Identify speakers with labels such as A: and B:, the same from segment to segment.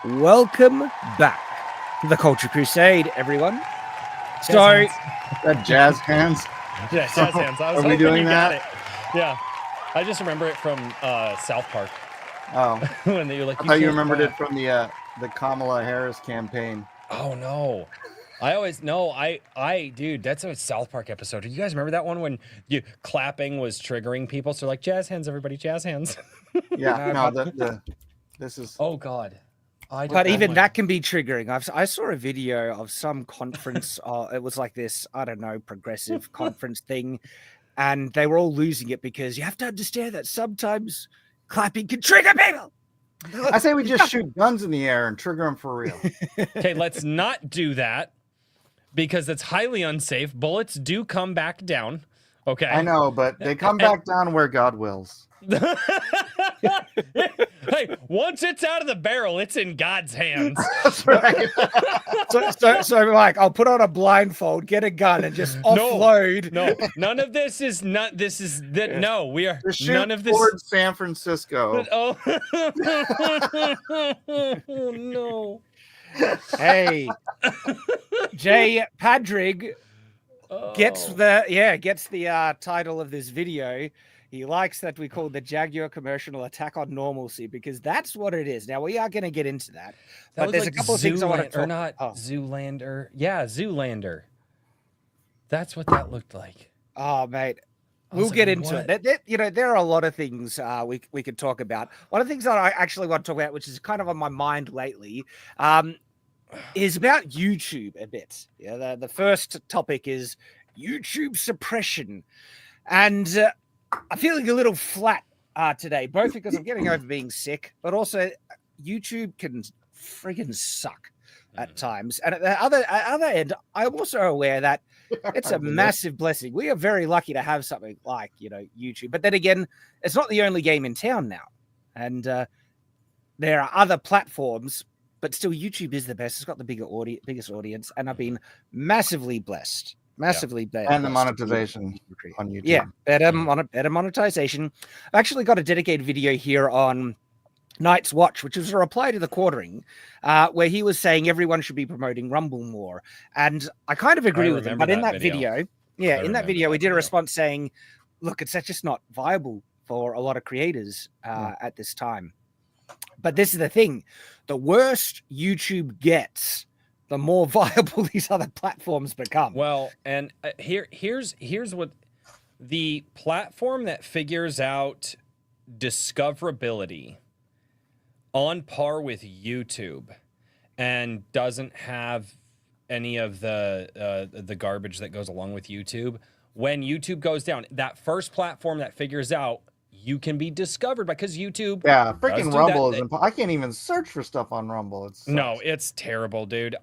A: Welcome back to the Culture Crusade, everyone. So,
B: that jazz hands.
C: Yeah, jazz hands. I was
B: Are we doing
C: you
B: that?
C: got it. Yeah, I just remember it from South Park.
B: Oh,
C: when you're like,
B: I thought you remembered it from the Kamala Harris campaign.
C: Oh no, I always no. Dude, that's a South Park episode. Do you guys remember that one when you clapping was triggering people? So like, jazz hands, everybody, jazz hands.
B: Yeah, no, this is.
C: Oh God.
A: But even that can be triggering. I saw a video of some conference. It was like this, I don't know, progressive conference thing. And they were all losing it because you have to understand that sometimes clapping can trigger people.
B: I say we just shoot guns in the air and trigger them for real.
C: Okay, let's not do that because it's highly unsafe. Bullets do come back down. Okay.
B: I know, but they come back down where God wills.
C: Hey, once it's out of the barrel, it's in God's hands.
B: That's right.
A: so like, I'll put on a blindfold, get a gun, and just offload.
C: No, none of this is not. This is that. No, we are none of this.
B: Towards San Francisco.
C: Oh, oh no.
A: Hey, Jay Padrig gets the title of this video. He likes that we call the Jaguar commercial attack on normalcy because that's what it is. Now we are going to get into that, but there's like a couple of things I want to talk
C: about. Zoolander. Yeah, Zoolander. That's what that looked like.
A: Oh, mate. We'll get into it. There are a lot of things we could talk about. One of the things that I actually want to talk about, which is kind of on my mind lately, is about YouTube a bit. Yeah, the first topic is YouTube suppression. And I'm feeling a little flat today, both because I'm getting over being sick, but also YouTube can friggin' suck at times. And at the other end, I'm also aware that it's a massive blessing. We are very lucky to have something like, YouTube. But then again, it's not the only game in town now. And there are other platforms, but still YouTube is the best. It's got the biggest audience. And I've been massively blessed. And
B: the monetization on YouTube.
A: Yeah, better monetization. I've actually got a dedicated video here on Night's Watch, which was a reply to the quartering, where he was saying everyone should be promoting Rumble more. And I kind of agree with him. But in that video, we did a response saying, look, it's just not viable for a lot of creators at this time. But this is the thing. The worse YouTube gets, the more viable these other platforms become.
C: Well, and here's what the platform that figures out discoverability on par with YouTube and doesn't have any of the garbage that goes along with YouTube. When YouTube goes down, that first platform that figures out you can be discovered because YouTube.
B: Yeah, freaking Rumble is. I can't even search for stuff on Rumble.
C: It's terrible, dude.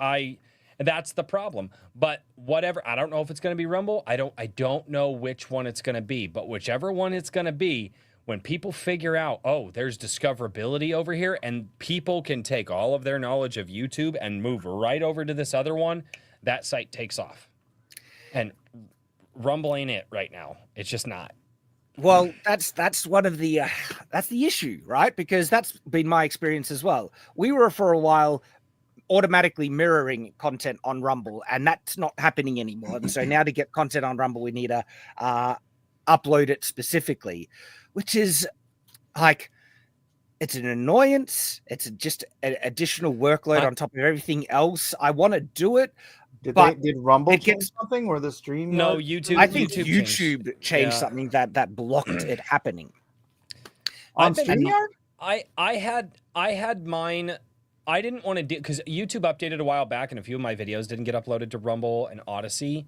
C: That's the problem. But whatever, I don't know if it's going to be Rumble. I don't know which one it's going to be. But whichever one it's going to be, when people figure out, oh, there's discoverability over here, and people can take all of their knowledge of YouTube and move right over to this other one, that site takes off. And Rumble ain't it right now. It's just not.
A: Well, that's one of the that's the issue, right? Because that's been my experience as well. We were for a while automatically mirroring content on Rumble, and that's not happening anymore. And so now to get content on Rumble, we need to upload it specifically, which is like, it's an annoyance. It's just an additional workload on top of everything else. I want to do it.
B: Did Rumble change something or the stream?
C: No, YouTube.
A: I think YouTube changed something that blocked it happening.
B: On StreamYard?
C: I had mine. I didn't want to do because YouTube updated a while back, and a few of my videos didn't get uploaded to Rumble and Odyssey.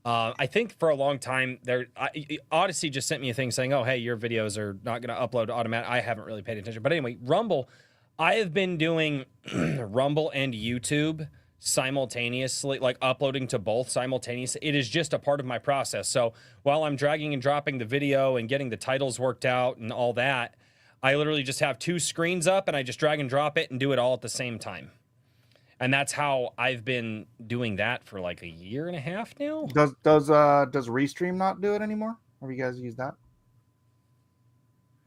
C: I think for a long time Odyssey just sent me a thing saying, "Oh, hey, your videos are not going to upload automatically." I haven't really paid attention, but anyway, Rumble. I have been doing Rumble and YouTube simultaneously, like uploading to both simultaneously. It is just a part of my process. So while I'm dragging and dropping the video and getting the titles worked out and all that, I literally just have two screens up and I just drag and drop it and do it all at the same time. And that's how I've been doing that for like a year and a half now.
B: Does Restream not do it anymore? Have you guys used that?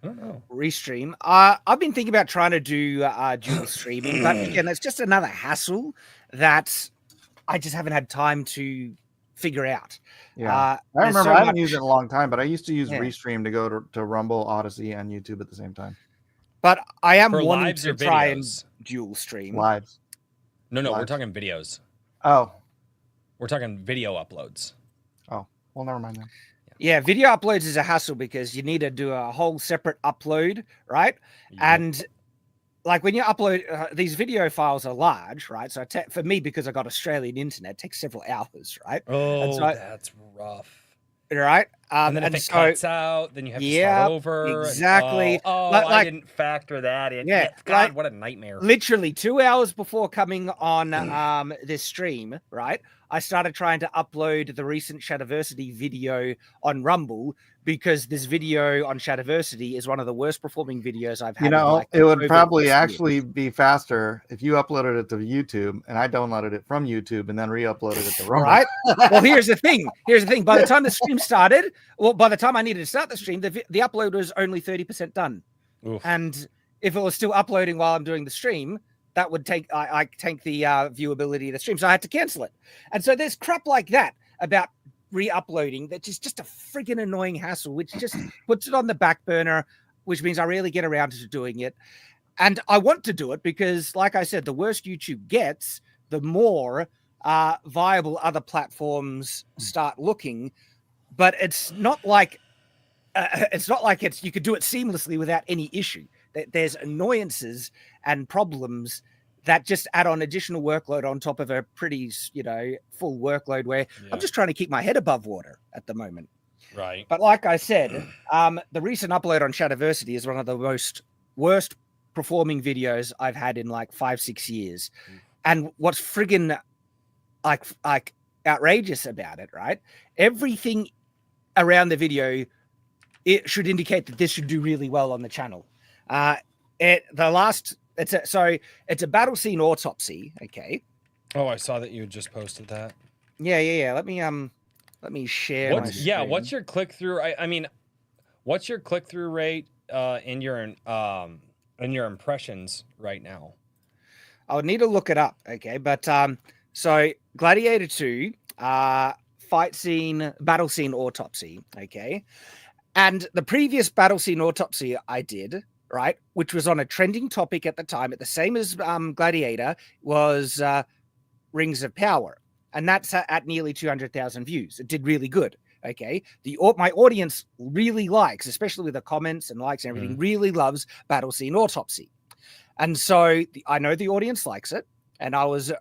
C: I don't know.
A: Restream. I've been thinking about trying to do dual streaming, but again, that's just another hassle that I just haven't had time to figure out.
B: Yeah, I
A: there's
B: remember
A: so
B: I haven't
A: much-
B: used it in a long time, but I used to use
A: Yeah.
B: Restream to go to Rumble, Odyssey, and YouTube at the same time.
A: But I am
C: For
A: wanting
C: lives
A: to
C: or
A: try and
C: videos?
A: dual stream.
B: Lives.
C: No, we're
B: Lives.
C: talking videos.
B: Oh,
C: We're talking video uploads.
B: well, never mind then.
A: Yeah, video uploads is a hassle because you need to do a whole separate upload, right?
C: Yep.
A: And like when you upload these video files are large, right? So for me, because I got Australian internet, it takes several hours, right?
C: Oh,
A: so
C: that's rough.
A: Right.
C: And then if it cuts out, then you have to start over.
A: Exactly.
C: I didn't factor that in.
A: Yeah,
C: God, what a nightmare.
A: Literally 2 hours before coming on this stream, right? I started trying to upload the recent Shadiversity video on Rumble because this video on Shadiversity is one of the worst performing videos I've had.
B: It would probably actually be faster if you uploaded it to YouTube and I downloaded it from YouTube and then re-uploaded it to Rumble.
A: Right. Well, here's the thing. By the time the stream started, by the time I needed to start the stream, the upload was only 30% done.
C: Oof.
A: And if it was still uploading while I'm doing the stream, that would take the viewability of the stream. So I had to cancel it. And so there's crap like that about re-uploading that is just a friggin' annoying hassle, which just puts it on the back burner, which means I rarely get around to doing it. And I want to do it because, like I said, the worse YouTube gets, the more viable other platforms start looking. But it's not like you could do it seamlessly without any issue. There's annoyances and problems that just add on additional workload on top of a pretty, full workload where I'm just trying to keep my head above water at the moment.
C: Right.
A: But like I said, the recent upload on Shadiversity is one of the worst performing videos I've had in like 5-6 years. And what's friggin' like outrageous about it, right? Everything around the video, it should indicate that this should do really well on the channel. It's a battle scene autopsy. Okay.
C: Oh, I saw that you had just posted that.
A: Yeah. Let me share.
C: What's your click through? I mean, what's your click through rate in your impressions right now?
A: I would need to look it up. Okay, but so Gladiator 2, battle scene autopsy. Okay, and the previous battle scene autopsy I did, right, which was on a trending topic at the time, the same as Gladiator, was Rings of Power, and that's at nearly 200,000 views. It did really good. Okay, my audience really likes, especially with the comments and likes and everything, really loves battle scene autopsy, and so I know the audience likes it. And I was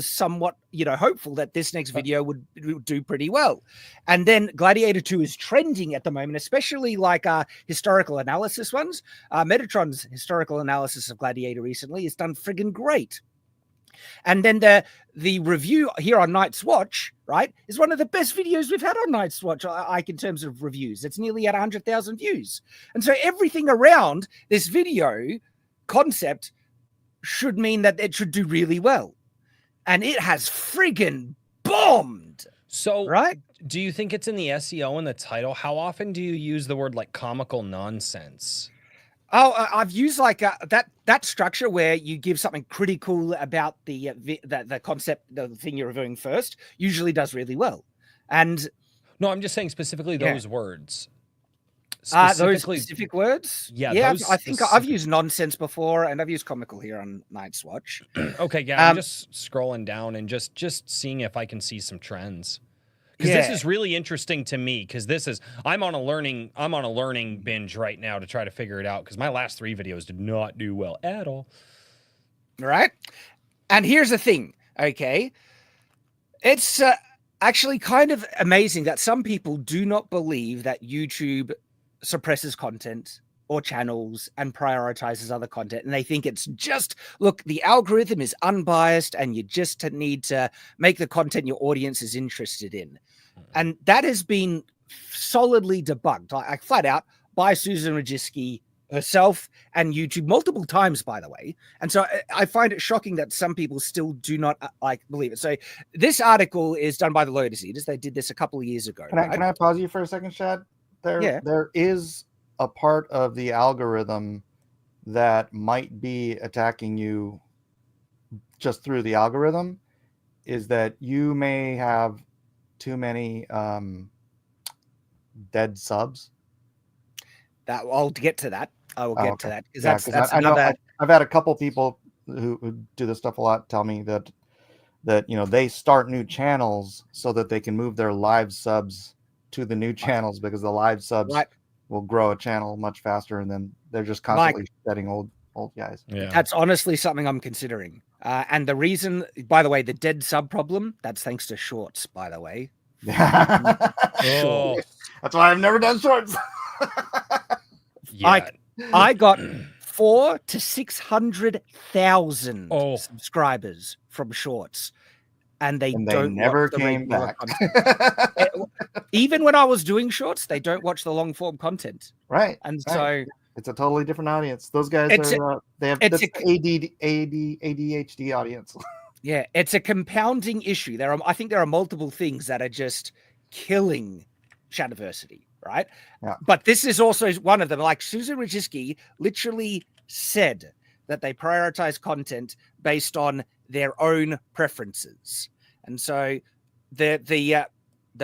A: somewhat, hopeful that this next video would do pretty well. And then Gladiator 2 is trending at the moment, especially like historical analysis ones. Metatron's historical analysis of Gladiator recently has done friggin' great. And then the review here on Night's Watch, right, is one of the best videos we've had on Night's Watch, in terms of reviews. It's nearly at 100,000 views. And so everything around this video concept should mean that it should do really well. And it has friggin' bombed.
C: So,
A: right?
C: Do you think it's in the SEO in the title? How often do you use the word like comical nonsense?
A: Oh, I've used like that structure where you give something critical about the concept, the thing you're reviewing first, usually does really well. And
C: no, I'm just saying specifically those words.
A: Those specific words?
C: Yeah,
A: I think I've used nonsense before, and I've used comical here on Night's Watch.
C: Okay, yeah, I'm just scrolling down and just seeing if I can see some trends. Because this is really interesting to me, because I'm on a learning binge right now to try to figure it out, because my last 3 videos did not do well at all.
A: Right? And here's the thing, okay? It's actually kind of amazing that some people do not believe that YouTube suppresses content or channels and prioritizes other content, and they think it's just, look, the algorithm is unbiased and you just need to make the content your audience is interested in. And that has been solidly debunked, like flat out, by Susan Wojcicki herself and YouTube multiple times, by the way. And so I find it shocking that some people still do not believe it. So this article is done by the Lotus Eaters. They did this a couple of years ago.
B: Can I pause you for a second, Shad? There is a part of the algorithm that might be attacking you just through the algorithm is that you may have too many dead subs.
A: That I'll get to that. I will get to that because
B: Yeah,
A: that's
B: I know
A: another.
B: I've had a couple people who do this stuff a lot tell me that they start new channels so that they can move their live subs to the new channels because the live subs
A: Right.
B: will grow a channel much faster, and then they're just
A: Mike,
B: constantly shedding old guys.
C: Yeah.
A: that's honestly something I'm considering. And the reason, by the way, the dead sub problem, that's thanks to shorts, by the way.
C: Oh,
B: That's why I've never done shorts.
C: yeah.
A: I got 400,000 to 600,000
C: Oh.
A: subscribers from shorts, and they
B: And
A: don't
B: never
A: watch the
B: came
A: regular
B: back.
A: content. Even when I was doing shorts, they don't watch the long form content.
B: Right.
A: And
B: right.
A: so
B: it's a totally different audience. Those guys they have
A: it's
B: that's ADHD audience.
A: Yeah, it's a compounding issue. I think there are multiple things that are just killing Shadiversity, right?
B: Yeah.
A: But this is also one of them. Like Susan Wojcicki literally said that they prioritize content based on their own preferences. And so the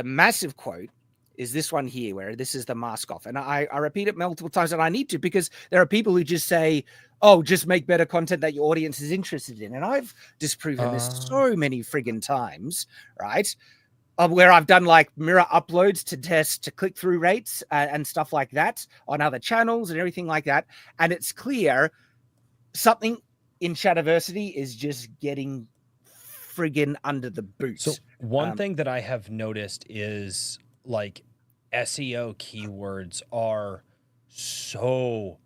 A: massive quote is this one here, where this is the mask off. And I repeat it multiple times, and I need to, because there are people who just say, oh, just make better content that your audience is interested in. And I've disproven this so many friggin' times, right? Where I've done like mirror uploads to test to click-through rates and stuff like that on other channels and everything like that. And it's clear something in Shadiversity is just getting friggin' under the boot.
C: So one thing that I have noticed is like SEO keywords are so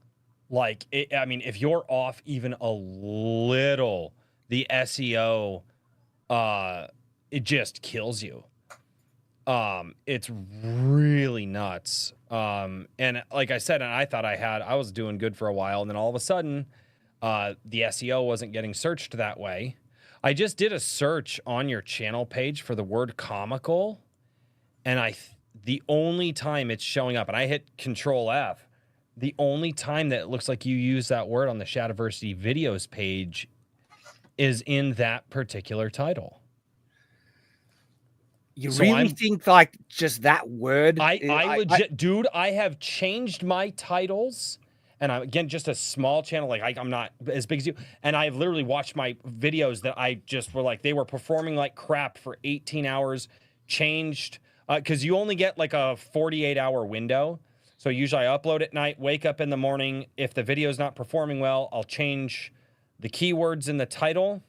C: like, I mean, if you're off even a little, the SEO, it just kills you. It's really nuts. And like I said, and I was doing good for a while, and then all of a sudden, the SEO wasn't getting searched that way. I just did a search on your channel page for the word comical, and the only time it's showing up, and I hit Control F, the only time that it looks like you use that word on the Shadiversity videos page is in that particular title.
A: You really think like just that word?
C: Dude, I have changed my titles, and I'm again just a small channel. Like I'm not as big as you, and I've literally watched my videos that I just were like they were performing like crap for 18 hours. Changed because you only get like a 48-hour window. So usually I upload at night, wake up in the morning. If the video is not performing well, I'll change the keywords in the title.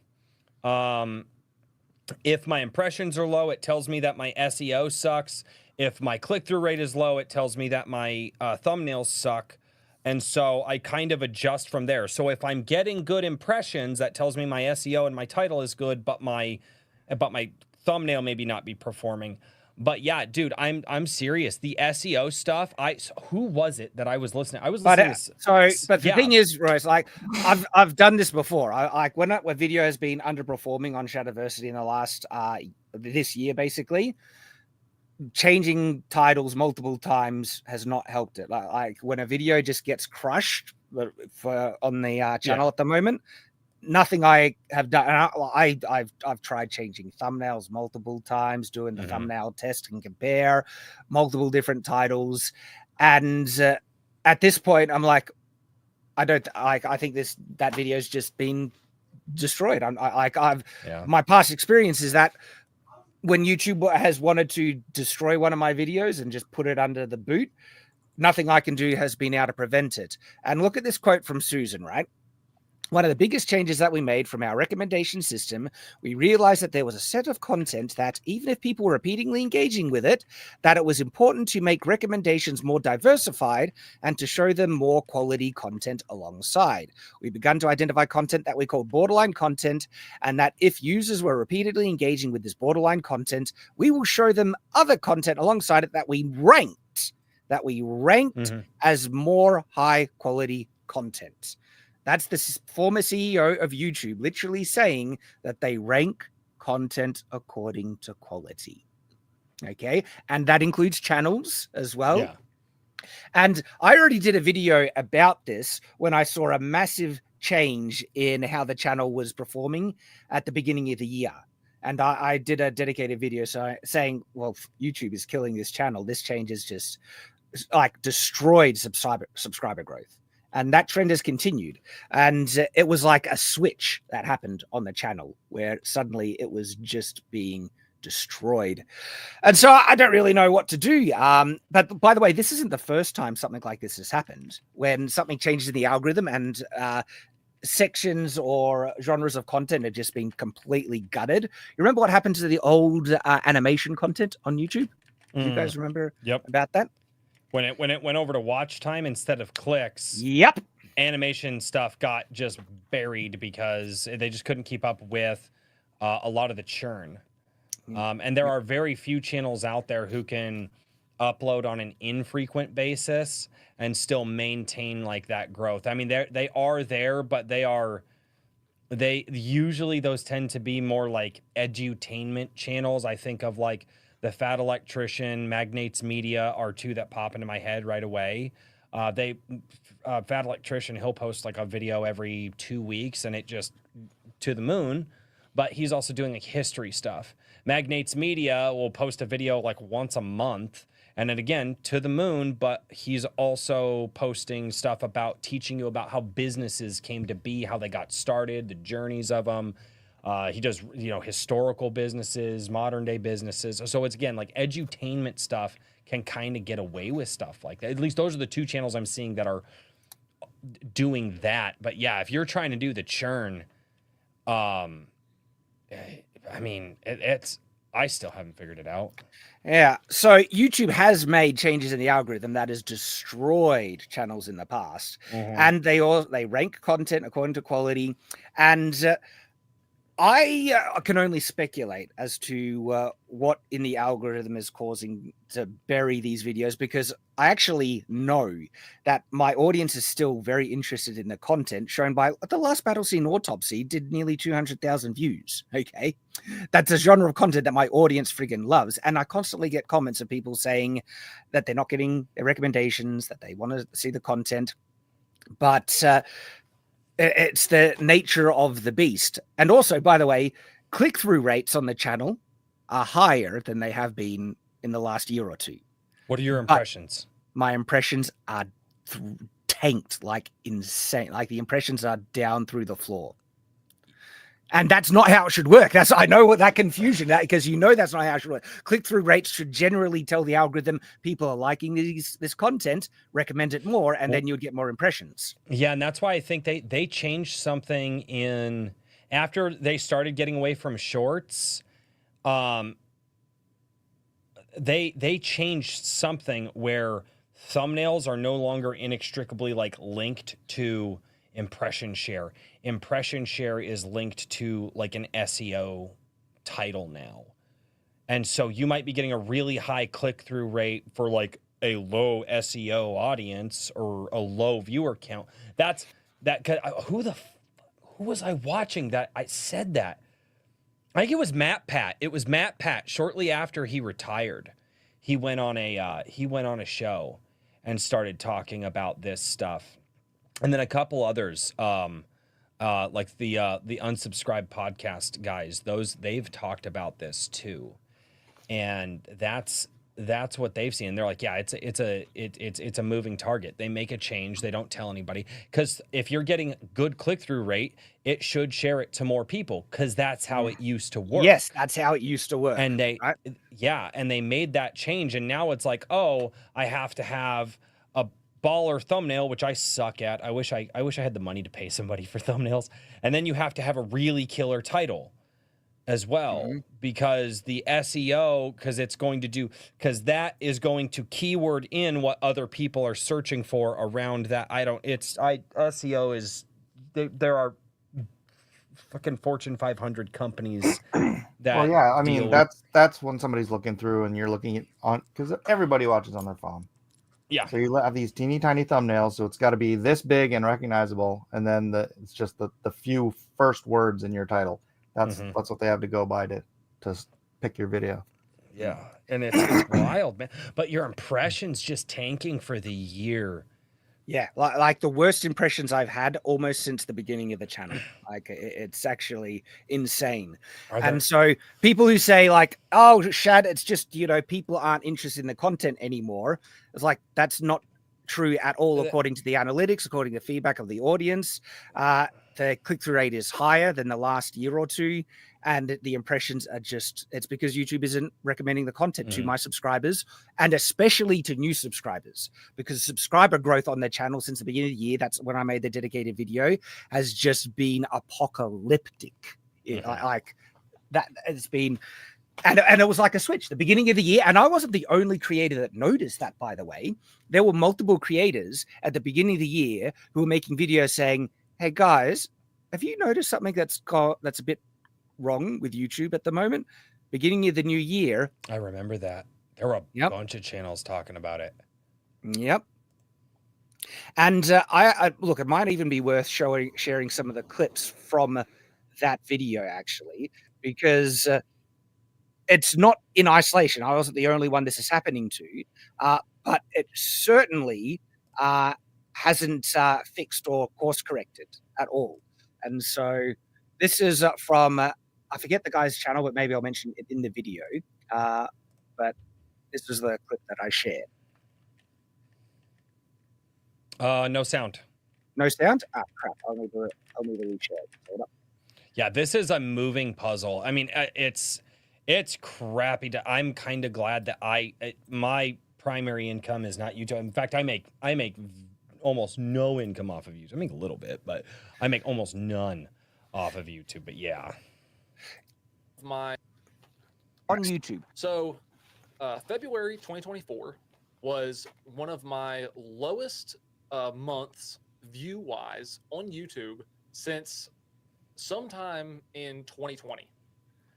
C: If my impressions are low, it tells me that my SEO sucks. If my click-through rate is low, it tells me that my thumbnails suck. And so I kind of adjust from there. So if I'm getting good impressions, that tells me my SEO and my title is good, but my thumbnail maybe not be performing. But yeah, dude, I'm serious. The SEO stuff. Who was it that I was listening? I was listening.
A: But the thing is, Rose, like I've done this before. Like when a video has been underperforming on Shadiversity in the last this year, basically, changing titles multiple times has not helped it. Like when a video just gets crushed on the channel at the moment. Nothing I have done. I've tried changing thumbnails multiple times, doing the thumbnail test and compare multiple different titles, and at this point, I'm like, I think that video's just been destroyed. My past experience is that when YouTube has wanted to destroy one of my videos and just put it under the boot, nothing I can do has been able to prevent it. And look at this quote from Susan, right? One of the biggest changes that we made from our recommendation system, we realized that there was a set of content that, even if people were repeatedly engaging with it, that it was important to make recommendations more diversified and to show them more quality content alongside. We began to identify content that we called borderline content, and that if users were repeatedly engaging with this borderline content, we will show them other content alongside it that we ranked as more high quality content. That's the former CEO of YouTube literally saying that they rank content according to quality. Okay. And that includes channels as well. And I already did a video about this when I saw a massive change in how the channel was performing at the beginning of the year. And I did a dedicated video saying, well, YouTube is killing this channel. This change has just like destroyed subscriber growth. And that trend has continued. And it was like a switch that happened on the channel where suddenly it was just being destroyed. And so I don't really know what to do. But by the way, this isn't the first time something like this has happened. When something changes in the algorithm and sections or genres of content have just been completely gutted. You remember what happened to the old animation content on YouTube? Do you guys remember about that?
C: When it went over to watch time instead of clicks.
A: Yep.
C: Animation stuff got just buried because they just couldn't keep up with a lot of the churn. And there are very few channels out there who can upload on an infrequent basis and still maintain like that growth. I mean, they are there, but they usually those tend to be more like edutainment channels. I think of like the Fat Electrician, Magnates Media are two that pop into my head right away. Fat Electrician, he'll post like a video every 2 weeks and it just to the moon, but he's also doing like history stuff. Magnates Media will post a video like once a month and then again to the moon, but he's also posting stuff about teaching you about how businesses came to be, how they got started, the journeys of them. He does, historical businesses, modern day businesses. So it's again, like edutainment stuff can kind of get away with stuff like that. At least those are the two channels I'm seeing that are doing that. But yeah, if you're trying to do the churn, I mean, I still haven't figured it out.
A: Yeah. So YouTube has made changes in the algorithm that has destroyed channels in the past. And they rank content according to quality. And I can only speculate as to what in the algorithm is causing to bury these videos, because I actually know that my audience is still very interested in the content shown by the last Battle Scene Autopsy did nearly 200,000 views. Okay. That's a genre of content that my audience friggin' loves. And I constantly get comments of people saying that they're not getting their recommendations, that they want to see the content. But it's the nature of the beast. And also, by the way, click-through rates on the channel are higher than they have been in the last year or two.
C: What are your impressions?
A: My impressions are tanked like insane. Like the impressions are down through the floor. And that's not how it should work. I know what that confusion, because that's not how it should work. Click-through rates should generally tell the algorithm people are liking this content, recommend it more, and then you'd get more impressions.
C: Yeah, and that's why I think they changed something after they started getting away from shorts. They changed something where thumbnails are no longer inextricably like linked to impression share. Impression share is linked to like an SEO title now. And so you might be getting a really high click-through rate for like a low SEO audience or a low viewer count. Who was I watching that I said that? I think it was Matt Pat. It was Matt Pat shortly after he retired. He went on a show and started talking about this stuff. And then a couple others, like the Unsubscribed podcast guys, they've talked about this too, and that's what they've seen. They're like, yeah, it's a moving target. They make a change, they don't tell anybody, because if you're getting good click-through rate, it should share it to more people, because that's how it used to work.
A: Yes, that's how it used to work.
C: And they made that change, and now it's like, oh, I have to have a baller thumbnail, which I suck at. I wish I had the money to pay somebody for thumbnails. And then you have to have a really killer title as well, because the SEO, because that is going to keyword in what other people are searching for around that. SEO is, there are fucking Fortune 500 companies that.
B: Well, yeah, I mean, that's when somebody's looking through and you're looking at because everybody watches on their phone.
C: Yeah.
B: So you have these teeny tiny thumbnails, so it's got to be this big and recognizable, and then it's just the few first words in your title. That's what they have to go by to pick your video.
C: Yeah. And it's wild, man. But your impressions just tanking for the year.
A: Yeah, like the worst impressions I've had almost since the beginning of the channel. Like it's actually insane. And so people who say like, "Oh, Shad, it's just, you know, people aren't interested in the content anymore." It's like that's not true at all according to the analytics, according to the feedback of the audience. The click-through rate is higher than the last year or two, and the impressions are just, it's because YouTube isn't recommending the content to my subscribers, and especially to new subscribers, because subscriber growth on their channel since the beginning of the year, that's when I made the dedicated video, has just been apocalyptic. Like that, it's been, and it was like a switch the beginning of the year. And I wasn't the only creator that noticed that, by the way. There were multiple creators at the beginning of the year who were making videos saying, "Hey guys, have you noticed something that's a bit wrong with YouTube at the moment?" Beginning of the new year.
C: I remember that. There were a bunch of channels talking about it.
A: Yep. And I look, it might even be worth sharing some of the clips from that video, actually, because it's not in isolation. I wasn't the only one this is happening to, but it certainly hasn't fixed or course corrected at all. And so this is from, I forget the guy's channel, but maybe I'll mention it in the video. But this was the clip that I shared.
C: No sound.
A: No sound? Ah, crap. I'll need to reshare it. Hold up.
C: Yeah, this is a moving puzzle. I mean, it's crappy. I'm kind of glad that my primary income is not YouTube. In fact, I make almost no income off of YouTube. I make a little bit, but I make almost none off of YouTube. But yeah,
D: on
A: YouTube.
D: So, February 2024 was one of my lowest months view-wise on YouTube since sometime in 2020.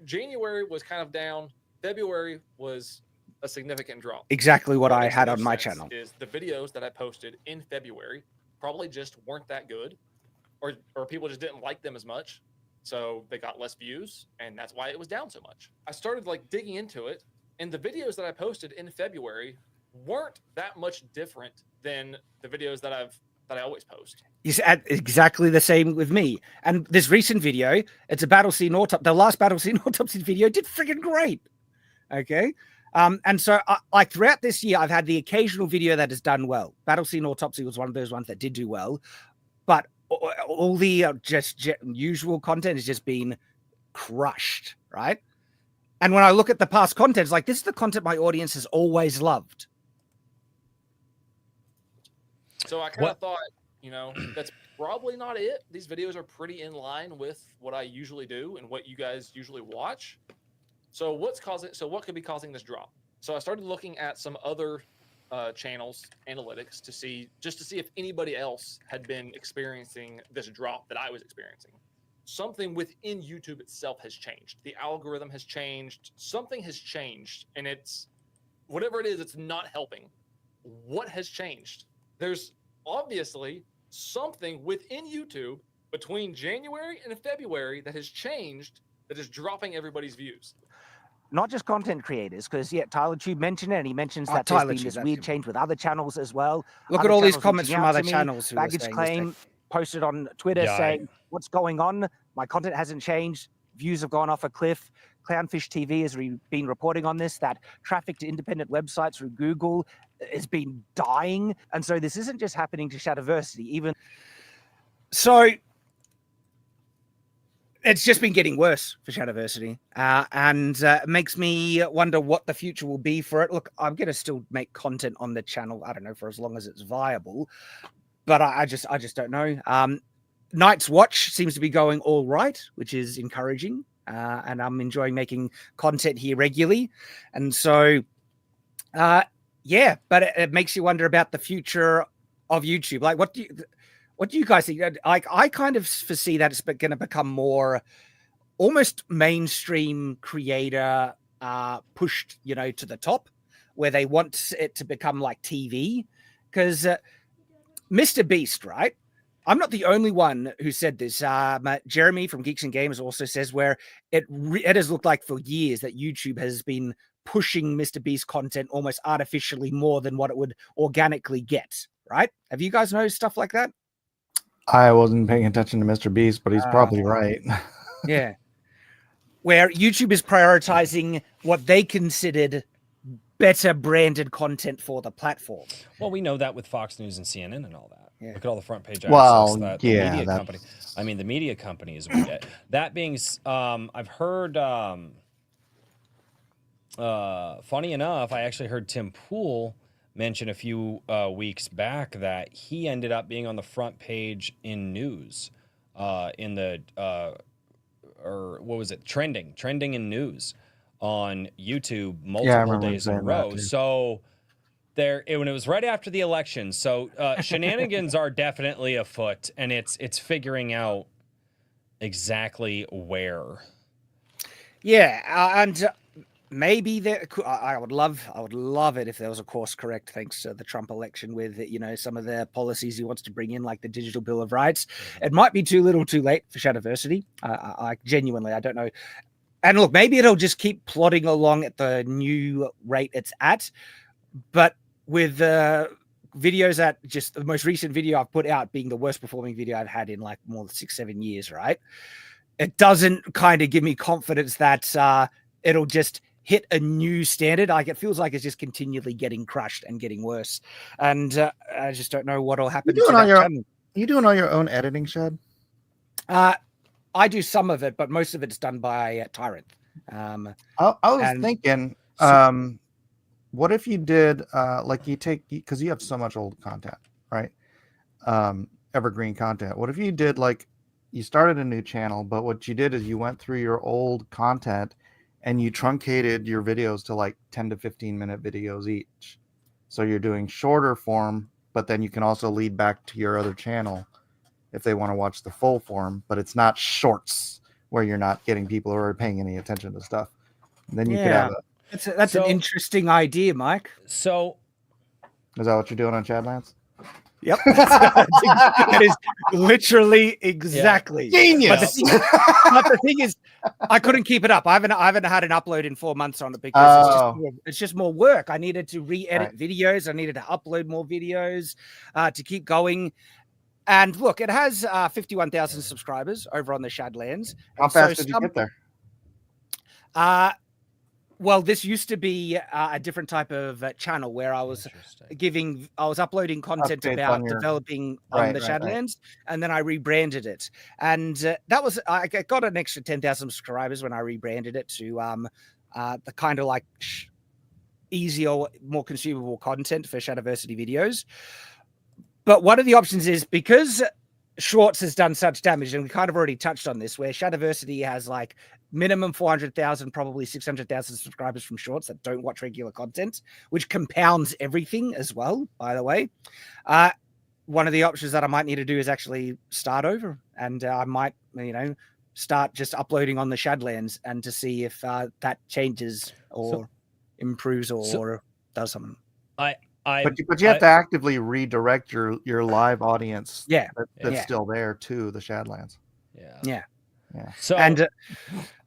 D: January was kind of down. February was a significant drop.
A: Exactly what I had on my channel.
D: Is the videos that I posted in February probably just weren't that good, or people just didn't like them as much, so they got less views, and that's why it was down so much. I started like digging into it, and the videos that I posted in February weren't that much different than the videos that I always post.
A: It's exactly the same with me. And this recent video, it's a battle scene autopsy. The last battle scene autopsy video did freaking great. Okay. And so like throughout this year, I've had the occasional video that has done well. Battle scene autopsy was one of those ones that did do well, but all the just usual content has just been crushed. Right. And when I look at the past content, it's like, this is the content my audience has always loved.
D: So I kind of thought, you know, that's probably not it. These videos are pretty in line with what I usually do and what you guys usually watch. So what could be causing this drop? So I started looking at some other channels' analytics to see if anybody else had been experiencing this drop that I was experiencing. Something within YouTube itself has changed. The algorithm has changed. Something has changed, and it's whatever it is, it's not helping. What has changed? There's obviously something within YouTube between January and February that has changed, that is dropping everybody's views.
A: Not just content creators, because Tyler Tube mentioned it, and he mentions that there's been this weird change with other channels as well. Look at all these comments from other channels. Baggage Claim posted on Twitter saying, "What's going on? My content hasn't changed. Views have gone off a cliff." Clownfish TV has been reporting on this, that traffic to independent websites through Google has been dying. And so this isn't just happening to Shadiversity. Even so, it's just been getting worse for Shadiversity, and it makes me wonder what the future will be for it. Look, I'm going to still make content on the channel, I don't know, for as long as it's viable, but I just don't know. Night's Watch seems to be going all right, which is encouraging, and I'm enjoying making content here regularly. And so, yeah, but it makes you wonder about the future of YouTube. Like, what do you guys think? Like, I kind of foresee that it's going to become more almost mainstream creator pushed, you know, to the top, where they want it to become like TV. Because Mr. Beast, right? I'm not the only one who said this. Jeremy from Geeks and Gamers also says where it has looked like for years that YouTube has been pushing Mr. Beast content almost artificially more than what it would organically get, right? Have you guys noticed stuff like that?
B: I wasn't paying attention to Mr. Beast, but he's probably right.
A: Yeah. Where YouTube is prioritizing what they considered better branded content for the platform.
C: Well, we know that with Fox News and CNN and all that.
A: Yeah.
C: Look at all the front page access
B: Well,
C: that
B: yeah,
C: the media
B: that's-
C: company. I mean, the media companies would get. That being, I've heard. Funny enough, I actually heard Tim Pool mention a few weeks back that he ended up being on the front page in news, in the or what was it? Trending in news on YouTube multiple days in a row. So when it was right after the election. So shenanigans are definitely afoot, and it's figuring out exactly where.
A: Yeah, and maybe there. I would love it if there was a course correct, thanks to the Trump election, with some of the policies he wants to bring in, like the Digital Bill of Rights. It might be too little, too late for Shadiversity. I genuinely, I don't know. And look, maybe it'll just keep plodding along at the new rate it's at. But with videos at just the most recent video I've put out being the worst performing video I've had in like more than 6-7 years, right? It doesn't kind of give me confidence that it'll just hit a new standard. Like, it feels like it's just continually getting crushed and getting worse. And I just don't know what'll happen.
B: You doing all your own editing, Shad?
A: I do some of it, but most of it's done by Tyrant.
B: I was thinking, what if you did like you take, because you have so much old content, right? Evergreen content. What if you did like you started a new channel, but what you did is you went through your old content and you truncated your videos to like 10 to 15 minute videos each. So you're doing shorter form, but then you can also lead back to your other channel if they want to watch the full form, but it's not shorts where you're not getting people who are paying any attention to stuff. And then you could have
A: that's an interesting idea, Mike.
C: So
B: is that what you're doing on Chadlands?
A: Yep. That is literally exactly.
B: Genius.
A: But the thing is, I couldn't keep it up. I haven't had an upload in 4 months on it because it's just more work. I needed to re-edit videos. I needed to upload more videos to keep going. And look, it has 51,000 subscribers over on the Shadlands.
B: How fast did you get there?
A: Well, this used to be a different type of channel where I was uploading content
B: Updates
A: about developing on the Shadlands, and then I rebranded it. And that was, I got an extra 10,000 subscribers when I rebranded it to the kind of like easier, more consumable content for Shadiversity videos. But one of the options is, because Shorts has done such damage, and we kind of already touched on this, where Shadiversity has like minimum 400,000, probably 600,000 subscribers from Shorts that don't watch regular content, which compounds everything as well, by the way. One of the options that I might need to do is actually start over, and I might, start just uploading on the Shadlands and to see if that changes or improves or does something.
B: But you have to actively redirect your live audience. That's still there to the Shadlands.
A: Yeah.
C: So,
A: and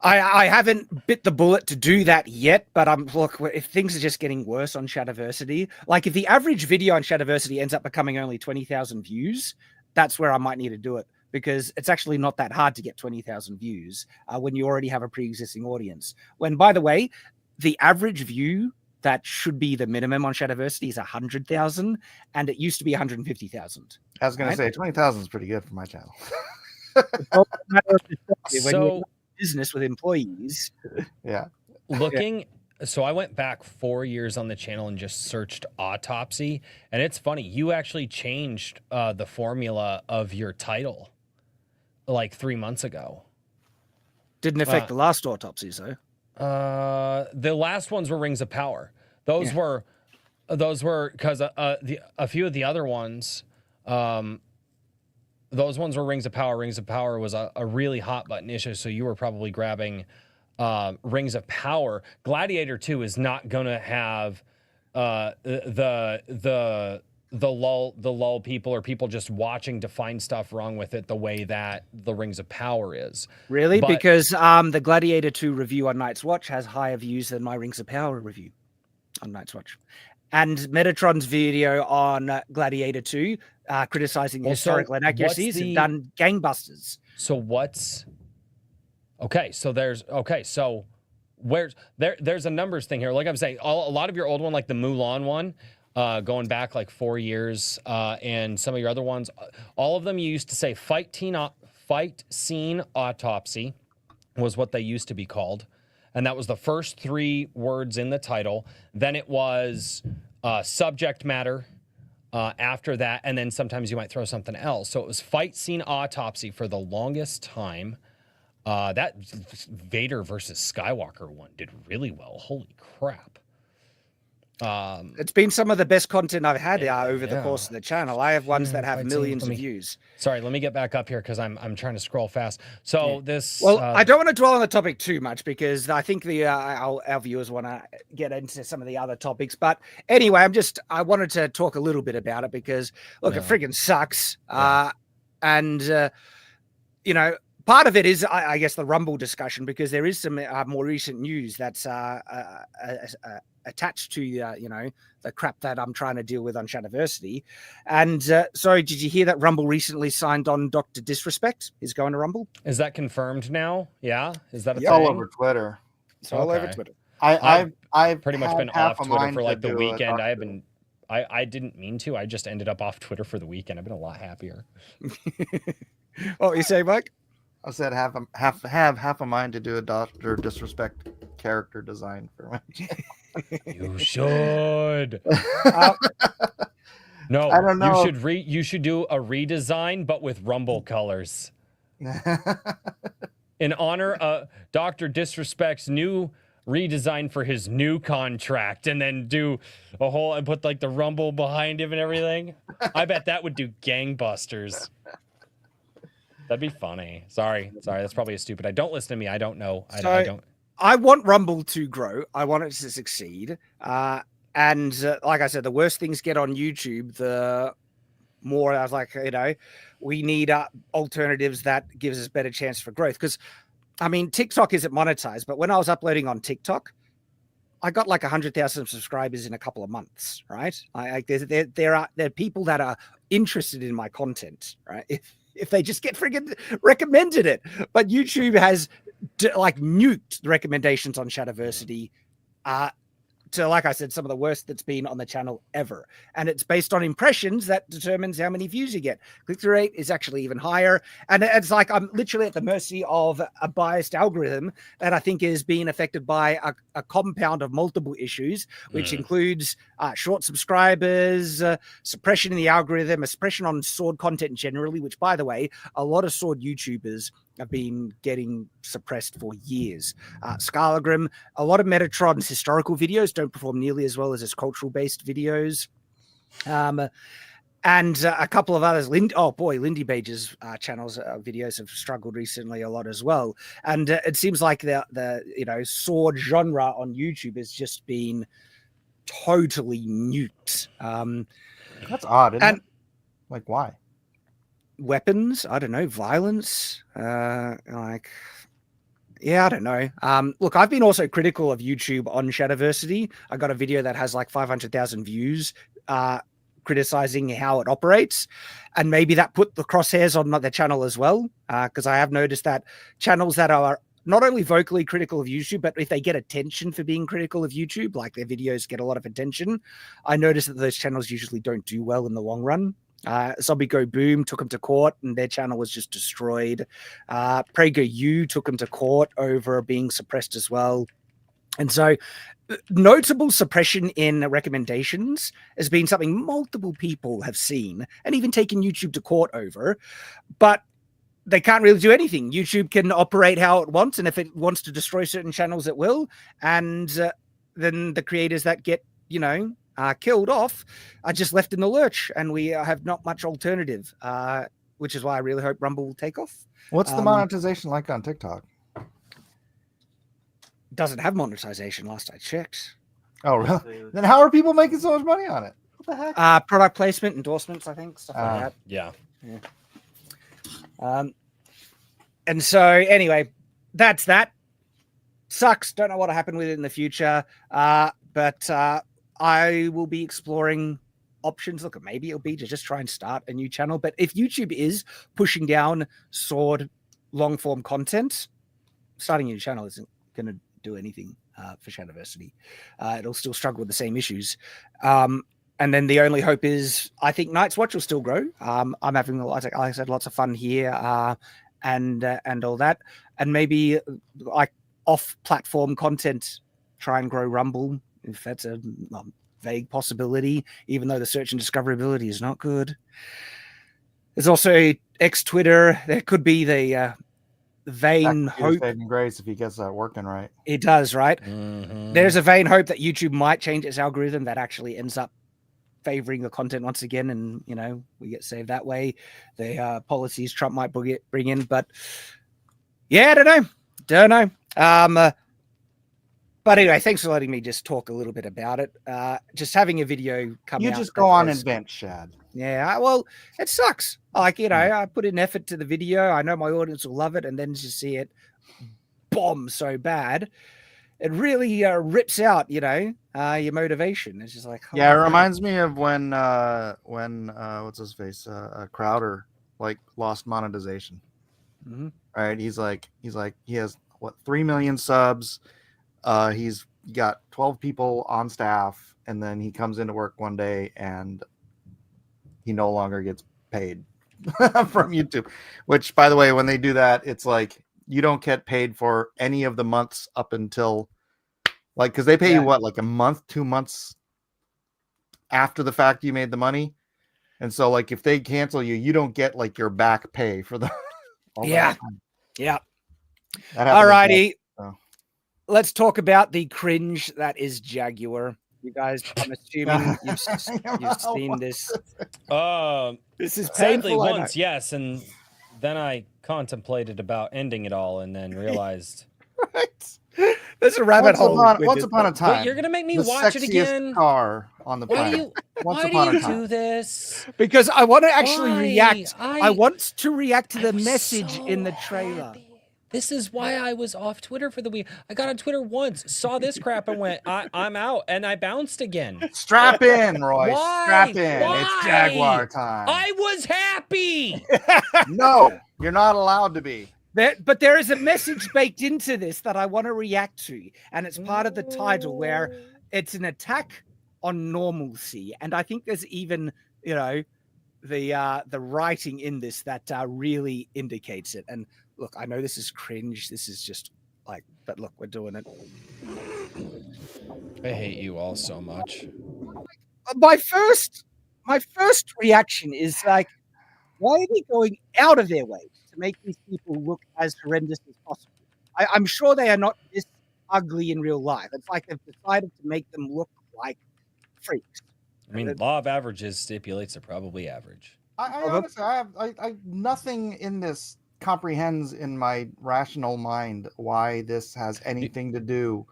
A: I haven't bit the bullet to do that yet, but look, if things are just getting worse on Shadiversity, like if the average video on Shadiversity ends up becoming only 20,000 views, that's where I might need to do it, because it's actually not that hard to get 20,000 views when you already have a pre-existing audience. When, by the way, the average view that should be the minimum on Shadiversity is 100,000, and it used to be 150,000.
B: I was going to say 20,000 is pretty good for my channel.
A: When you're in business with employees.
C: So I went back 4 years on the channel and just searched autopsy, and it's funny, you actually changed the formula of your title like 3 months ago.
A: Didn't affect the last autopsies though.
C: The last ones were Rings of Power. Those were because a few of the other ones, those ones were Rings of Power. Rings of Power was a really hot button issue, so you were probably grabbing Rings of Power. Gladiator 2 is not gonna have the the lull people or people just watching to find stuff wrong with it the way that the Rings of Power is.
A: Really? Because the Gladiator 2 review on Night's Watch has higher views than my Rings of Power review on Night's Watch. And Metatron's video on Gladiator 2 criticizing the historical inaccuracies have done gangbusters.
C: So what's... Okay, so there's a numbers thing here. Like I'm saying, a lot of your old one, like the Mulan one, going back like 4 years, and some of your other ones, all of them you used to say fight scene autopsy was what they used to be called. And that was the first 3 words in the title. Then it was subject matter after that. And then sometimes you might throw something else. So it was fight scene autopsy for the longest time. That Vader versus Skywalker one did really well. Holy crap.
A: It's been some of the best content I've had over the course of the channel. I have ones that have millions of views.
C: Sorry, let me get back up here because I'm trying to scroll fast. So this...
A: Well, I don't want to dwell on the topic too much because I think our viewers want to get into some of the other topics. But anyway, I wanted to talk a little bit about it because, look, it friggin' sucks. And, you know, part of it is, I guess, the Rumble discussion because there is some more recent news that's attached to the crap that I'm trying to deal with on Shadiversity. And sorry, did you hear that Rumble recently signed on Dr. Disrespect? Is going to Rumble?
C: Is that confirmed now? Yeah, is that a thing?
B: All over Twitter.
A: It's all over Twitter.
C: I've pretty much been off Twitter for like the weekend. I didn't mean to. I just ended up off Twitter for the weekend. I've been a lot happier.
A: What you say, Mike?
B: I said have half a mind to do a Dr. Disrespect character design for my channel.
C: You should. No,
B: I don't know.
C: You should do a redesign, but with Rumble colors. In honor of Dr. Disrespect's new redesign for his new contract, and then do a whole and put like the Rumble behind him and everything. I bet that would do gangbusters. That'd be funny. Sorry. That's probably a stupid. Don't listen to me. I don't know. I don't.
A: I want Rumble to grow. I want it to succeed. And like I said, the worse things get on YouTube, the more I was like, we need alternatives that gives us better chance for growth. Because, I mean, TikTok isn't monetized, but when I was uploading on TikTok, I got like 100,000 subscribers in a couple of months, right? There are people that are interested in my content, right? If they just get friggin' recommended it. But YouTube has nuked the recommendations on Shadiversity to, like I said, some of the worst that's been on the channel ever. And it's based on impressions that determines how many views you get. Click-through rate is actually even higher. And it's like I'm literally at the mercy of a biased algorithm that I think is being affected by a compound of multiple issues, which includes short subscribers, suppression in the algorithm, a suppression on sword content generally, which, by the way, a lot of sword YouTubers have been getting suppressed for years. Scalagram, a lot of Metatron's historical videos don't perform nearly as well as his cultural-based videos. And a couple of others. Lindy Bage's channel's videos have struggled recently a lot as well. And it seems like the sword genre on YouTube has just been totally nuked.
B: That's odd, isn't it? Like, why?
A: Weapons, I don't know, violence, I don't know. Look, I've been also critical of YouTube on Shadiversity. I got a video that has like 500,000 views criticizing how it operates, and maybe that put the crosshairs on the channel as well, because I have noticed that channels that are not only vocally critical of YouTube, but if they get attention for being critical of YouTube, like their videos get a lot of attention, I notice that those channels usually don't do well in the long run. Zombie Go Boom took them to court and their channel was just destroyed. PragerU took them to court over being suppressed as well. And so notable suppression in recommendations has been something multiple people have seen and even taken YouTube to court over, but they can't really do anything. YouTube can operate how it wants, and if it wants to destroy certain channels, it will. And then the creators that get, killed off are just left in the lurch, and we have not much alternative, which is why I really hope Rumble will take off.
B: What's the monetization like on TikTok?
A: Doesn't have monetization last I checked.
B: Oh, really? Then how are people making so much money on it? What the heck?
A: Product placement, endorsements, I think, stuff like that.
C: Yeah.
A: And so anyway, that's that. Sucks. Don't know what'll happen with it in the future. But I will be exploring options. Look, maybe it'll be to just try and start a new channel. But if YouTube is pushing down sword long form content, starting a new channel isn't going to do anything for Shadiversity. It'll still struggle with the same issues. And then the only hope is, I think Night's Watch will still grow. I'm having, like I said, lots of fun here and all that. And maybe like off-platform content, try and grow Rumble, if that's a vague possibility, even though the search and discoverability is not good. There's also X-Twitter. There could be the vain hope.
B: Saving grace if he gets that working right.
A: It does, right?
C: Mm-hmm.
A: There's a vain hope that YouTube might change its algorithm that actually ends up favoring the content once again, and we get saved that way. The policies Trump might bring in, but yeah, I don't know. But anyway, thanks for letting me just talk a little bit about it. Just having a video come out.
B: You just go on and vent, Shad.
A: Yeah, well, it sucks. Like, I put in effort to the video. I know my audience will love it, and then to see it bomb so bad, it really rips out, your motivation. It's just like,
B: it reminds me of when what's his face, Crowder, like, lost monetization.
A: Mm-hmm.
B: Right? He's like he has 3 million subs. He's got 12 people on staff, and then he comes into work one day and he no longer gets paid from YouTube. Which, by the way, when they do that, it's like you don't get paid for any of the months up until, like, because they pay you what, like a month, 2 months after the fact you made the money. And so, like, if they cancel you, you don't get like your back pay for the
A: Yeah.
B: That
A: All righty.
B: So.
A: Let's talk about the cringe that is Jaguar. You guys, I'm assuming you've seen this. This is
C: sadly
A: painful,
C: once, yes, and then I contemplated about ending it all, and then realized.
B: Right.
A: There's a rabbit hole.
B: Once upon a time.
C: Wait, you're gonna make me watch it again?
B: Car on the planet.
C: Why do you do this?
A: Because I want to actually react. I want to react to the message in the trailer.
C: Happy. This is why I was off Twitter for the week. I got on Twitter once, saw this crap, and went, I'm out, and I bounced again.
B: Strap in, Roy.
C: Why?
B: Strap in.
C: Why?
B: It's Jaguar time.
C: I was happy.
B: No, you're not allowed to be.
A: But there is a message baked into this that I want to react to, and it's part of the title where it's an attack on normalcy, and I think there's even the writing in this that really indicates it. And look, I know this is cringe. This is just like, but look, we're doing it.
C: I hate you all so much.
A: My first reaction is like, why are they going out of their way to make these people look as horrendous as possible? I'm sure they are not this ugly in real life. It's like they've decided to make them look like freaks.
C: I mean, law of averages stipulates they're probably average.
B: I honestly, I nothing in this comprehends in my rational mind why this has anything to do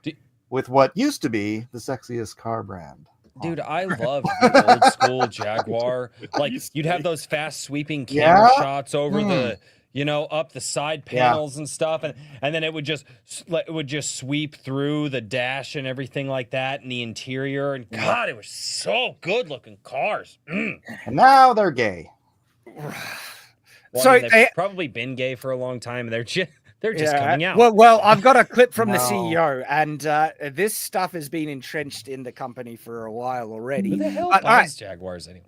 B: with what used to be the sexiest car brand.
C: Dude, I love the old school Jaguar. Like, you'd have those fast sweeping camera shots over the, up the side panels and stuff, and then it would just sweep through the dash and everything like that, and the interior. And God, it was so good looking cars.
B: And now they're gay.
C: Well,
A: So
C: they've probably been gay for a long time. They're just coming out.
A: Well, I've got a clip from the CEO, and this stuff has been entrenched in the company for a while already.
C: Who the hell buys Jaguars anyway?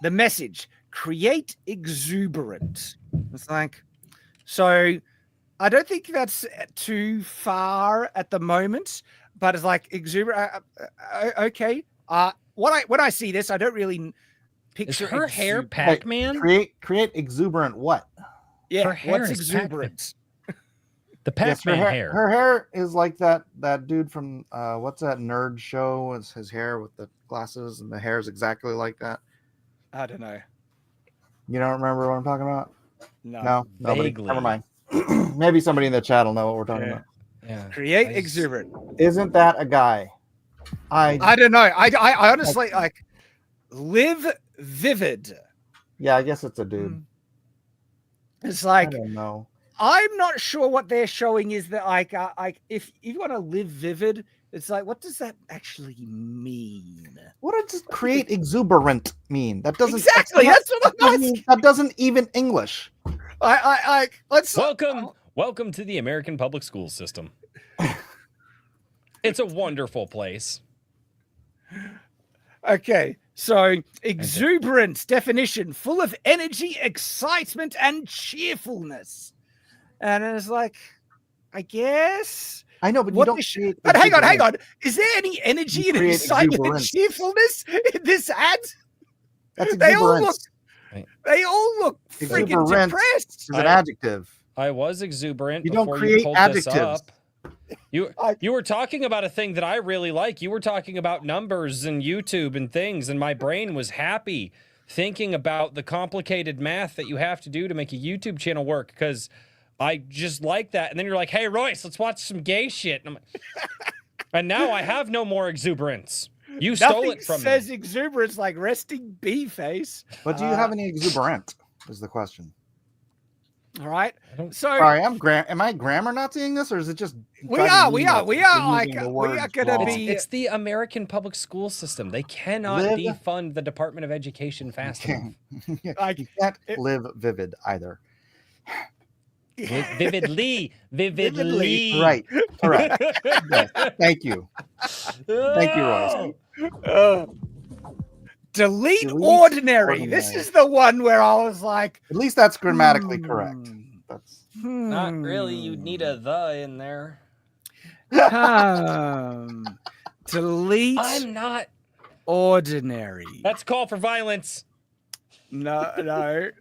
A: The message: create exuberance. It's like, so I don't think that's too far at the moment, but it's like exuberant. Okay. When I see this, I don't really picture
C: Is her hair Pac-Man?
B: Create exuberant what?
A: Yeah,
C: her hair
A: what's
C: is
A: exuberance?
C: The Pac-Man hair.
B: Her hair is like that dude from what's that nerd show? It's his hair with the glasses, and the hair is exactly like that.
A: I don't know.
B: You don't remember what I'm talking about?
A: No,
B: nobody.
C: Vaguely.
B: Never mind. Maybe somebody in the chat will know what we're talking about.
C: Yeah.
A: Create exuberant.
B: Isn't that a guy?
A: I don't know. I honestly Live Vivid.
B: Yeah, I guess it's a dude.
A: It's
B: I
A: like,
B: don't know.
A: I'm not sure what they're showing is that like if you want to live vivid, it's like, what does that actually mean?
B: What does create exuberant mean? That doesn't
A: Exactly. That's what I'm asking.
B: that doesn't even English.
A: Let's
C: Welcome to the American public school system. It's a wonderful place.
A: Okay, so exuberance definition: full of energy, excitement, and cheerfulness. And it's like, I guess.
B: I know, but you don't create.
A: But hang on. Is there any energy and excitement and
B: exuberance.
A: cheerfulness in this ad?
B: That's
A: exuberance.
B: They
A: They all look freaking depressed.
B: Is an adjective.
C: I was exuberant.
B: You
C: before
B: don't create
C: you pulled
B: adjectives.
C: This up. You were talking about a thing that I really like. You were talking about numbers and YouTube and things, and my brain was happy thinking about the complicated math that you have to do to make a YouTube channel work, because I just like that. And then you're like, hey, Royce, let's watch some gay shit. And, and now I have no more exuberance. You stole it from me.
A: Says exuberance like resting bee face.
B: But do you have any exuberant? Is the question.
A: All right. So
B: sorry, am I grammar not seeing this, or is it just
A: we are gonna be.
C: It's the American public school system. They cannot defund the Department of Education fast enough.
B: You can't live vivid either.
C: Vividly.
B: Right. Correct. Yes. Thank you. Thank you, Royce.
A: Delete ordinary. This is the one where I was like,
B: at least that's grammatically correct. That's
C: not really. You'd need a the in there.
A: Delete.
C: I'm not
A: ordinary.
C: That's call for violence.
A: No. Delete.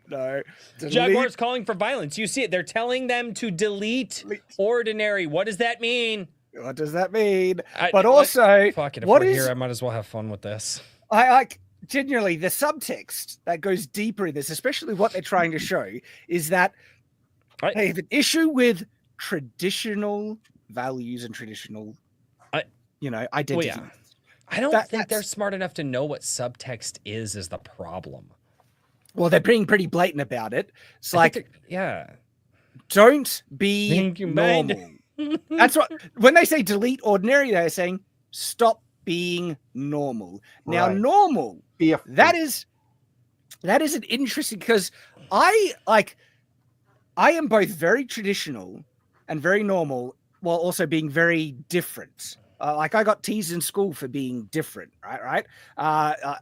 C: Jaguar's calling for violence. You see it. They're telling them to delete ordinary. What does that mean?
A: What does that mean? But also,
C: fuck it. If we're here, I might as well have fun with this.
A: I like. Genuinely, the subtext that goes deeper in this, especially what they're trying to show, is that they have an issue with traditional values and traditional, identity.
C: Well, yeah. I don't think they're smart enough to know what subtext is the problem.
A: Well, they're being pretty blatant about it. It's like,
C: yeah,
A: don't be normal. That's what, when they say delete ordinary, they're saying stop being normal. Now, normal, that is an interesting, because I am both very traditional and very normal while also being very different. Like I got teased in school for being different, right? A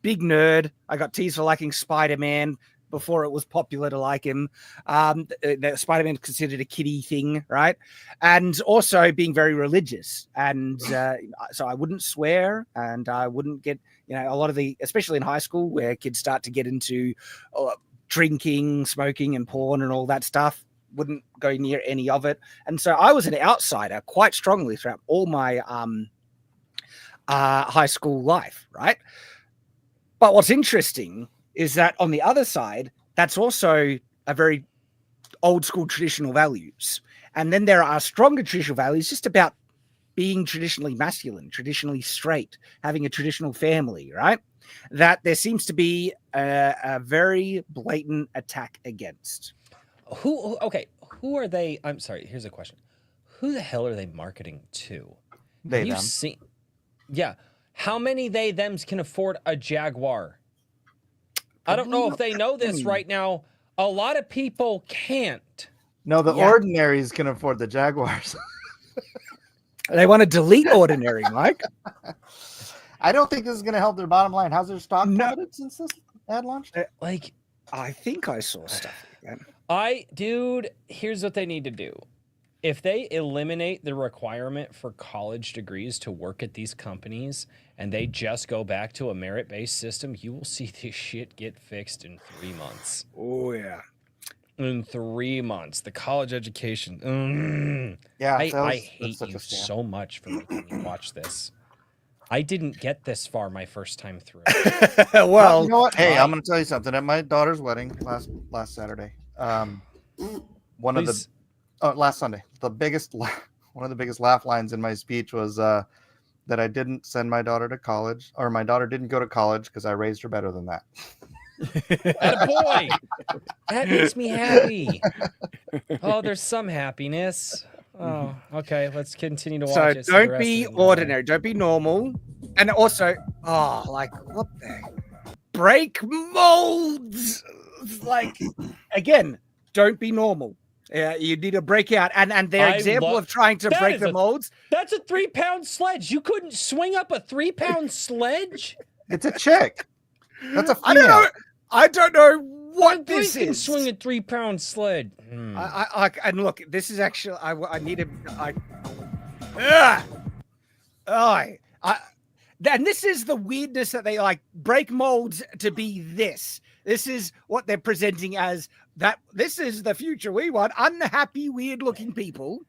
A: big nerd. I got teased for liking Spider-Man before it was popular to like him. Spider-Man considered a kiddie thing, right? And also being very religious. And so I wouldn't swear, and I wouldn't get, a lot of especially in high school, where kids start to get into drinking, smoking, and porn and all that stuff, wouldn't go near any of it. And so I was an outsider quite strongly throughout all my high school life, right? But what's interesting is that on the other side, that's also a very old school traditional values. And then there are stronger traditional values just about being traditionally masculine, traditionally straight, having a traditional family, right? That there seems to be a very blatant attack against.
C: Who are they? I'm sorry, here's a question. Who the hell are they marketing to?
B: They, them.
C: Yeah. How many they, thems can afford a Jaguar? I don't know if they know this right now. A lot of people can't.
B: No, the ordinaries can afford the Jaguars.
A: They want to delete ordinary, Mike.
B: I don't think this is going to help their bottom line. How's their stock plummeted since this ad launched?
A: I think I saw stuff like that.
C: Dude, here's what they need to do. If they eliminate the requirement for college degrees to work at these companies and they just go back to a merit-based system, you will see this shit get fixed in 3 months.
A: Oh, yeah.
C: In 3 months. The college education.
B: Yeah,
C: I hate you so much for making me watch this. I didn't get this far my first time through.
B: Well, you know what? Hey, I'm going to tell you something. At my daughter's wedding last Saturday, last Sunday, one of the biggest laugh lines in my speech was, that I didn't send my daughter to college, or my daughter didn't go to college because I raised her better than that.
C: Attaboy! That makes me happy. Oh, there's some happiness. Oh, okay. Let's continue to watch
A: So
C: it.
A: don't be ordinary. Don't be normal. And also, like, what the? Break molds. Like, again, don't be normal. You need to break out. And their example of trying to break the molds.
C: That's a 3-pound sledge. You couldn't swing up a 3-pound sledge?
B: It's a chick. That's a female.
A: I don't know what this
C: can
A: is.
C: Swing a 3-pound sled.
A: And look, this is actually I need to and this is the weirdness that they like break molds to be this. This is what they're presenting as that. This is the future we want. Unhappy, weird-looking people.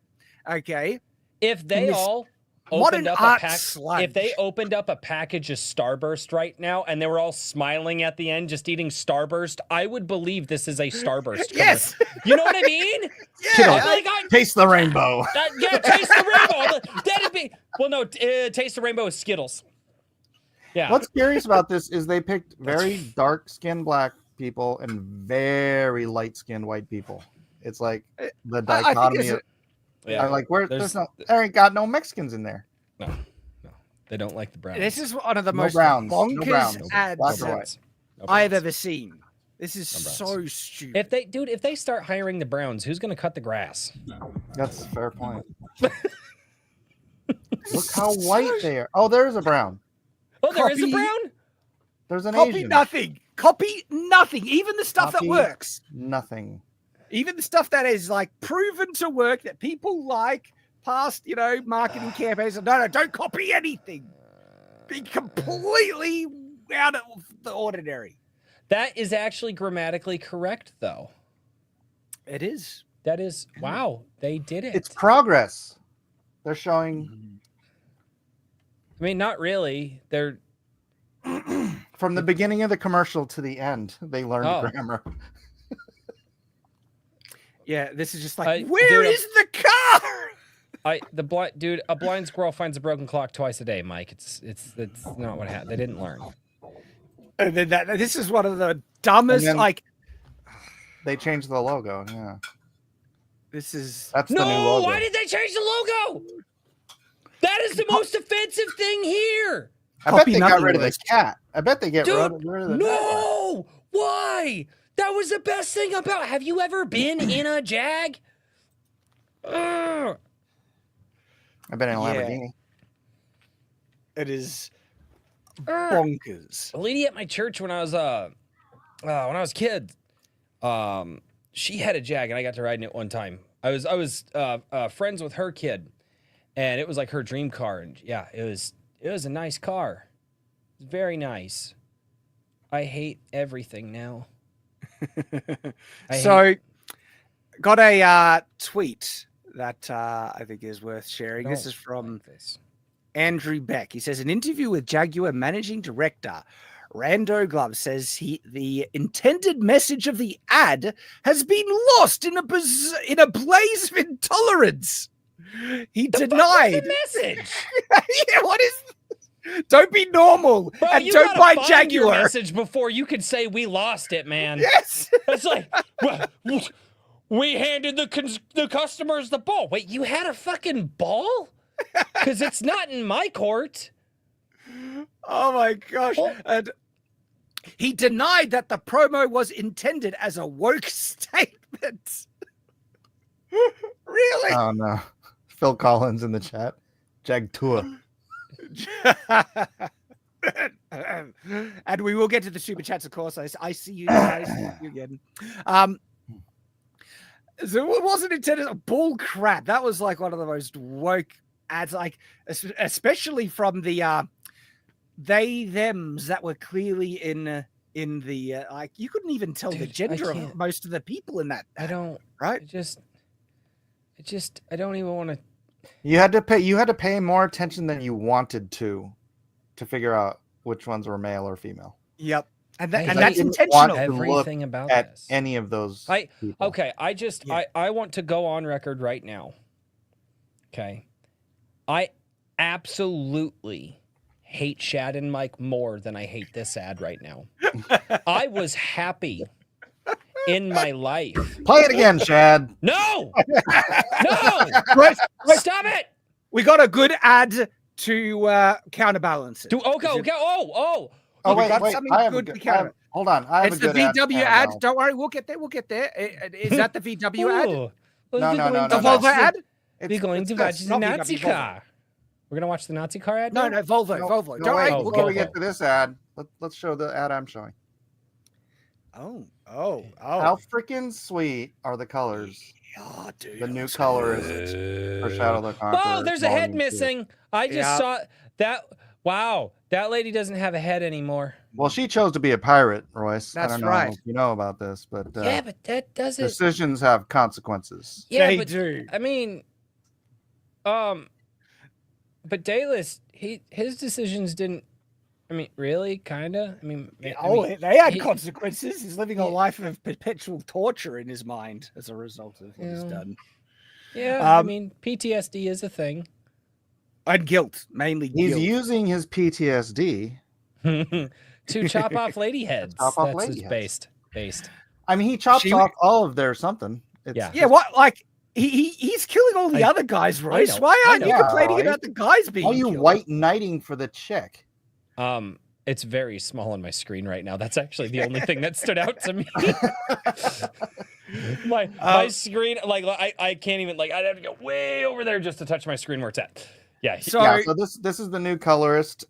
A: Okay.
C: If they all opened up if they opened up a package of Starburst right now and they were all smiling at the end, just eating Starburst, I would believe this is a Starburst.
A: Yes.
C: You know what I mean?
A: Yeah.
B: Taste the rainbow.
C: Taste the rainbow. That'd be Taste the Rainbow is Skittles. Yeah.
B: What's curious about this is they picked very dark-skinned black people and very light-skinned white people. It's like the dichotomy of. I'm like, there ain't got no Mexicans in there.
C: No, they don't like the browns.
A: This is one of the most
B: bonkers
A: ads I've ever seen. This is so stupid.
C: If they start hiring the Browns, who's going to cut the grass?
B: That's a fair point. Look how white they are. Oh, there's a brown.
C: Oh, there is a brown?
B: There's an
A: Asian.
B: Asian.
A: Copy nothing. Even the stuff that works.
B: Nothing.
A: Even the stuff that is like proven to work, that people like, past, marketing campaigns. No, don't copy anything. Be completely out of the ordinary.
C: That is actually grammatically correct, though.
A: It is.
C: That is, wow, they did it.
B: It's progress. They're showing.
C: I mean, not really. They're
B: from the beginning of the commercial to the end. They learned grammar.
A: Yeah, this is just like, where is the car?
C: A blind squirrel finds a broken clock twice a day, Mike. It's not what happened. They didn't learn.
A: And then this is one of the dumbest. Like,
B: they changed the logo. Yeah,
A: that's
B: the new logo.
C: Why did they change the logo? That is the most offensive thing here.
B: I bet they got rid of the cat. I bet they get rid of the
C: No, why? That was the best thing about. Have you ever been in a Jag?
B: I've been in a Lamborghini.
A: It is bonkers.
C: A lady at my church when I was a kid, she had a Jag and I got to ride in it one time. I was friends with her kid, and it was like her dream car. And yeah, it was a nice car. It was very nice. I hate everything now.
A: Got a tweet that I think is worth sharing. This is from Andrew Beck. He says, an interview with Jaguar managing director Rando Glove says the intended message of the ad has been lost in a blaze of intolerance. He denied
C: the message.
A: Yeah, what is? Don't be normal.
C: Bro,
A: and
C: you
A: don't buy
C: find
A: Jaguar.
C: Your message before you could say we lost it, man.
A: Yes.
C: It's like, we handed the customers the ball. Wait, you had a fucking ball? Because it's not in my court.
A: Oh my gosh. Oh. And he denied that the promo was intended as a woke statement. Really?
B: Oh no. Phil Collins in the chat. Jagtua.
A: And we will get to the super chats, of course. I see you guys again. So it wasn't intended as bull crap. That was like one of the most woke ads, like especially from the they thems that were clearly in the like you couldn't even tell the gender of most of the people in that.
C: I don't
A: right.
C: I don't even want to.
B: You had to pay more attention than you wanted to figure out which ones were male or female.
A: Yep. And that's intentional.
C: Everything about
B: at
C: this.
B: Any of those people.
C: Okay, I want to go on record right now. Okay. absolutely hate Shad and Mike more than I hate this ad right now. I was happy in my life.
B: Play it again, Shad.
C: No! No!
A: Right.
C: Stop it!
A: We got a good ad to counterbalance it.
C: Okay.
B: Oh,
A: we
B: wait,
A: got
B: wait.
A: something
B: I have
A: good
B: a
A: to
B: good,
A: counter.
B: hold on. I have
A: It's
B: a
A: the
B: good
A: VW
B: ad.
A: ad.
B: Now.
A: Don't worry, we'll get there. We'll get there. Is that the VW ad?
C: Ooh.
B: No.
A: The Volvo ad?
C: We're going to watch the
A: not
C: Nazi
A: VW, Volvo.
C: car. We're gonna watch the Nazi car ad?
A: No,
C: now?
A: Volvo.
B: No,
A: Volvo.
B: no,
A: Don't
B: wait,
A: worry, we'll
B: before we
A: get
B: get to this ad, let's show the ad I'm showing.
A: Oh.
B: How freaking sweet are the colors?
A: Oh, dude.
B: The new colors for Shadow the Conqueror.
C: Oh, there's a head
B: Volume 2.
C: missing. I just saw that. Wow, that lady doesn't have a head anymore.
B: Well, she chose to be a pirate, Royce. I
A: That's
B: don't know
A: right.
B: if you know about this, but
C: Yeah, but that doesn't.
B: decisions have consequences.
C: Yeah,
A: They
C: but
A: do.
C: I mean, but Dayless, his decisions didn't. I mean, really, kinda. I mean,
A: They
C: I
A: had
C: he-
A: consequences. He's living a life of perpetual torture in his mind as a result of what he's
C: Yeah.
A: done.
C: yeah. I mean, PTSD is a thing.
A: And guilt, mainly
B: He's
A: guilt.
B: using his PTSD.
C: To chop off lady heads.
B: Chop off
C: That's
B: lady
C: it's
B: heads.
C: based.
B: I mean, he chops
A: She-
B: off all of their something. It's
C: Yeah.
A: Yeah, what? Like, he's killing all the other guys, Royce.
C: know,
A: Why
C: I
A: aren't you
B: know.
A: complaining
B: Yeah,
A: about the guys being
B: Why are you
A: killed?
B: white knighting for the chick?
C: It's very small on my screen right now. That's actually the only thing that stood out to me. my screen, like I can't even like I'd have to go way over there just to touch my screen where it's at. Yeah.
A: So,
B: Yeah, so this is the new colorist.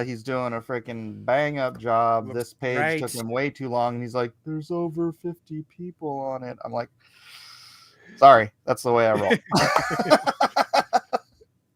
B: He's doing a freaking bang up job.
A: Looks
B: This page
A: great.
B: took him way too long, and he's like, "There's over 50 people on it." I'm like, "Sorry, that's the way I roll."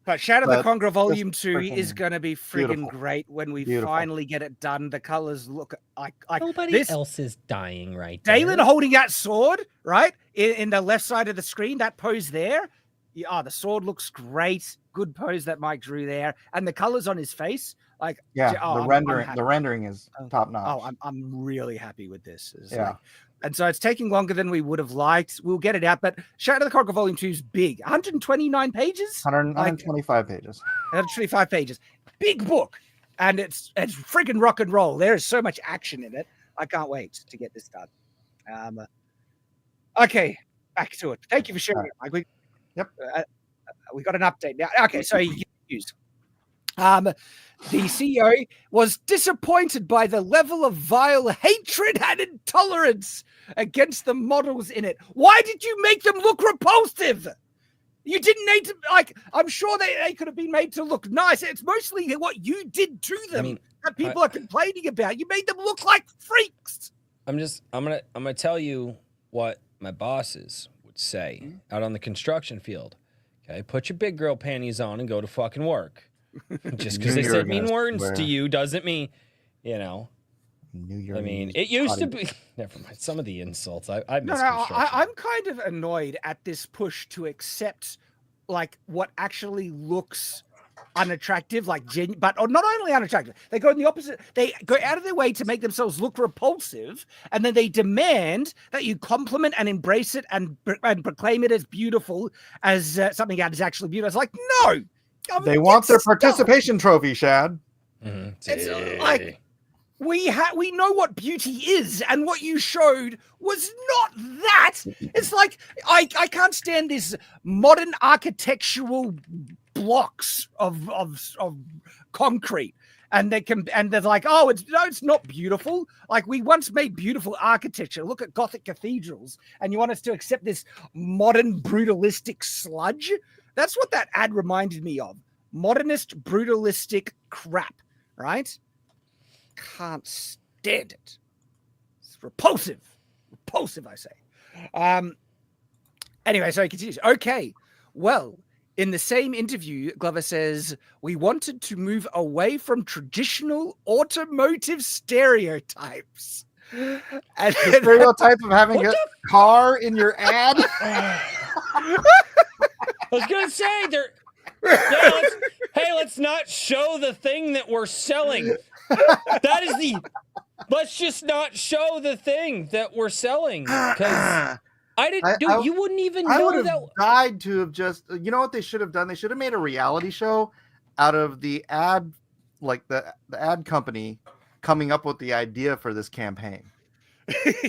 A: but Shadow the
B: But
A: Conqueror Volume
B: it's
A: 2 is
B: freaking
A: going to be friggin'
B: beautiful.
A: great when we
B: Beautiful.
A: finally get it done. The colors look like
C: Nobody
A: this.
C: else is dying right there.
A: Dalen holding that sword, right? In the left side of the screen, that pose there. Yeah, the sword looks great. Good pose that Mike drew there. And the colors on his face. Like,
B: Yeah,
A: oh,
B: the
A: I'm
B: rendering
A: happy.
B: the rendering is top notch.
A: Oh, I'm really happy with this. It's
B: Yeah.
A: like- and so it's taking longer than we would have liked. We'll get it out, but Shadow the Conqueror Volume 2 is big. 129 pages?
B: 125 pages.
A: 125 pages. Big book. And it's freaking rock and roll. There is so much action in it. I can't wait to get this done. Okay, back to it. Thank you for sharing it, Mike. We got an update now. Okay, so used. The CEO was disappointed by the level of vile hatred and intolerance against the models in it. Why did you make them look repulsive? You didn't need to, like, I'm sure they could have been made to look nice. It's mostly what you did to them that people are complaining about. You made them look like freaks.
C: I'm gonna tell you what my bosses would say out on the construction field. Okay, put your big girl panties on and go to fucking work. Just because they
B: Knew you were
C: said mean
B: gonna
C: words
B: swear.
C: to you doesn't mean, you know.
B: Knew your
C: I mean,
B: knees
C: it used to
B: potty.
C: be. Never mind. Some of the insults. I
A: No,
C: miss
A: no,
C: construction.
A: I'm kind of annoyed at this push to accept like what actually looks unattractive, like but not only unattractive, they go in the opposite. They go out of their way to make themselves look repulsive, and then they demand that you compliment and embrace it and proclaim it as beautiful, as something that is actually beautiful. It's like, no,
B: They want their
A: stop.
B: participation trophy, Shad.
C: Mhm.
A: It's like we know what beauty is, and what you showed was not that. It's like I can't stand this modern architectural blocks of concrete, and they're like, oh, it's not beautiful. Like, we once made beautiful architecture. Look at Gothic cathedrals, and you want us to accept this modern brutalistic sludge? That's what that ad reminded me of. Modernist brutalistic crap, right? Can't stand it. It's repulsive. Repulsive, I say. Anyway, so he continues. Okay, well, in the same interview, Glover says, we wanted to move away from traditional automotive stereotypes. And
B: The stereotype of having a car in your ad.
C: I was gonna say there. Yeah, let's not show the thing that we're selling. Let's just not show the thing that we're selling, because you wouldn't even
B: I
C: know
B: would have
C: that.
B: died to have just. You know what they should have done? They should have made a reality show out of the ad, like the ad company coming up with the idea for this campaign.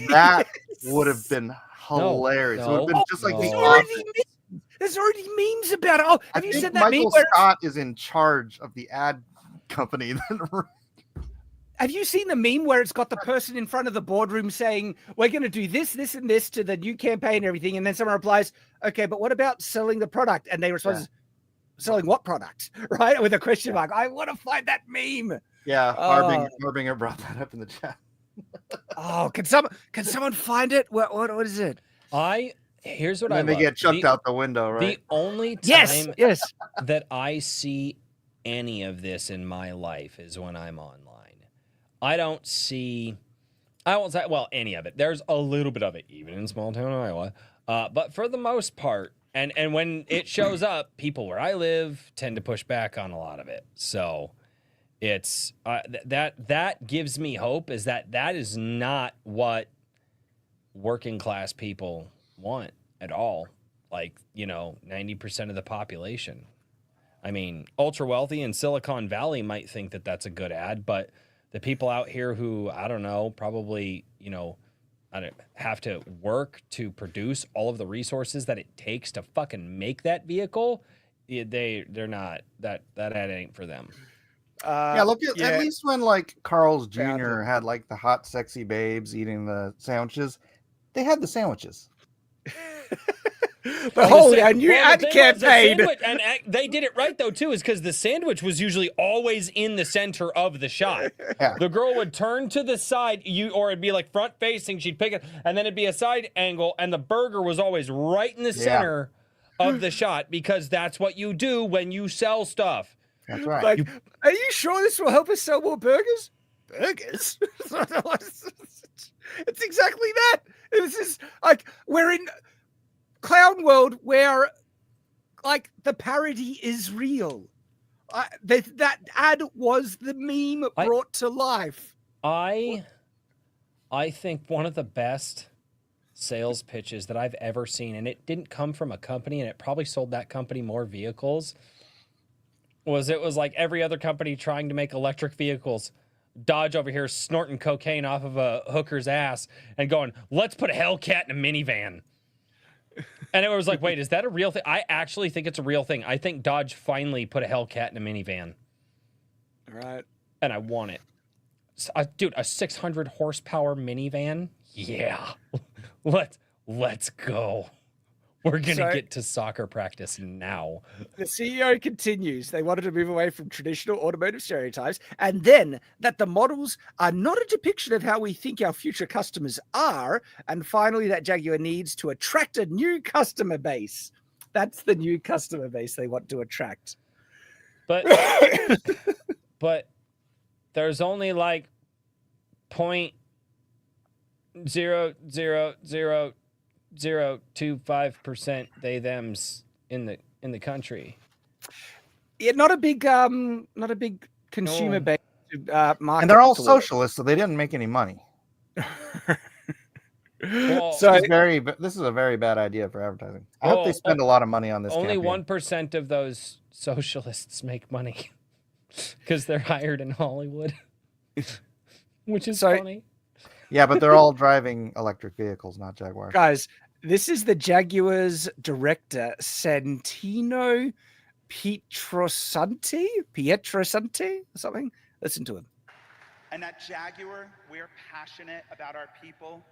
B: That would have been hilarious. It would have been just like the
A: there's already memes about it. Oh, have you seen that
B: Michael
A: meme?
B: Scott is in charge of the ad company.
A: Have you seen the meme where it's got the person in front of the boardroom saying, we're going to do this, this, and this to the new campaign and everything? And then someone replies, okay, but what about selling the product? And they respond, selling what product? Right? With a question mark. I want to find that meme.
B: Yeah, Harbinger brought that up in the chat.
A: Oh, can someone find it? What is it?
C: Here's what
B: and then they get chucked out the window, right?
C: The only time
A: yes.
C: that I see any of this in my life is when I'm online. I won't say, well, any of it. There's a little bit of it, even in small town Iowa. But for the most part, and when it shows up, people where I live tend to push back on a lot of it. So it's that gives me hope, is that is not what working class people want at all. Like, 90% of the population. I mean, ultra wealthy in Silicon Valley might think that that's a good ad, but the people out here who, I don't know, probably, have to work to produce all of the resources that it takes to fucking make that vehicle, they're not, that ad ain't for them.
B: At least when like Carl's Jr. had like the hot, sexy babes eating the sandwiches, they had the sandwiches.
A: The whole new ad campaign.
C: And they did it right, though, too, is because the sandwich was usually always in the center of the shot.
B: Yeah.
C: The girl would turn to the side, or it'd be like front facing, she'd pick it, and then it'd be a side angle, and the burger was always right in the center of the shot, because that's what you do when you sell stuff.
B: That's right.
A: Like, are you sure this will help us sell more burgers? Burgers? It's exactly that. This is like, we're in clown world where like the parody is real. That ad was the meme brought to life.
C: I think one of the best sales pitches that I've ever seen, and it didn't come from a company, and it probably sold that company more vehicles, was like every other company trying to make electric vehicles. Dodge over here snorting cocaine off of a hooker's ass and going, let's put a Hellcat in a minivan. And it was like, wait, is that a real thing? I actually think it's a real thing. I think Dodge finally put a Hellcat in a minivan.
A: Right.
C: And I want it. Dude, a 600 horsepower minivan? Yeah. Let's go. We're going to get to soccer practice now.
A: The CEO continues. They wanted to move away from traditional automotive stereotypes, and then that the models are not a depiction of how we think our future customers are, and finally that Jaguar needs to attract a new customer base. That's the new customer base they want to attract.
C: But there's only like 0.00025% they thems in the country.
A: Yeah, not a big consumer base market.
B: And they're all socialists, so they didn't make any money.
C: Well,
B: so this is a very bad idea for advertising. I hope they spend a lot of money on this.
C: Only 1% of those socialists make money because they're hired in Hollywood, which is funny.
B: Yeah, but they're all driving electric vehicles, not Jaguars.
A: Guys, this is the Jaguars director, Santino Pietrosanti or something. Listen to him.
E: And at Jaguar, we're passionate about our people.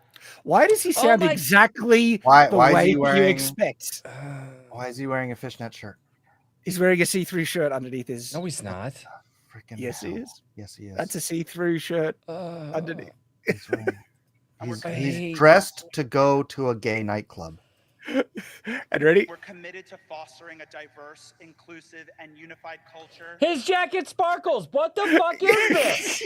A: Why does he sound exactly the way you expect?
B: Why is he wearing a fishnet shirt?
A: He's wearing a see-through shirt underneath his...
C: No, he's not.
A: Yes, he is.
B: Yes, he is.
A: That's a see-through shirt underneath.
B: He's dressed to go to a gay nightclub.
A: And ready?
E: We're committed to fostering a diverse, inclusive, and unified culture.
C: His jacket sparkles. What the fuck is this?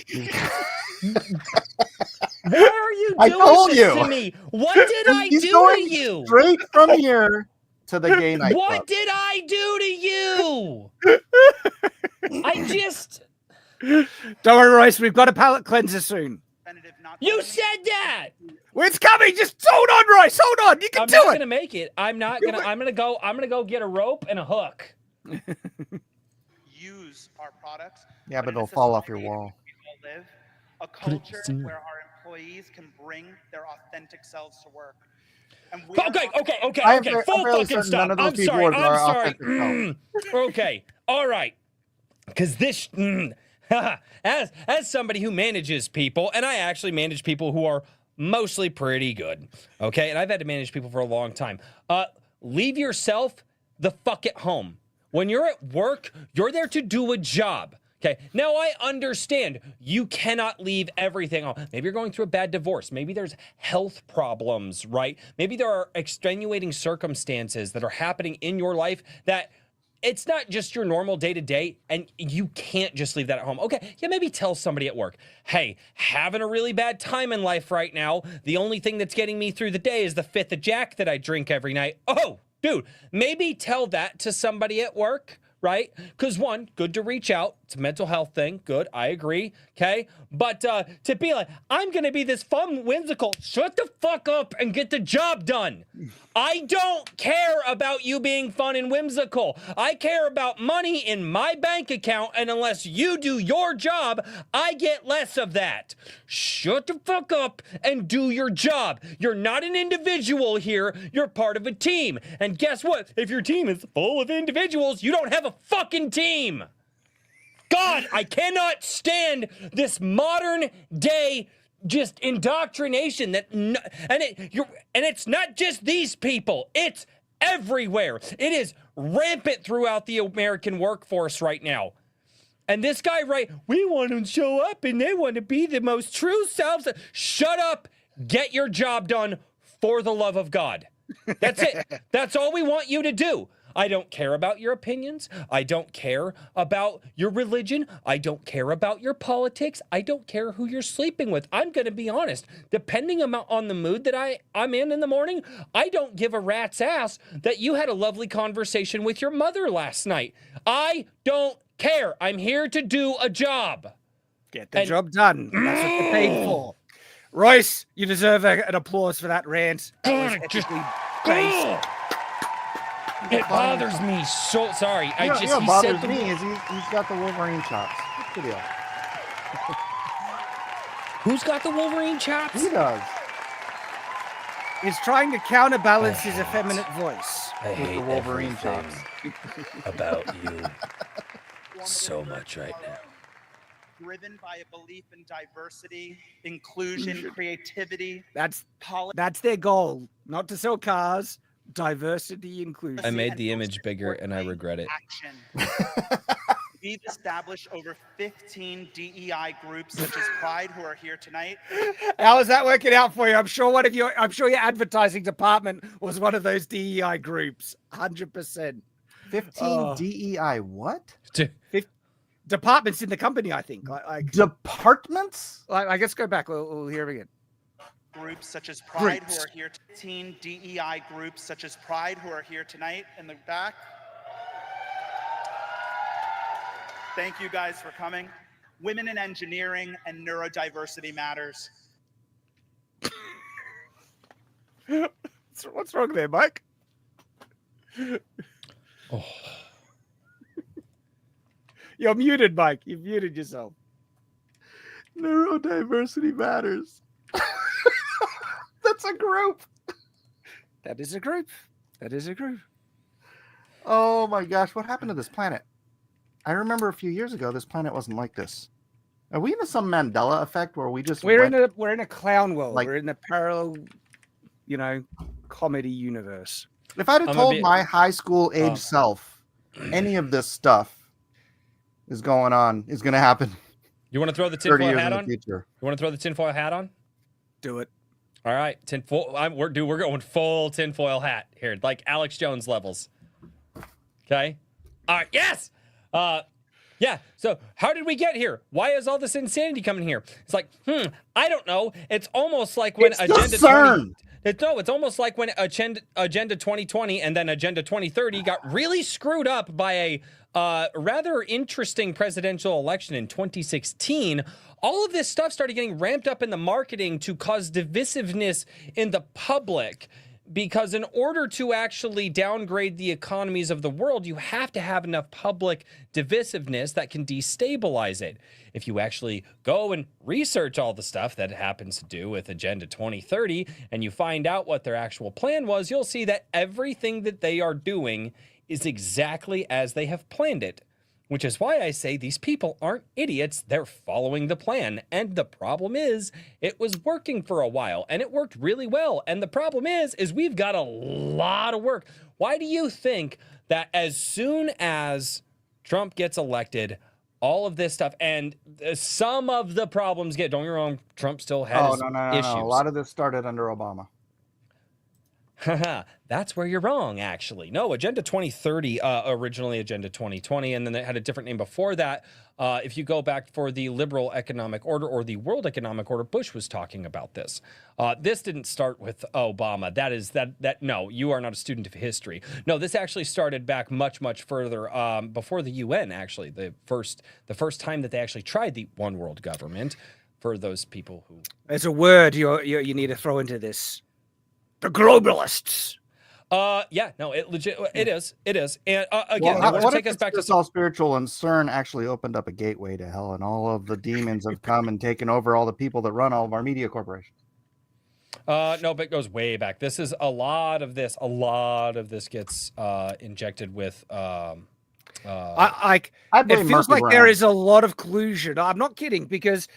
C: Why are you doing this to me? What did I do to you?
B: Straight from here to the gay nightclub.
C: What did I do to you? I just...
A: Don't worry, Royce. We've got a palate cleanser soon.
C: You said that.
A: Well, it's coming. Just hold on, Royce. Hold on. You can do it.
C: I'm not gonna make it. I'm gonna go get a rope and a hook.
E: use our products.
B: Yeah, but
E: in a
B: they'll fall off your
E: society
B: wall.
E: we all live, a culture where our employees can bring their authentic selves to work. And we are
C: Okay.
B: I'm
C: Full
B: fairly
C: fucking
B: certain none
C: stop.
B: of those
C: I'm
B: people
C: sorry.
B: are
C: I'm sorry.
B: authentic selves.
C: Okay. All right. Because this, as somebody who manages people, and I actually manage people who are mostly pretty good. Okay, and I've had to manage people for a long time. Leave yourself the fuck at home. When you're at work, you're there to do a job. Okay, now I understand you cannot leave everything on. Maybe you're going through a bad divorce. Maybe there's health problems, right? Maybe there are extenuating circumstances that are happening in your life that it's not just your normal day-to-day, and you can't just leave that at home. Okay, yeah, maybe tell somebody at work, hey, having a really bad time in life right now. The only thing that's getting me through the day is the 5th of Jack that I drink every night. Oh, dude, maybe tell that to somebody at work, right? Because one, good to reach out. It's a mental health thing. Good, I agree, okay? But to be like, I'm going to be this fun, whimsical, shut the fuck up and get the job done. I don't care about you being fun and whimsical. I care about money in my bank account, and unless you do your job, I get less of that. Shut the fuck up and do your job. You're not an individual here. You're part of a team. And guess what? If your team is full of individuals, you don't have a fucking team. God, I cannot stand this modern day just indoctrination that and it's not just these people, it's everywhere. It is rampant throughout the American workforce right now. And this guy, right, we want them to show up and they want to be the most true selves. Shut up, get your job done for the love of God. That's it. That's all we want you to do. I don't care about your opinions. I don't care about your religion. I don't care about your politics. I don't care who you're sleeping with. I'm going to be honest. Depending on the mood that I'm in the morning, I don't give a rat's ass that you had a lovely conversation with your mother last night. I don't care. I'm here to do a job.
A: Get the job done. That's what they're paid for. Royce, you deserve an applause for that rant. That was epically based.
C: It bothers me so. Sorry,
B: You know what bothers me is he's got the Wolverine chops. Good deal.
C: Who's got the Wolverine chops?
B: He does.
A: He's trying to counterbalance his effeminate voice.
C: I
B: With
C: hate
B: the Wolverine chops.
C: about you so much right now.
E: Driven by a belief in diversity, inclusion, creativity.
A: That's their goal. Not to sell cars. Diversity, inclusion.
C: I made the image bigger and I regret it.
E: We've established over 15 DEI groups such as Pride who are here tonight.
A: How is that working out for you? I'm sure your advertising department was one of those DEI groups. 100%.
B: 15 DEI what?
A: Departments in the company, I think.
B: Departments?
A: I guess go back. We'll hear it again.
E: Groups such as Pride who are here. 15 DEI groups such as Pride who are here tonight in the back. Thank you guys for coming. Women in engineering and neurodiversity matters.
A: What's wrong there, Mike?
C: Oh.
A: You're muted, Mike. You've muted yourself.
B: Neurodiversity matters. That's a group.
A: That is a group. That is a group.
B: Oh my gosh, what happened to this planet? I remember a few years ago, this planet wasn't like this. Are we in some Mandela effect where we just
A: we're in a clown world?
B: Like,
A: we're in a parallel, comedy universe.
B: If I'd have told my high school age self any of this stuff is going to happen.
C: You want to throw the tinfoil hat on?
B: You
C: want to throw the tinfoil hat on?
A: Do it.
C: All right, we're going full tinfoil hat here, like Alex Jones levels. Okay. All right. Yes. Yeah. So how did we get here? Why is all this insanity coming here? It's like, I don't know. It's almost like when Agenda 20. It's almost like when Agenda 2020 and then Agenda 2030 got really screwed up by a rather interesting presidential election in 2016. All of this stuff started getting ramped up in the marketing to cause divisiveness in the public. because in order to actually downgrade the economies of the world, you have to have enough public divisiveness that can destabilize it. If you actually go and research all the stuff that it happens to do with Agenda 2030 and you find out what their actual plan was, you'll see that everything that they are doing is exactly as they have planned it. Which is why I say these people aren't idiots. They're following the plan. And the problem is, it was working for a while, and it worked really well. And the problem is we've got a lot of work. Why do you think that as soon as Trump gets elected, all of this stuff, and some of the problems don't get me wrong, Trump still has issues.
B: No. A lot of this started under Obama.
C: That's where you're wrong, actually. No, Agenda 2030, originally Agenda 2020, and then they had a different name before that. If you go back for the liberal economic order or the world economic order, Bush was talking about this. This didn't start with Obama. No, you are not a student of history. No, this actually started back much, much further before the UN, actually. The first time that they actually tried the one world government for those people who...
A: There's a word you need to throw into this. The globalists.
C: It is. And again, I want to take us back to
B: all spiritual, and CERN actually opened up a gateway to hell, and all of the demons have come and taken over all the people that run all of our media corporations.
C: No, but it goes way back. This is a lot of this gets injected with
A: it feels like there is a lot of collusion. I'm not kidding, because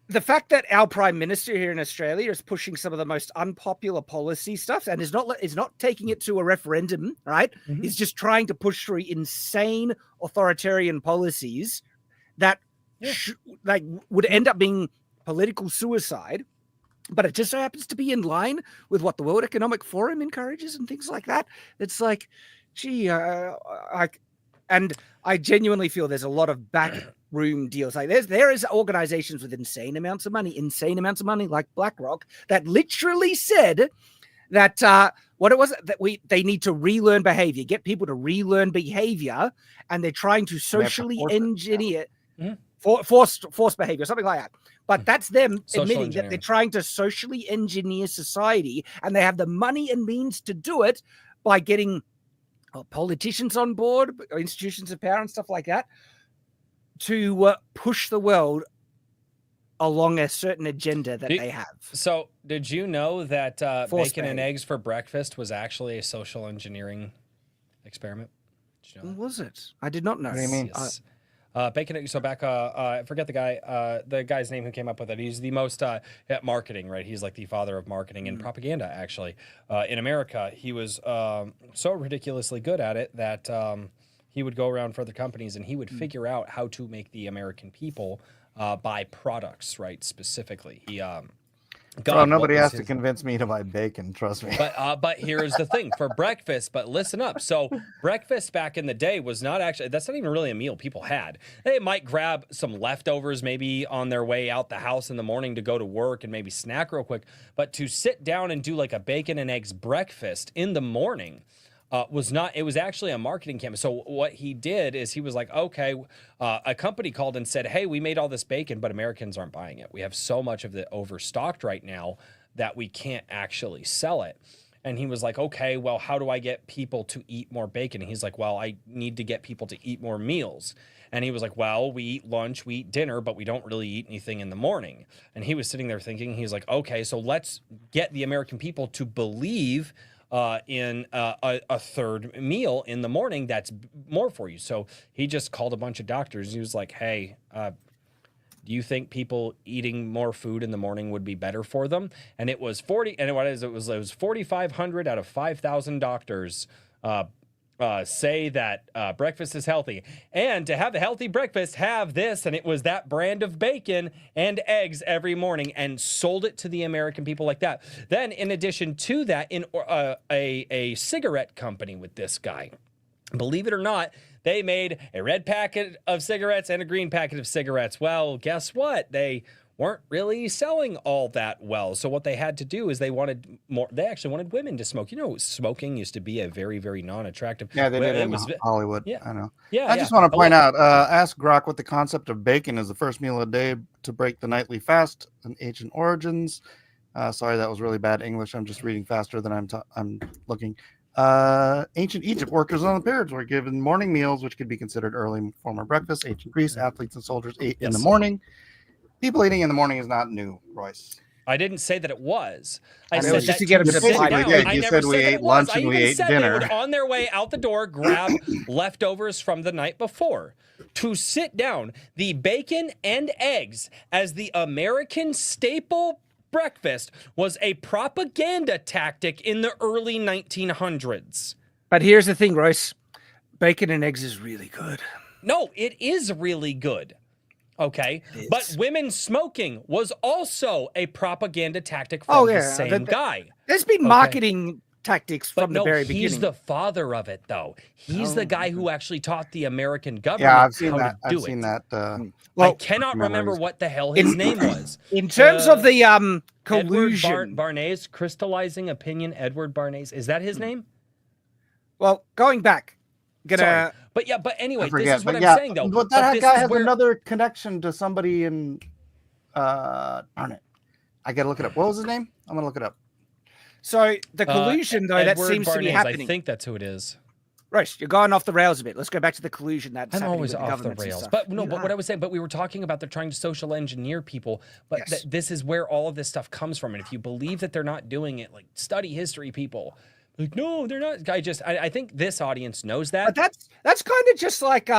A: the fact that our prime minister here in Australia is pushing some of the most unpopular policy stuff and is not taking it to a referendum, right? Mm-hmm. He's just trying to push through insane authoritarian policies that would end up being political suicide. But it just so happens to be in line with what the World Economic Forum encourages and things like that. It's like, gee, and I genuinely feel there's a lot of backroom deals. Like there is organizations with insane amounts of money like BlackRock that literally said that they need to relearn behavior, get people to relearn behavior, and they're trying to socially engineer forced behavior, something like that. But that's them admitting that they're trying to socially engineer society, and they have the money and means to do it by getting politicians on board, or institutions of power and stuff like that, to push the world along a certain agenda that they have.
C: So did you know that bacon and eggs for breakfast was actually a social engineering experiment? Did you know that?
A: Was it? I did not know.
B: What do you mean?
C: Yes. Bacon. So back, I forget the guy's name who came up with it. He's the most at marketing, right? He's like the father of marketing and propaganda, actually. In America, he was so ridiculously good at it that he would go around for other companies and he would figure out how to make the American people buy products, right? Specifically, he.
B: Nobody has to convince me to buy bacon, trust me.
C: But here's the thing for breakfast. But listen up. So breakfast back in the day was not actually, that's not even really a meal people had. They might grab some leftovers maybe on their way out the house in the morning to go to work and maybe snack real quick. But to sit down and do like a bacon and eggs breakfast in the morning was not, it was actually a marketing campaign. So what he did is he was like, okay, a company called and said, hey, we made all this bacon, but Americans aren't buying it. We have so much of it overstocked right now that we can't actually sell it. And he was like, okay, well, how do I get people to eat more bacon? And he's like, well, I need to get people to eat more meals. And he was like, well, we eat lunch, we eat dinner, but we don't really eat anything in the morning. And he was sitting there thinking, he's like, okay, so let's get the American people to believe in a third meal in the morning that's more for you. So he just called a bunch of doctors. He was like, hey, do you think people eating more food in the morning would be better for them? And it was 4,500 out of 5,000 doctors say that breakfast is healthy. And to have a healthy breakfast, have this. And it was that brand of bacon and eggs every morning, and sold it to the American people like that. Then in addition to that, in a cigarette company with this guy, believe it or not, they made a red packet of cigarettes and a green packet of cigarettes. Well, guess what? They weren't really selling all that well. So what they had to do is they actually wanted women to smoke. You know, smoking used to be a very, very non-attractive.
B: Yeah, they did it in Hollywood.
C: Yeah.
B: I know.
C: Yeah,
B: I just want to point out, ask Grok what the concept of bacon is the first meal of the day to break the nightly fast and ancient origins. Sorry, that was really bad English. I'm just reading faster than I'm looking. Ancient Egypt, workers on the pyramids were given morning meals, which could be considered early former breakfast. Ancient Greece, athletes and soldiers ate in the morning. People eating in the morning is not new, Royce.
C: I didn't say that it was. I
A: mean,
C: said
A: just
C: that
A: to get them to
C: sit
A: buy
C: down.
A: it.
C: I
B: You
C: never
B: said we
C: said that
B: ate
C: it was.
B: lunch
C: I
B: and we
C: even
B: ate
C: said they
B: dinner.
C: would, on their way out the door, grab leftovers from the night before. To sit down, the bacon and eggs as the American staple breakfast was a propaganda tactic in the early 1900s.
A: But here's the thing, Royce. Bacon and eggs is really good.
C: No, it is really good. Okay, but women smoking was also a propaganda tactic from the same guy.
A: There's been marketing tactics from the very beginning.
C: He's the father of it, though. He's the guy who actually taught the American government
B: Yeah, I've seen
C: how
B: that.
C: to do
B: I've seen
C: it.
B: that.
C: I cannot remember what the hell his name was.
A: In terms of the collusion,
C: Edward Barnay's crystallizing opinion. Edward Barnay's, is that his name?
A: Well, going back,
C: Sorry. But yeah, but anyway, this is what I'm saying though.
B: But that guy has another connection to somebody in darn it. I gotta look it up. What was his name? I'm gonna look it up.
A: So the collusion, though,
C: Edward
A: that seems to be
C: Barnay's,
A: happening.
C: I think that's who it is.
A: Royce, you're going off the rails a bit. Let's go back to the collusion that's
C: I'm
A: happening
C: always
A: with the
C: off the
A: governments and
C: rails.
A: stuff.
C: But no, but what I was saying, but we were talking about they're trying to social engineer people. But
A: Yes.
C: this is where all of this stuff comes from. And if you believe that they're not doing it, like study history, people. Like, no, they're not. I think this audience knows that.
A: But that's kind of just like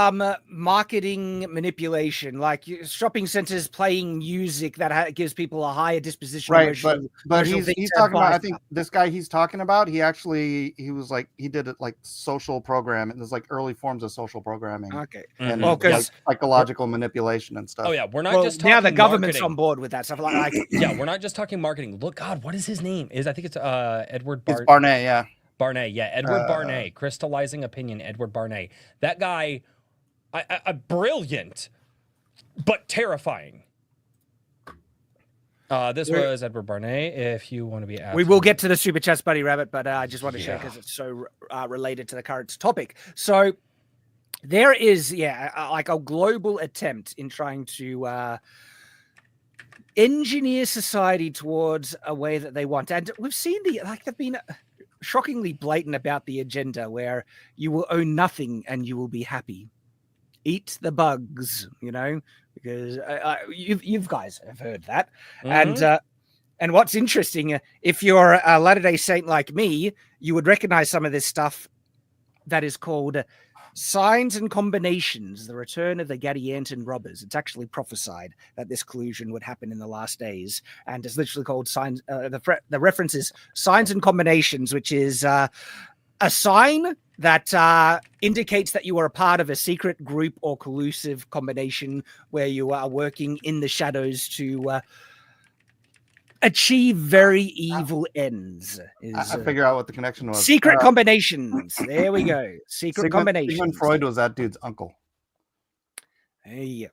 A: marketing manipulation, like shopping centers playing music that gives people a higher disposition.
B: Right, but he's talking about. I think this guy he's talking about. He did it like social programming. There's like early forms of social programming.
A: Okay,
B: and
A: well,
B: like psychological manipulation and stuff.
C: Oh yeah, we're not just talking
A: now the government's
C: marketing.
A: on board with that stuff. Like
C: yeah, we're not just talking marketing. Look, God, what is his name? I think it's Edward
B: It's Barnay. Yeah.
C: Barnay, yeah, Edward Barnay, crystallizing opinion, Edward Barnay. That guy, brilliant, but terrifying. This was Edward Barnay. If you want to be asked,
A: we will get to the super chats, Buddy Rabbit, but I just want to share because it's so related to the current topic. So there is, like a global attempt in trying to engineer society towards a way that they want, and we've seen they've been shockingly blatant about the agenda where you will own nothing and you will be happy. Eat the bugs, because you guys have heard that. Mm-hmm. And what's interesting, if you're a Latter-day Saint like me, you would recognize some of this stuff that is called Signs and Combinations, the return of the Gadianton robbers. It's actually prophesied that this collusion would happen in the last days. And it's literally called signs. The reference is Signs and Combinations, which is a sign that indicates that you are a part of a secret group or collusive combination where you are working in the shadows to achieve very evil ends.
B: I figure out what the connection was.
A: Secret combinations. There we go. Secret combinations.
B: Sigmund Freud was that dude's uncle.
A: Hey,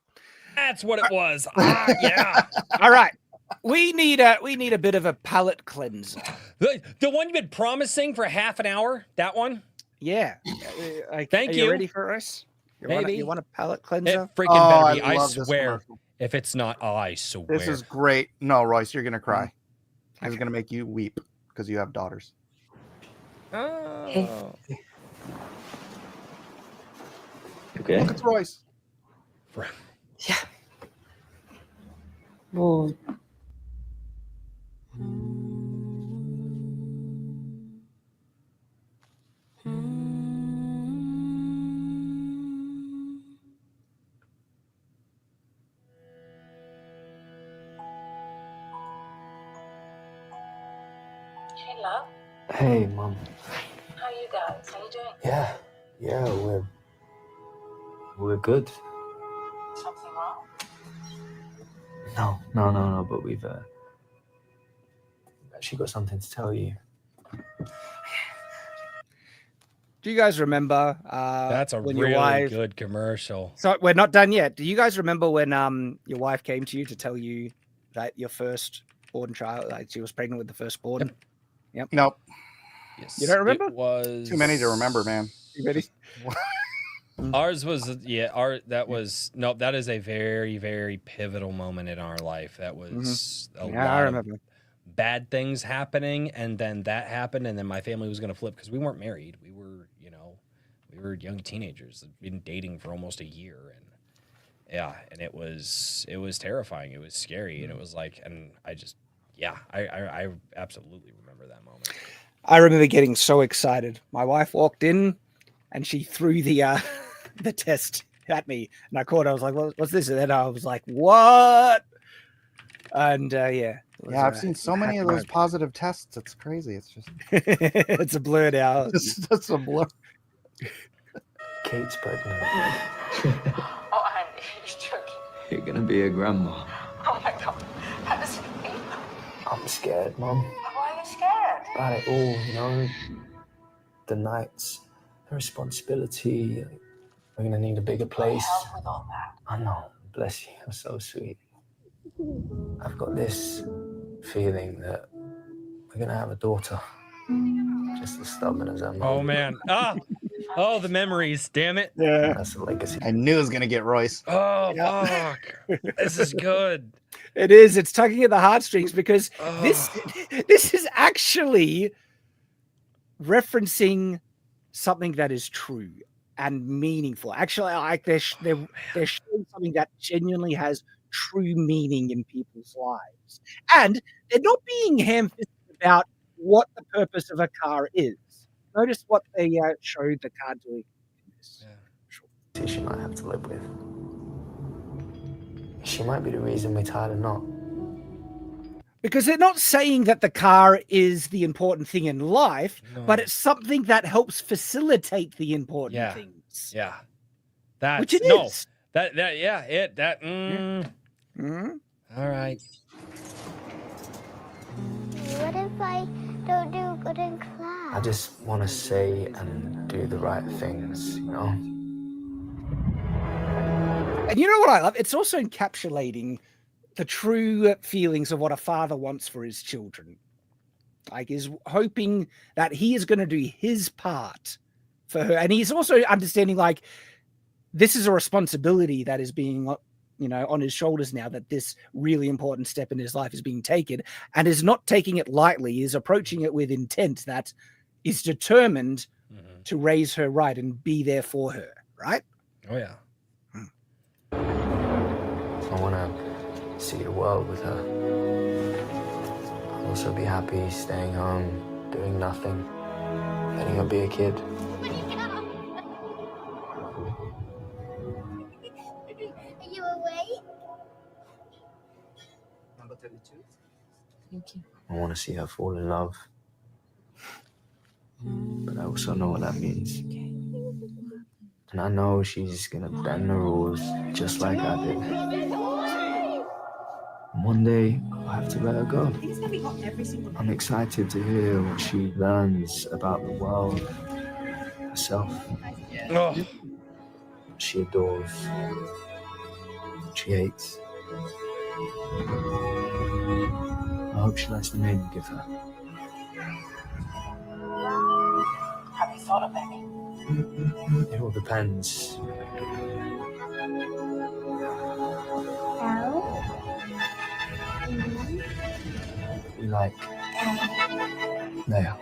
C: that's what it was. Yeah.
A: All right. We need a bit of a palate cleanser.
C: The one you've been promising for half an hour. That one.
A: Yeah.
C: Thank
A: you. Ready for us? You want a palate cleanser?
C: It freaking better be. I swear. If it's not, I swear.
B: This is great. No, Royce, you're gonna cry. This is gonna make you weep because you have daughters.
C: Oh.
F: Okay.
B: Look, it's Royce.
F: Yeah. Well.
G: Hey, love.
F: Hey, Mom.
G: How are you guys? How you doing?
F: Yeah, we're good.
G: Something wrong?
F: No, but we've actually got something to tell you.
A: Do you guys remember?
C: That's a
A: when
C: really
A: your wife...
C: good commercial.
A: So we're not done yet. Do you guys remember when your wife came to you to tell you that your firstborn child, like she was pregnant with the firstborn? Yep.
B: Nope.
C: Yes.
A: You don't remember?
C: It was
B: too many to remember, man.
A: You ready?
C: Ours was that is a very, very pivotal moment in our life. That was
A: I remember.
C: bad things happening, and then that happened, and then my family was going to flip because we weren't married. We were, you know, we were young teenagers, been dating for almost a year, and yeah, and it was terrifying. It was scary, and it was like, and I just, yeah, I absolutely remember that moment.
A: I remember getting so excited. My wife walked in, and she threw the test at me, and I caught. I was like, "What's this?" And then I was like, "What?" And yeah,
B: I've seen so many of those positive tests. It's crazy. It's just
A: it's a blur now.
B: It's a blur.
F: Kate's pregnant.
G: Oh, Andy, you're joking.
F: You're gonna be a grandma.
G: Oh my God. How does it feel?
F: I'm scared, Mum.
G: Why are you scared?
F: About it all, you know. The nights, the responsibility. We're gonna need a bigger place.
G: Help with all that.
F: I know. Bless you. You're so sweet. I've got this feeling that we're gonna have a daughter. Just as stubborn as her mom.
C: Oh man. Oh, the memories. Damn it.
A: Yeah.
F: That's the legacy.
B: I knew it was gonna get Royce.
C: Oh fuck. This is good.
A: It is. It's tugging at the heartstrings because this is actually referencing something that is true and meaningful. Actually, like they're showing something that genuinely has true meaning in people's lives, and they're not being ham-fisted about what the purpose of a car is. Notice what they showed the car doing.
F: She might have to live with. She might be the reason we tied a knot.
A: Because they're not saying that the car is the important thing in life, but it's something that helps facilitate the important things.
C: Yeah. That's
A: which it
C: no.
A: is.
C: That yeah, it that All right.
H: What if I don't do good in class?
F: I just want to say and do the right things, you know?
A: And you know what I love? It's also encapsulating the true feelings of what a father wants for his children. Like, is hoping that he is going to do his part for her. And he's also understanding, like, this is a responsibility that is being, you know, on his shoulders now, that this really important step in his life is being taken, and is not taking it lightly, is approaching it with intent that is determined to raise her right and be there for her, right?
C: Oh, yeah.
F: I want to see the world with her. I'll also be happy staying home, doing nothing, letting her be a kid.
H: Are you awake?
I: Number 32.
H: Thank you.
F: I want to see her fall in love. But I also know what that means. And I know she's gonna bend the rules just like I did. And one day, I'll have to let her go. I'm excited to hear what she learns about the world, herself.
C: Oh.
F: What she adores, what she hates. I hope she likes the name you give her.
G: Have you thought of any?
F: It all depends. We like Leia.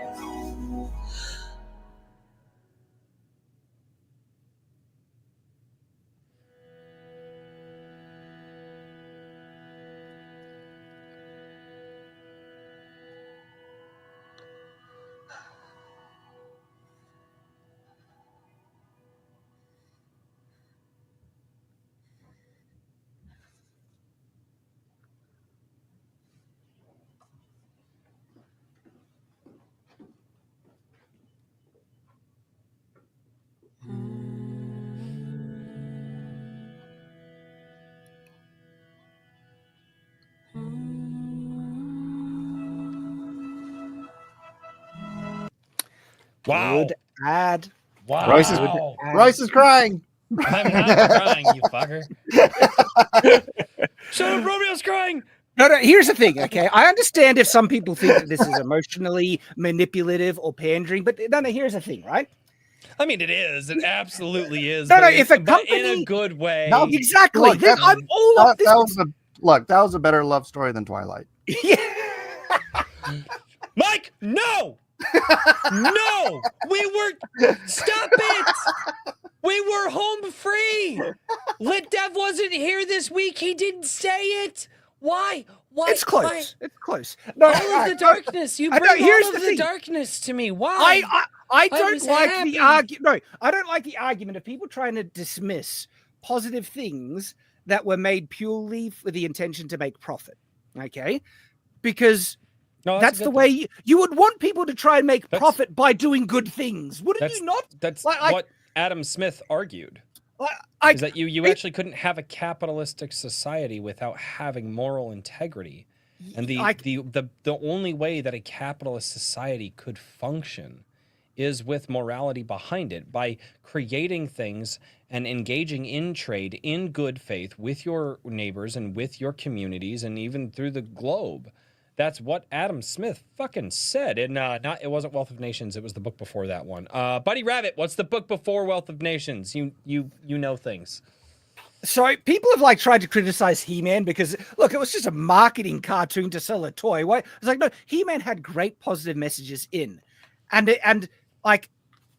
C: Wow.
A: Good ad.
C: Wow.
B: Royce is crying.
C: I'm not crying, you fucker. Shut up, Romeo's crying.
A: No, here's the thing, okay? I understand if some people think that this is emotionally manipulative or pandering, but no, here's the thing, right?
C: I mean, it is. It absolutely is.
A: No,
C: but
A: if a
C: but
A: company...
C: in a good way.
A: No, exactly.
B: Look,
A: I'm all up this...
B: That was a better love story than Twilight.
A: Yeah.
C: Mike, no! No! Stop it! We were home free! Lit Dev wasn't here this week. He didn't say it. Why?
A: It's close.
C: Why?
A: It's close. No,
C: All of the darkness. You bring all of the darkness to me. Why?
A: I don't like
C: happy.
A: the argument. No, I don't like the argument of people trying to dismiss positive things that were made purely with the intention to make profit. Okay, because that's the way you would want people to try and make profit by doing good things, wouldn't you not?
C: That's what Adam Smith argued. Is that you actually couldn't have a capitalistic society without having moral integrity, and the only way that a capitalist society could function is with morality behind it, by creating things and engaging in trade in good faith with your neighbors and with your communities and even through the globe. That's what Adam Smith fucking said. And it wasn't Wealth of Nations. It was the book before that one. Buddy Rabbit, what's the book before Wealth of Nations? You know things.
A: So people have tried to criticize He-Man because look, it was just a marketing cartoon to sell a toy. Why? It's like, no, He-Man had great positive messages in, and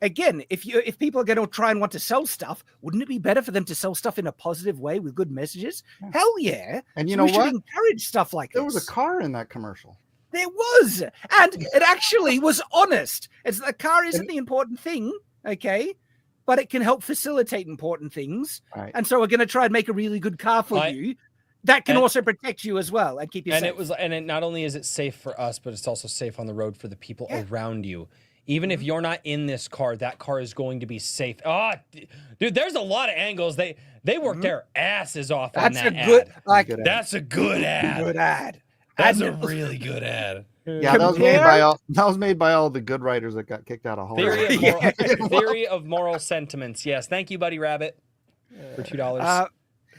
A: again, if people are going to try and want to sell stuff, wouldn't it be better for them to sell stuff in a positive way with good messages? Hell yeah!
B: And you know what?
A: We should encourage stuff like
B: there
A: this.
B: was a car in that commercial.
A: There was, and it actually was honest. The car isn't the important thing, okay? But it can help facilitate important things.
B: Right.
A: And so we're going to try and make a really good car for you that can also protect you as well and keep you safe.
C: And not only is it safe for us, but it's also safe on the road for the people around you. Even if you're not in this car, that car is going to be safe. Oh, dude, there's a lot of angles. They worked their asses off on that ad. That's a good ad.
A: Good ad.
C: That's a really good ad.
B: Yeah, that was made by all the good writers that got kicked out of Hollywood.
C: Theory of moral sentiments. Yes, thank you, Buddy Rabbit, for $2.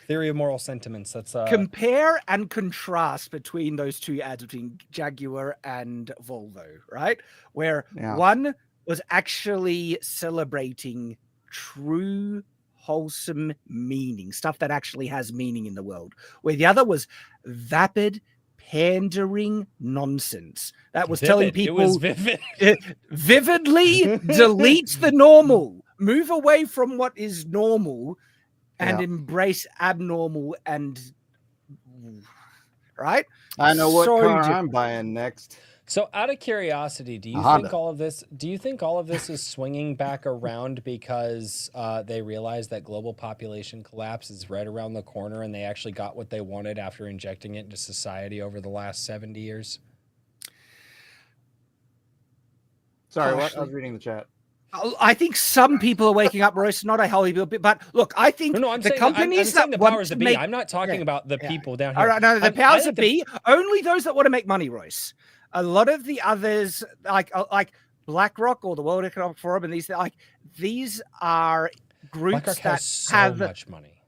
C: Theory of moral sentiments. That's
A: compare and contrast between those two ads between Jaguar and Volvo, right? Where one was actually celebrating true, wholesome meaning, stuff that actually has meaning in the world, where the other was vapid, pandering nonsense that was telling people
C: it was vivid.
A: Vividly delete the normal, move away from what is normal and embrace abnormal and right.
B: I know what car I'm buying next.
C: So out of curiosity, do you think all of this is swinging back around because they realize that global population collapse is right around the corner and they actually got what they wanted after injecting it into society over the last 70 years?
B: Sorry, what? I was reading the chat.
A: I think some people are waking up, Royce, not a whole bit, but look, I think the companies that
C: powers that be. I'm not talking about the people down here.
A: All right, no, the powers that be, only those that want to make money, Royce. A lot of the others, like BlackRock or the World Economic Forum, and these are groups that have
C: so much money,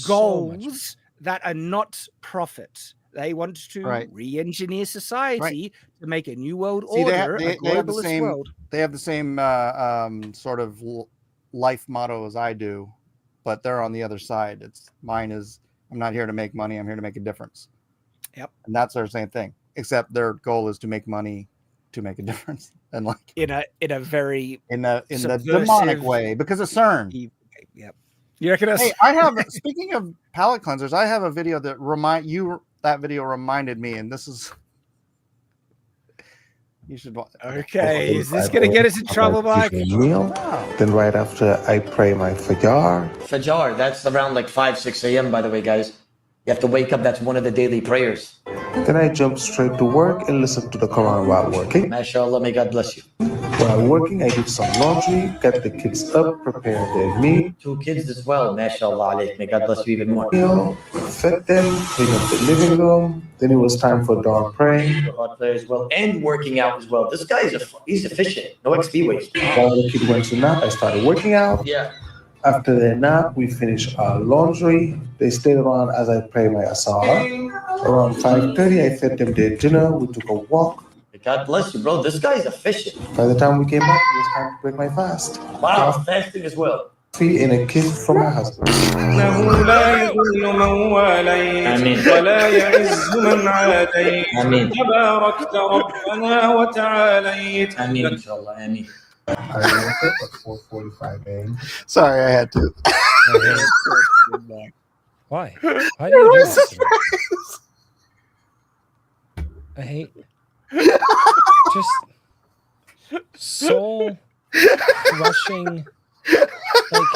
A: goals that are not profit. They want to re-engineer society to make a new world order, a globalist world.
B: They have the same sort of life motto as I do, but they're on the other side. Mine is, I'm not here to make money. I'm here to make a difference.
A: Yep.
B: And that's their same thing, except their goal is to make money to make a difference. And
A: in a very
B: in the demonic way, because of CERN.
A: Yep. You reckon
B: Hey, I have, speaking of palate cleansers, I have a video that that video reminded me, and this is, you should watch.
A: Okay, is this going to get us in trouble, Mike?
I: Then right after I pray my Fajr.
J: Fajr, that's around like 5, 6 a.m. by the way, guys. You have to wake up, that's one of the daily prayers.
I: Then I jump straight to work and listen to the Quran while working.
J: MashaAllah, may God bless you.
I: While working, I do some laundry, get the kids up, prepare their meal.
J: 2 kids as well, MashaAllah alayk. May God bless you even more.
I: Fed them, clean up the living room. Then it was time for dawn praying.
J: As well, and working out as well. This guy he's efficient. No XP waste.
I: While the kid went to nap, I started working out.
J: Yeah.
I: After their nap, we finished our laundry. They stayed around as I prayed my asar. Around 5:30, I fed them their dinner. We took a walk.
J: God bless you, bro. This guy's efficient.
I: By the time we came back, it was time to break my fast.
J: Wow, fasting as well.
I: and a kiss from my husband.
K: إنه لا يذل من واليت ولا يعز من عاديت تباركت ربنا وتعاليت.
J: آمين إن شاء الله آمين.
I: I woke up at 4:45 a.m.
B: Sorry, I had to.
C: Why? How do you do this to me? I hate just soul crushing. Like,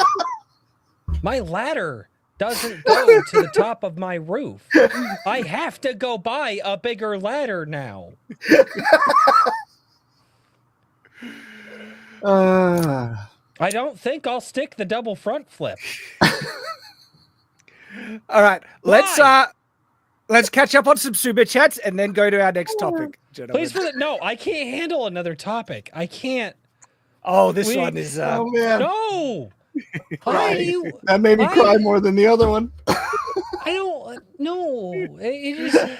C: my ladder doesn't go to the top of my roof. I have to go buy a bigger ladder now. I don't think I'll stick the double front flip.
A: All right, let's catch up on some super chats and then go to our next topic. Gentlemen.
C: Please, no, I can't handle another topic. I can't.
A: Oh, this one is.
B: Oh man,
C: no.
B: That made me cry more than the other one.
C: I don't know. It just,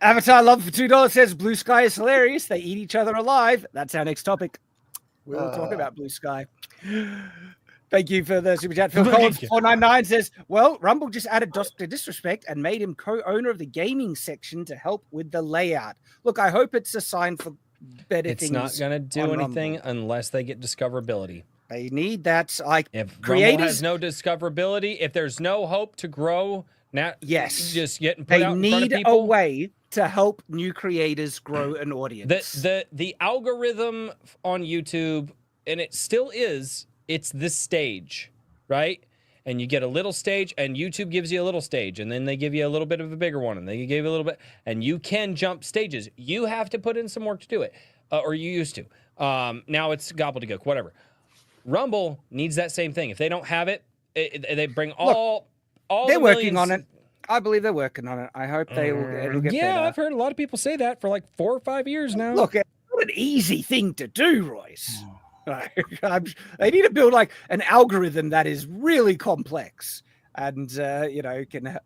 A: Avatar Love for $2 says Blue Sky is hilarious. They eat each other alive. That's our next topic. We'll talk about Blue Sky. Thank you for the super chat. Phil Collins 499 says, well, Rumble just added Dr. Disrespect and made him co-owner of the gaming section to help with the layout. Look, I hope it's a sign for better things.
C: It's not going to do anything
A: Rumble.
C: Unless they get discoverability.
A: They need that. Like,
C: if
A: creators
C: Rumble has no discoverability, if there's no hope to grow, now
A: yes,
C: just getting put out in front of
A: need
C: people.
A: a way to help new creators grow an audience.
C: The algorithm on YouTube, and it still is, it's this stage, right? And you get a little stage, and YouTube gives you a little stage, and then they give you a little bit of a bigger one, and they give you a little bit, and you can jump stages. You have to put in some work to do it, or you used to. Now it's gobbledygook, whatever. Rumble needs that same thing. If they don't have it, they bring all.
A: They're working on it. I believe they're working on it. I hope it'll get better.
C: I've heard a lot of people say that for like 4 or 5 years now.
A: Look, it's not an easy thing to do, Royce. They need to build like an algorithm that is really complex and can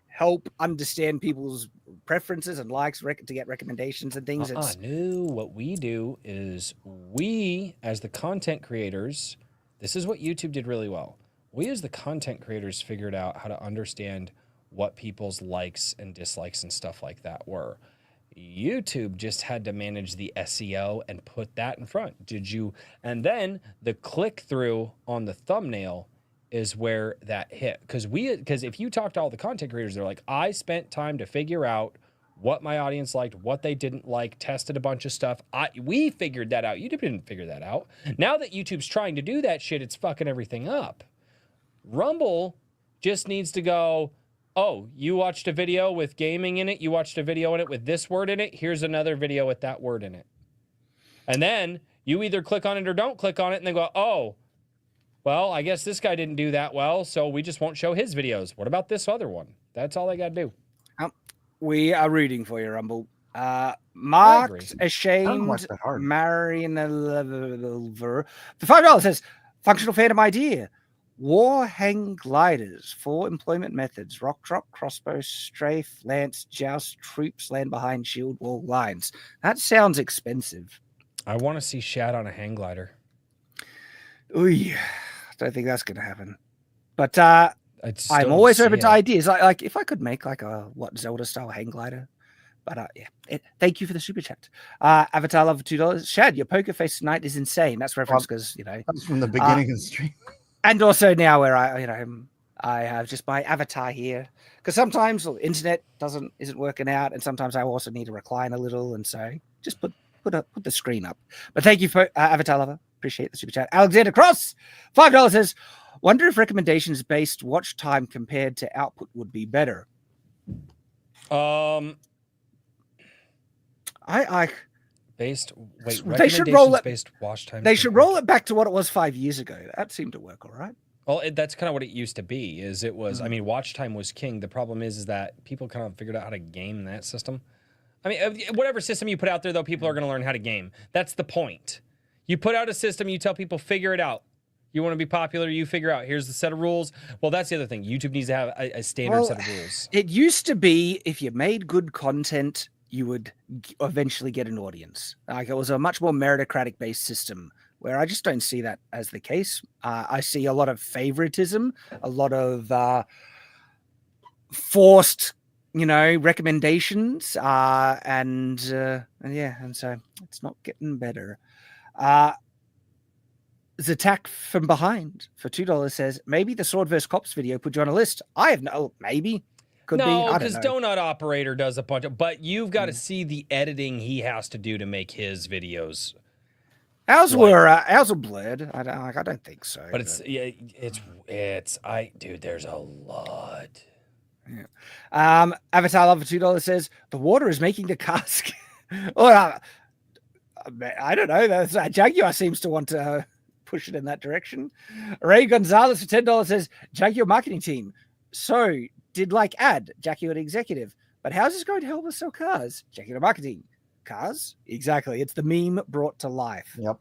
A: help understand people's preferences and likes to get recommendations and things.
C: No, what we do is we, as the content creators, this is what YouTube did really well. We, as the content creators, figured out how to understand what people's likes and dislikes and stuff like that were. YouTube just had to manage the SEO and put that in front. And then the click through on the thumbnail is where that hit. Because if you talk to all the content creators, they're like, I spent time to figure out what my audience liked, what they didn't like, tested a bunch of stuff. We figured that out. YouTube didn't figure that out. Now that YouTube's trying to do that shit, it's fucking everything up. Rumble just needs to go, oh, you watched a video with gaming in it. You watched a video in it with this word in it. Here's another video with that word in it. And then you either click on it or don't click on it and then go, oh, well, I guess this guy didn't do that well, so we just won't show his videos. What about this other one? That's all they got to do.
A: We are rooting for you, Rumble. Marked, ashamed, Marion for $5 says, functional phantom idea. War hang gliders, 4 employment methods: rock drop, crossbow, strafe, lance, joust, troops land behind shield wall lines. That sounds expensive.
C: I want to see Shad on a hang glider.
A: Ooh, don't think that's gonna happen. But I'm always open to ideas. Like if I could make like a Zelda style hang glider. But thank you for the super chat. Avatar Love for $2. Shad, your poker face tonight is insane. That's reference because
B: that's from the beginning of the stream.
A: And also now where I have just my avatar here because sometimes the internet isn't working out, and sometimes I also need to recline a little, and so just put the screen up. But thank you for Avatar Lover. Appreciate the super chat. Alexander Cross, $5 says, wonder if recommendations based watch time compared to output would be better. They should roll it based watch time. They should roll it back to what it was 5 years ago. That seemed to work all right.
C: Well, that's kind of what it used to be. I mean, watch time was king. The problem is that people kind of figured out how to game that system. I mean, whatever system you put out there, though, people are going to learn how to game. That's the point. You put out a system, you tell people, figure it out. You want to be popular, you figure out, here's the set of rules. Well, that's the other thing. YouTube needs to have a standard set of rules.
A: It used to be if you made good content, you would eventually get an audience. Like it was a much more meritocratic based system where I just don't see that as the case. I see a lot of favoritism, a lot of forced, recommendations, and so it's not getting better. Zatak from behind for $2 says, maybe the Sword vs. Cops video put you on a list. I have maybe. Could be.
C: No, because Donut Operator does a bunch of, but you've got to see the editing he has to do to make his videos.
A: Ours were blurred. I don't think so.
C: But it's dude, there's a lot.
A: Yeah. Avatar Love for $2 says, the water is making the cask. I don't know. That's Jaguar seems to want to push it in that direction. Ray Gonzalez for $10 says, Jaguar marketing team. So did ad Jaguar executive, but how's this going to help us sell cars? Jaguar marketing. Cars? Exactly. It's the meme brought to life.
B: Yep.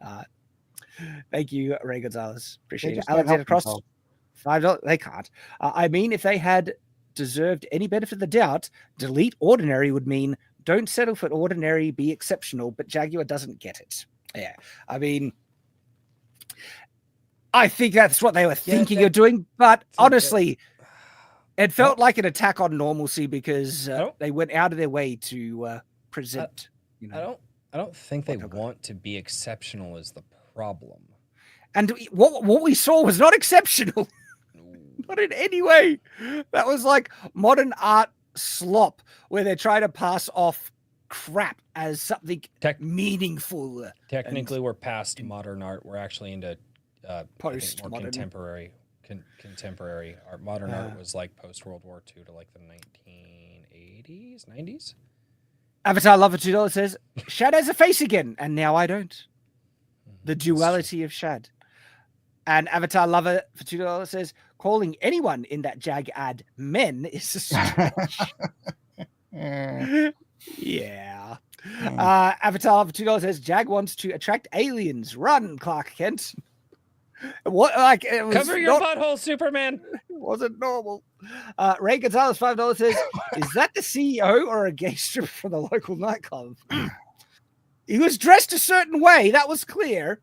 A: Thank you, Ray Gonzalez. Appreciate it. Alexander Cross, $5. They can't. I mean, if they had deserved any benefit of the doubt, delete ordinary would mean don't settle for ordinary, be exceptional, but Jaguar doesn't get it. Yeah. I mean, I think that's what they were thinking of doing, but honestly, it felt like an attack on normalcy because they went out of their way to present.
C: I don't think they want to be exceptional is the problem.
A: And what we saw was not exceptional. Not in any way. That was like modern art slop where they're trying to pass off crap as something meaningful.
C: Technically, we're past modern art. We're actually into
A: post-modern.
C: Contemporary art. Modern art was like post-World War II to like the 1980s, 90s.
A: Avatar Love for $2 says, Shad has a face again, and now I don't. The duality of Shad. And Avatar Lover for $2 says, calling anyone in that Jag ad men is a stretch. Yeah. Avatar Lover for $2 says, Jag wants to attract aliens. Run, Clark Kent. What? Like, it was
C: cover your butthole, Superman.
A: It wasn't normal. Ray Gonzalez, $5 says, is that the CEO or a gay stripper from the local nightclub? He was dressed a certain way. That was clear.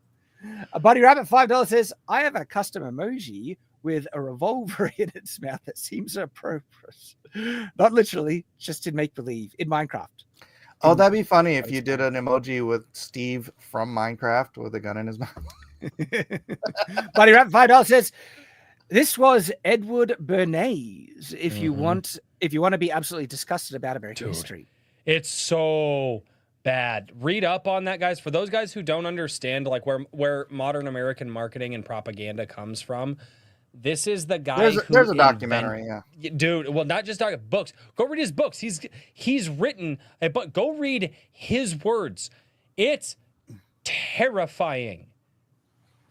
A: Buddy Rabbit, $5 says, I have a custom emoji with a revolver in its mouth that seems appropriate. Not literally, just in make-believe in Minecraft.
B: Oh, that'd be funny if you did an emoji with Steve from Minecraft with a gun in his mouth.
A: Buddy Rabbit, $5 says, this was Edward Bernays. If you want to be absolutely disgusted about American history.
C: It's so bad. Read up on that, guys. For those guys who don't understand like where modern American marketing and propaganda comes from, this is the guy
B: there's a documentary,
C: dude. Well, not just books. Go read his books. He's written a book. Go read his words. It's terrifying.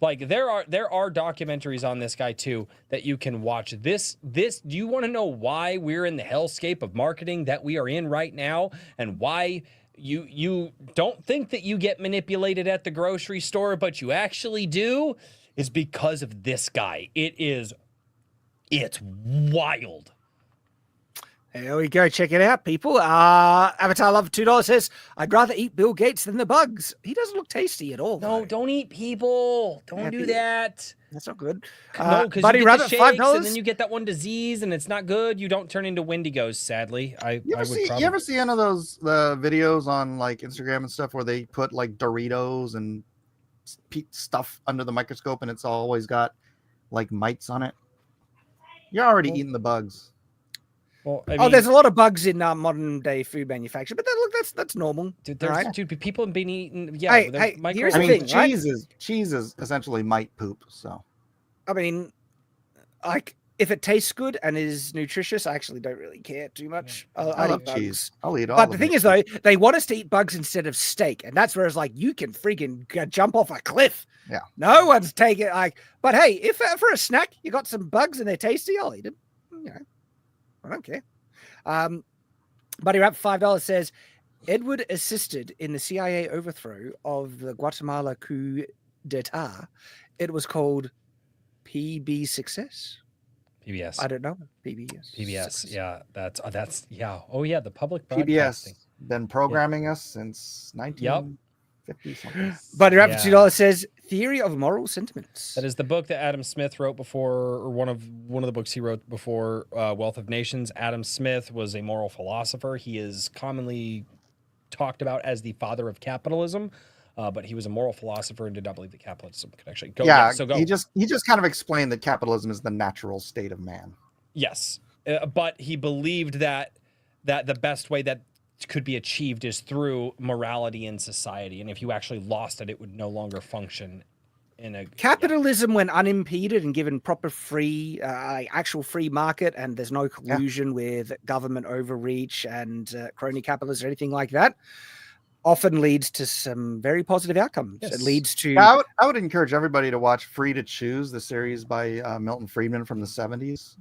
C: Like there are documentaries on this guy too that you can watch. This do you want to know why we're in the hellscape of marketing that we are in right now, and why you don't think that you get manipulated at the grocery store, but you actually do? Is because of this guy. It's wild.
A: There we go. Check it out, people. Avatar Love $2 says, I'd rather eat Bill Gates than the bugs. He doesn't look tasty at all.
C: No, don't eat people. Don't do that.
A: That's not good.
C: No, because you get the shakes, and then you get that one disease, and it's not good. You don't turn into Wendigos, sadly.
B: You ever see any of those videos on like Instagram and stuff where they put like Doritos and stuff under the microscope, and it's always got like mites on it? You're already eating the bugs.
C: Well, I mean,
A: there's a lot of bugs in modern day food manufacture, but that's normal.
C: Dude,
A: right?
C: People have been eating. Yeah,
A: here's the thing,
B: cheese is essentially mite poop. So,
A: I mean, like if it tastes good and is nutritious, I actually don't really care too much. I love cheese.
B: I'll eat all.
A: But the thing is, though, they want us to eat bugs instead of steak, and that's where it's like you can freaking jump off a cliff.
B: Yeah,
A: no one's taking But hey, if for a snack you got some bugs and they're tasty, I'll eat them. I don't care. Buddy Rap $5 says, Edward assisted in the CIA overthrow of the Guatemala coup d'etat. It was called PB Success.
C: PBS.
A: I don't know. PBS.
C: PBS. Yeah, that's yeah. Oh yeah, the public
B: broadcasting. PBS been programming us since 19. 50 something.
A: But Rapper $2 says Theory of Moral Sentiments.
C: That is the book that Adam Smith wrote before, or one of the books he wrote before Wealth of Nations. Adam Smith was a moral philosopher. He is commonly talked about as the father of capitalism, but he was a moral philosopher and did not believe that capitalism could actually go.
B: Yeah,
C: so go.
B: He just kind of explained that capitalism is the natural state of man.
C: Yes, but he believed that the best way that could be achieved is through morality in society, and if you actually lost it, it would no longer function in a
A: capitalism when unimpeded and given proper free actual free market, and there's no collusion with government overreach and crony capitalism or anything like that, often leads to some very positive outcomes. It leads to
B: I would encourage everybody to watch Free to Choose, the series by Milton Friedman from the 70s.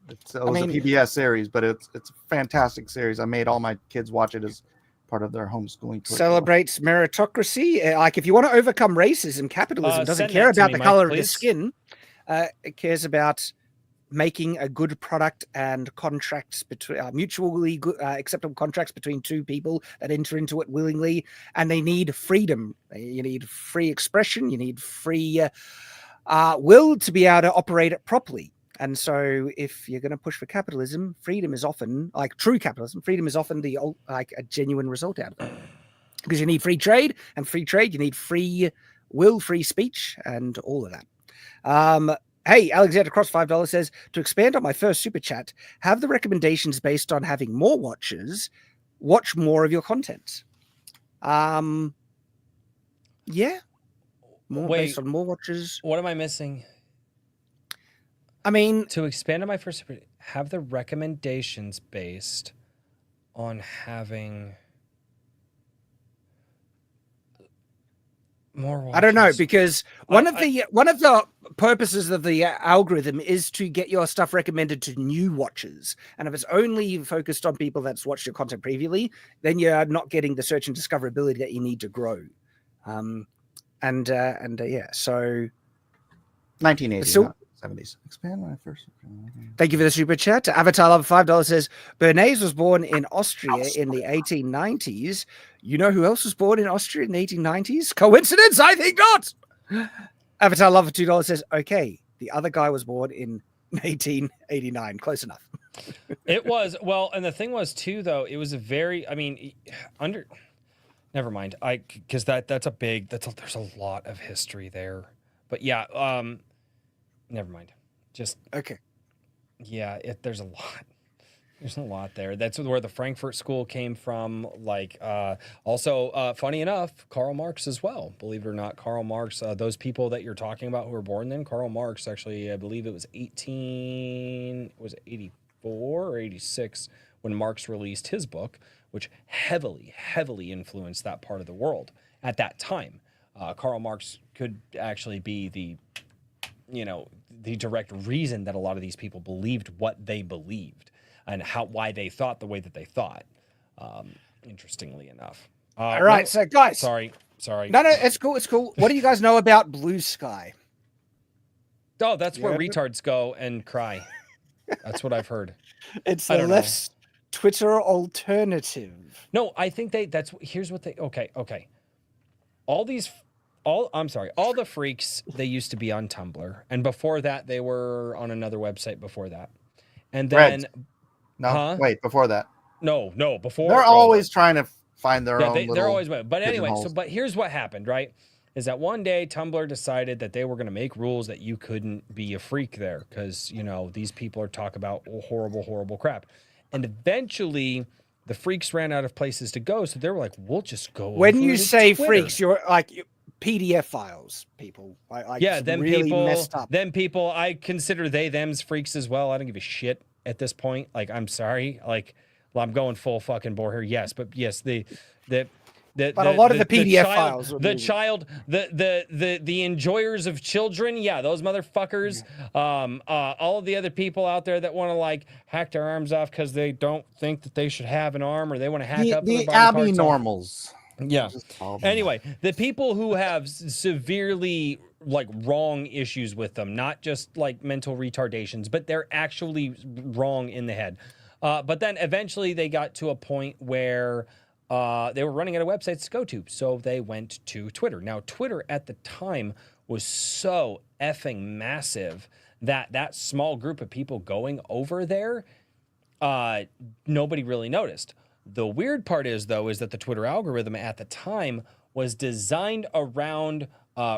B: It was a PBS series, but it's a fantastic series. I made all my kids watch it as part of their homeschooling.
A: Celebrates meritocracy. Like, if you want to overcome racism, capitalism doesn't care about the color of the skin. It cares about making a good product and contracts between mutually acceptable contracts between two people that enter into it willingly. And they need freedom. You need free expression. You need free will to be able to operate it properly. And so if you're going to push for capitalism, freedom is often, like true capitalism, freedom is often like a genuine result out of it. Because you need free trade, and free trade, you need free will, free speech, and all of that. Hey, Alexander Cross, $5 says, to expand on my first super chat, have the recommendations based on having more watches, watch more of your content. Yeah. Based on more watches.
C: What am I missing?
A: I mean,
C: to expand on my first, have the recommendations based on having more watches.
A: I don't know, because one of the purposes of the algorithm is to get your stuff recommended to new watchers. And if it's only focused on people that's watched your content previously, then you're not getting the search and discoverability that you need to grow. Yeah, so
B: 1980.
A: So,
B: 70s. Expand my first.
A: Thank you for the super chat. Avatar Love $5 says Bernays was born in Austria in the 1890s. You know who else was born in Austria in the 1890s? Coincidence? I think not. Avatar Love for $2 says, okay, the other guy was born in 1889. Close enough.
C: It was, well, and the thing was too, though, it was a very, I mean, never mind. Because there's a lot of history there. But yeah, never mind. Just
A: okay.
C: Yeah, there's a lot. There's a lot there. That's where the Frankfurt School came from. Like, also, funny enough, Karl Marx as well. Believe it or not, Karl Marx. Those people that you're talking about who were born then, Karl Marx actually, I believe it was 84 or 86 when Marx released his book, which heavily influenced that part of the world at that time. Karl Marx could actually be the direct reason that a lot of these people believed what they believed and why they thought the way that they thought. Interestingly enough.
A: All right, so guys.
C: Sorry.
A: No, it's cool. It's cool. What do you guys know about Bluesky?
C: Oh, that's where retards go and cry. That's what I've heard.
A: It's the left's Twitter alternative.
C: No, I think here's what they, okay. All the freaks, they used to be on Tumblr. And before that, they were on another website before that. And then...
B: Wait, before that.
C: No, before...
B: They're always trying to find their own
C: they're always... But anyway, but here's what happened, right? Is that one day Tumblr decided that they were going to make rules that you couldn't be a freak there because, these people are talking about horrible crap. And eventually... the freaks ran out of places to go, so they were like, we'll just go
A: when
C: over
A: you
C: to
A: say
C: Twitter.
A: Freaks, you're like... PDF files, people.
C: Them
A: really
C: people,
A: messed up.
C: Them people, I consider them's freaks as well. I don't give a shit at this point. Like, I'm sorry. Like, well, I'm going full fucking bore here. Yes, but yes, but a
A: lot of the PDF files.
C: The enjoyers of children. Yeah, those motherfuckers. All of the other people out there that want to like hack their arms off because they don't think that they should have an arm or they want to hack up
B: the Abby normals.
C: Yeah. Anyway, the people who have severely like wrong issues with them, not just like mental retardations, but they're actually wrong in the head. But then eventually they got to a point where they were running out of websites to go to, so they went to Twitter. Now, Twitter at the time was so effing massive that small group of people going over there, nobody really noticed. The weird part is that the Twitter algorithm at the time was designed around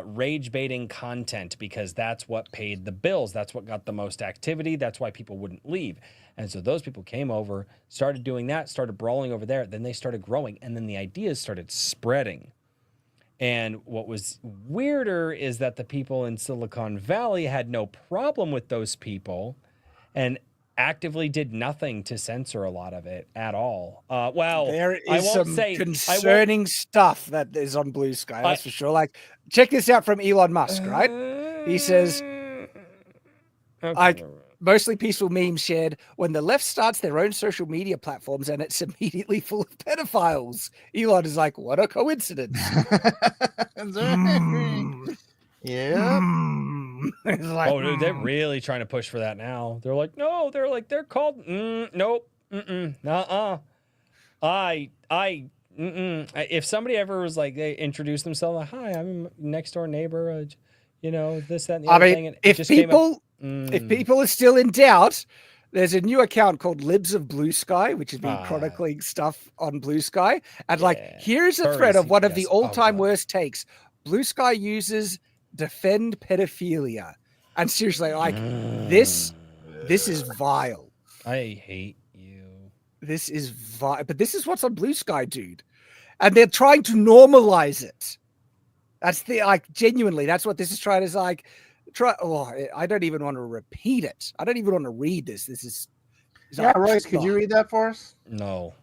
C: rage baiting content, because that's what paid the bills. That's what got the most activity. That's why people wouldn't leave. And so those people came over, started doing that, started brawling over there. Then they started growing, and then the ideas started spreading. And what was weirder is that the people in Silicon Valley had no problem with those people and actively did nothing to censor a lot of it at all. Well,
A: there
C: I
A: is
C: won't
A: some
C: say
A: concerning stuff that is on Blue Sky. That's for sure. Like, check this out from Elon Musk, right? He says, mostly peaceful memes shared when the left starts their own social media platforms and it's immediately full of pedophiles. Elon is like, what a coincidence.
B: Yeah.
A: Like,
C: oh, they're really trying to push for that now. They're like, no, they're called, nope, if somebody ever was like, they introduced themselves, like, hi, I'm next door neighbor, this, that, and the other thing. And
A: if people are still in doubt, there's a new account called Libs of Blue Sky, which has been chronicling stuff on Blue Sky. And here's a thread of one of the all-time worst takes. Blue Sky users defend pedophilia. And seriously, this is vile.
C: I hate you.
A: This is vile. But this is what's on Blue Sky, dude. And they're trying to normalize it. That's genuinely, that's what this is trying to I don't even want to repeat it. I don't even want to read this. This is
B: Royce, could you read that for us?
C: No.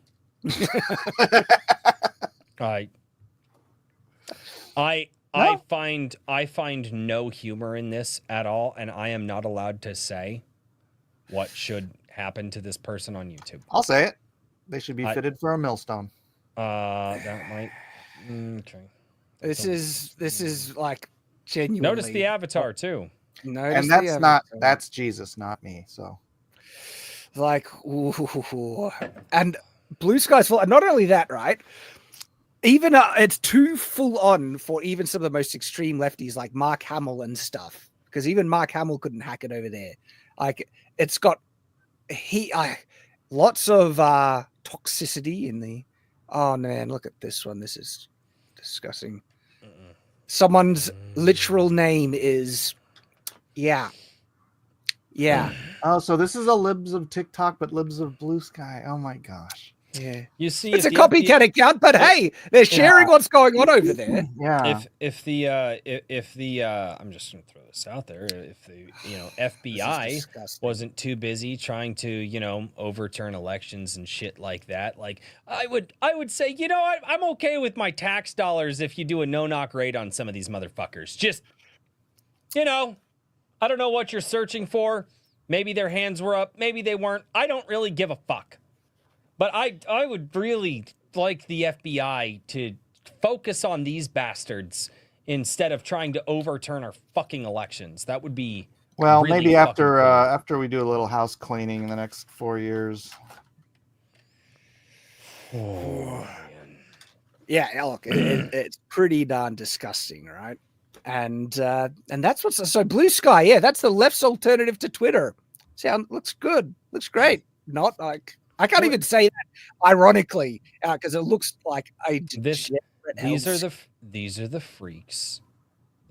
C: I find no humor in this at all, and I am not allowed to say what should happen to this person on YouTube.
B: I'll say it. They should be fitted for a millstone.
C: That might. Okay.
A: This is like genuinely.
C: Notice the avatar too.
B: And that's Jesus, not me. So,
A: like, ooh. And Blue Sky's full. And not only that, right? Even it's too full on for even some of the most extreme lefties like Mark Hamill and stuff, because even Mark Hamill couldn't hack it over there. Like, it's got lots of toxicity in the. Oh man, look at this one. This is disgusting. Someone's literal name is, yeah.
B: Oh, so this is a Libs of TikTok, but Libs of Blue Sky. Oh my gosh.
A: Yeah.
C: You see,
A: it's a copycat account, but hey, they're sharing what's going on over there.
B: Yeah.
C: If the I'm just gonna throw this out there. If the FBI wasn't too busy trying to overturn elections and shit like that, like I would say, I'm okay with my tax dollars if you do a no-knock raid on some of these motherfuckers. Just I don't know what you're searching for. Maybe their hands were up. Maybe they weren't. I don't really give a fuck. But I would really like the FBI to focus on these bastards instead of trying to overturn our fucking elections. That would be really
B: maybe after
C: cool.
B: after we do a little house cleaning in the next 4 years.
C: Oh,
A: yeah, look, it's pretty darn disgusting, right? And that's what's so Blue Sky. Yeah, that's the left's alternative to Twitter. Looks good, looks great. Not like. I can't even say that ironically because it looks like
C: these are the freaks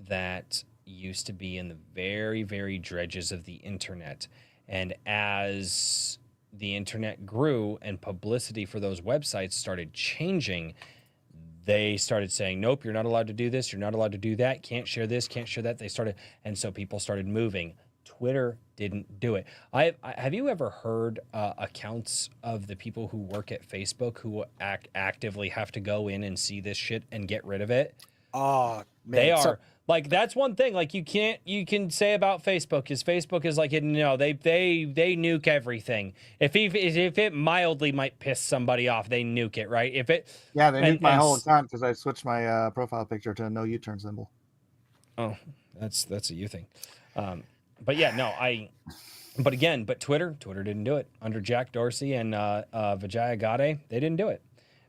C: that used to be in the very, very dredges of the internet. And as the internet grew and publicity for those websites started changing, they started saying, nope, you're not allowed to do this. You're not allowed to do that. Can't share this, can't share that. And so people started moving. Twitter didn't do it. Have you ever heard accounts of the people who work at Facebook who actively have to go in and see this shit and get rid of it?
A: Oh, man.
C: They are like, that's one thing. Like you can say about Facebook is Facebook is like, they nuke everything. If it mildly might piss somebody off, they nuke it, right?
B: They nuked my whole account because I switched my profile picture to a no U-turn symbol.
C: Oh, that's a you thing. But yeah, no, but Twitter didn't do it under Jack Dorsey and Vijaya Gadde. They didn't do it.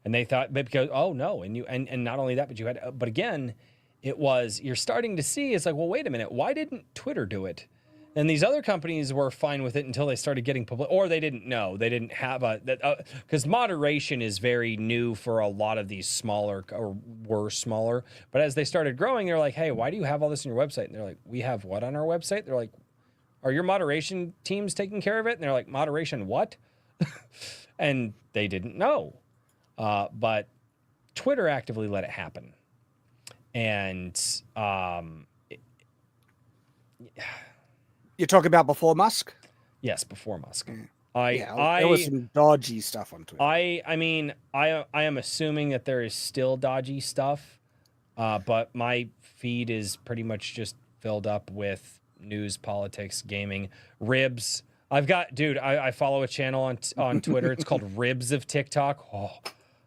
C: And they thought, because, oh no. And not only that, but you had, but again, you're starting to see, it's like, well, wait a minute. Why didn't Twitter do it? And these other companies were fine with it until they started getting public, or they didn't know. They didn't have because moderation is very new for a lot of these smaller, or were smaller. But as they started growing, they're like, hey, why do you have all this on your website? And they're like, we have what on our website? They're like, are your moderation teams taking care of it? And they're like, moderation what? And they didn't know. But Twitter actively let it happen. And
A: you're talking about before Musk?
C: Yes, before Musk.
A: There was some dodgy stuff on Twitter.
C: I mean, I am assuming that there is still dodgy stuff, but my feed is pretty much just filled up with news, politics, gaming, ribs. I've got, dude, I follow a channel on Twitter. It's called Ribs of TikTok.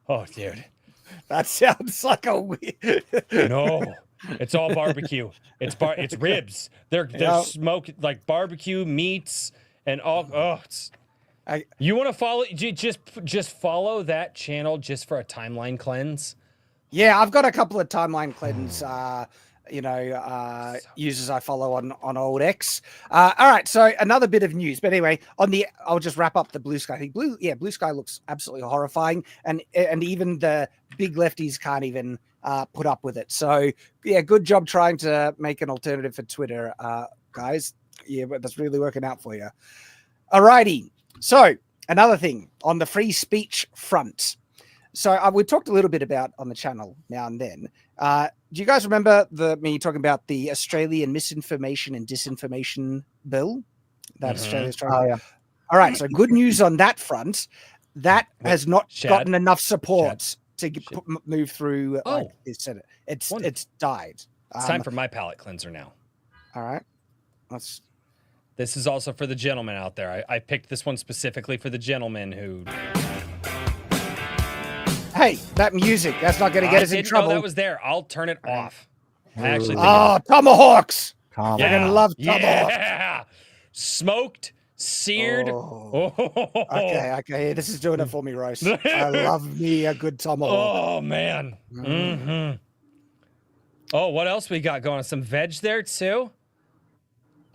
C: Oh, dude.
A: That sounds like a weird.
C: No, it's all barbecue. It's ribs. They're smoked like barbecue meats and all. You want to follow? Just follow that channel just for a timeline cleanse.
A: Yeah, I've got a couple of timeline cleanse. Users I follow on old X. All right, so another bit of news. But anyway, I'll just wrap up the Blue Sky thing. Blue Sky looks absolutely horrifying, and even the big lefties can't even put up with it. So yeah, good job trying to make an alternative for Twitter, guys. Yeah, but that's really working out for you. All righty. So another thing on the free speech front. So we talked a little bit about on the channel now and then. Do you guys remember me talking about the Australian misinformation and disinformation bill that Australia's trying to?
B: Oh, yeah.
A: All right. So good news on that front. That has not gotten enough support to move through the Senate. It's died.
C: It's time for my palate cleanser now.
A: All right.
C: This is also for the gentlemen out there. I picked this one specifically for the gentlemen who...
A: Hey, that music, that's not going to get us in trouble.
C: Oh, that was there. I'll turn it off. I actually think
A: tomahawks.
B: Tomahawks.
A: You're going to love tomahawks.
C: Yeah. Smoked, seared.
A: Okay. This is doing it for me, Royce. I love me a good tomahawk.
C: Oh, man. Mm-hmm. Oh, what else we got going on? Some veg there, too?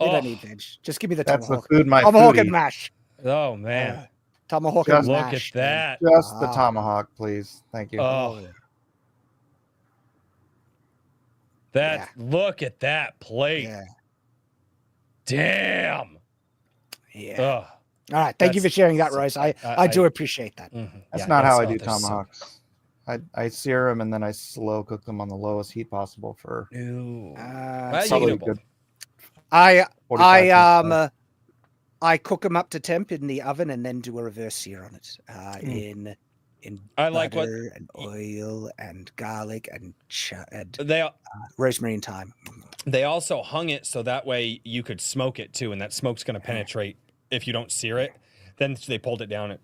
A: You don't need veg. Just give me the
B: That's
A: tomahawk.
B: The food, my
A: tomahawk
B: foodie.
A: and mash.
C: Oh, man.
A: Tomahawk and
C: Look
A: mash.
C: at that.
B: Just the tomahawk, please. Thank you.
C: Look at that plate.
A: Yeah.
C: Damn.
A: Yeah. All right. Thank you for sharing that, Royce. I do appreciate that.
B: That's not how I do tomahawks. I sear them and then I slow cook them on the lowest heat possible for
A: probably
B: good.
A: I cook them up to temp in the oven and then do a reverse sear on it in butter and oil and garlic and rosemary and thyme.
C: They also hung it so that way you could smoke it too, and that smoke's going to penetrate if you don't sear it. Then they pulled it down and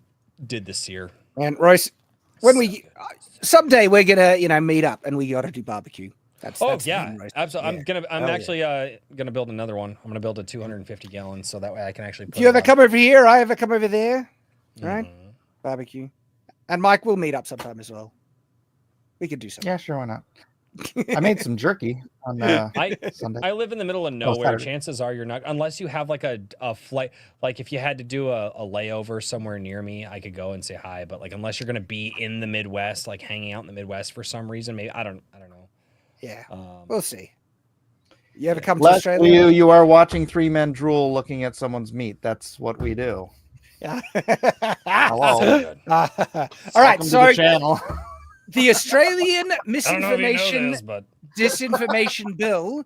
C: did the sear.
A: And Royce, when someday we're gonna meet up and we got to do barbecue. That's
C: absolutely. I'm actually gonna build another one. I'm gonna build a 250 gallons so that way I can actually.
A: If you ever come over here, I ever come over there, right? Barbecue, and Mike will meet up sometime as well. We could do something.
B: Yeah, sure, why not? I made some jerky on Sunday.
C: I live in the middle of nowhere. Chances are you're not, unless you have like a flight. Like if you had to do a layover somewhere near me, I could go and say hi. But like unless you're gonna be in the Midwest, like hanging out in the Midwest for some reason, maybe I don't know.
A: Yeah, we'll see. You ever come to Australia?
B: You are watching three men drool looking at someone's meat. That's what we do.
A: Yeah.
B: Hello.
A: All right, so the Australian misinformation disinformation bill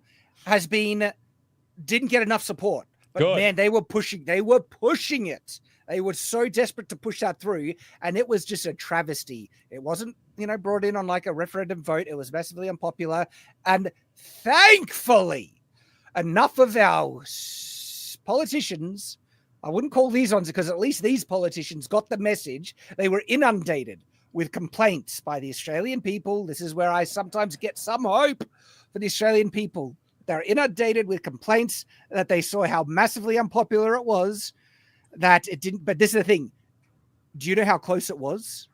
A: didn't get enough support. But man, they were pushing it. They were so desperate to push that through, and it was just a travesty. It wasn't, brought in on like a referendum vote. It was massively unpopular, and thankfully, enough of our politicians, I wouldn't call these ones because at least these politicians got the message. They were inundated with complaints by the Australian people. This is where I sometimes get some hope for the Australian people. They're inundated with complaints that they saw how massively unpopular it was. That it didn't, but this is the thing. Do you know how close it was?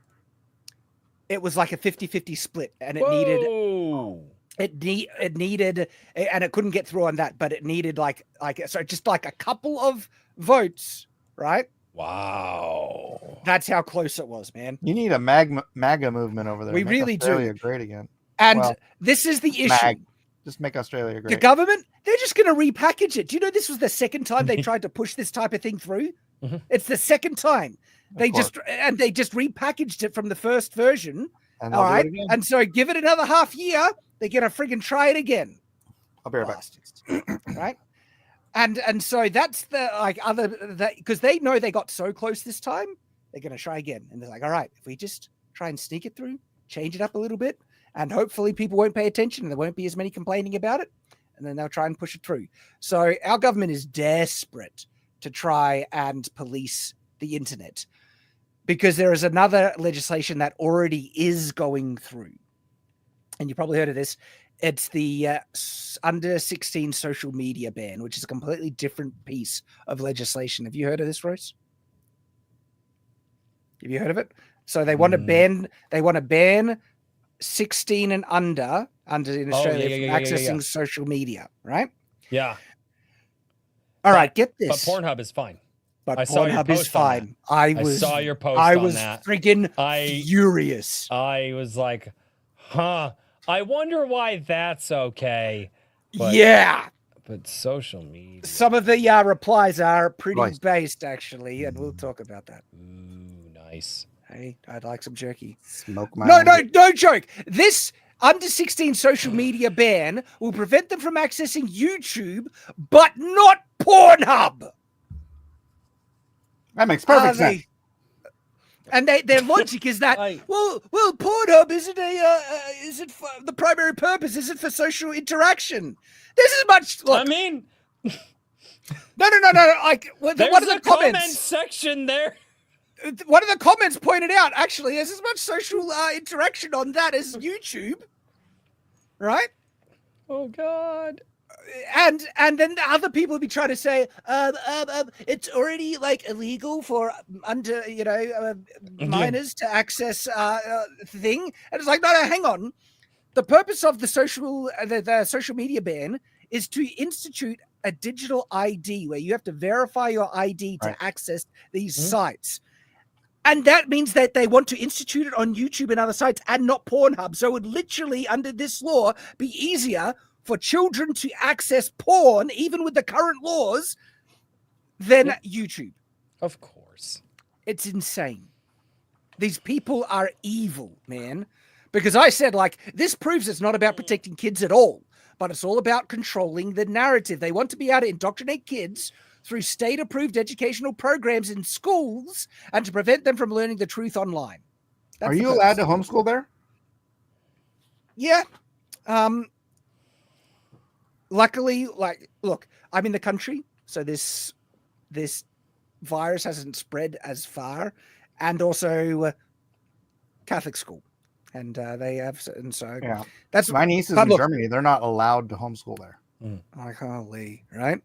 A: it was like a 50-50 split, and it
C: Whoa.
A: needed, and it couldn't get through on that, but it needed just like a couple of votes, right?
C: Wow.
A: That's how close it was, man.
B: You need a MAGA movement over there.
A: We
B: Make
A: really
B: Australia
A: do.
B: great again.
A: And
B: Well,
A: this is the issue.
B: Just make Australia
A: The
B: great.
A: government, they're just going to repackage it. Do you know this was the second time they tried to push this type of thing through? It's the second time. They just repackaged it from the first version.
B: And
A: all
B: they'll do
A: right.
B: it again.
A: And so give it another half year, they're going to friggin' try it again.
B: I'll be right back.
A: Right. And so that's because they know they got so close this time, they're going to try again. And they're like, all right, if we just try and sneak it through, change it up a little bit, and hopefully people won't pay attention and there won't be as many complaining about it. And then they'll try and push it through. So our government is desperate to try and police the internet because there is another legislation that already is going through. And you probably heard of this. It's the under 16 social media ban, which is a completely different piece of legislation. Have you heard of this, Rose? Have you heard of it? So they want to ban 16 and under in Australia from accessing social media, right?
C: Yeah.
A: All right, get this.
C: But Pornhub is fine.
A: But
C: I saw your
A: Pornhub is
C: post on
A: fine.
C: I saw your post
A: I
C: on
A: was
C: that.
A: freaking furious.
C: I was like, huh. I wonder why that's okay. But,
A: yeah.
C: But social media.
A: Some of the replies are pretty based, actually, and we'll talk about that.
C: Ooh, nice.
A: Hey, I'd like some jerky.
B: Smoke my
A: No joke. This under 16 social media ban will prevent them from accessing YouTube, but not Pornhub.
B: That makes perfect sense.
A: And their logic is that well, Pornhub isn't the primary purpose? Is it for social interaction? There's as much. Look,
C: I mean,
A: no. Like,
C: there's
A: one of the
C: a
A: comment
C: section there.
A: One of the comments pointed out actually there's as much social interaction on that as YouTube, right?
C: Oh God.
A: And then the other people would be trying to say it's already like illegal for under minors to access thing, and it's like no, hang on. The purpose of the social media ban is to institute a digital ID where you have to verify your ID to access these sites. And that means that they want to institute it on YouTube and other sites and not Pornhub. So it would literally, under this law, be easier for children to access porn, even with the current laws, than YouTube.
C: Of course.
A: It's insane. These people are evil, man. Because I said, like, this proves it's not about protecting kids at all, but it's all about controlling the narrative. They want to be able to indoctrinate kids through state-approved educational programs in schools and to prevent them from learning the truth online.
B: Are you allowed to homeschool there?
A: Yeah. Luckily, look, I'm in the country, so this virus hasn't spread as far, and also Catholic school, and they have, and so that's
B: my nieces in Germany. They're not allowed to homeschool there.
A: Like, holy, right?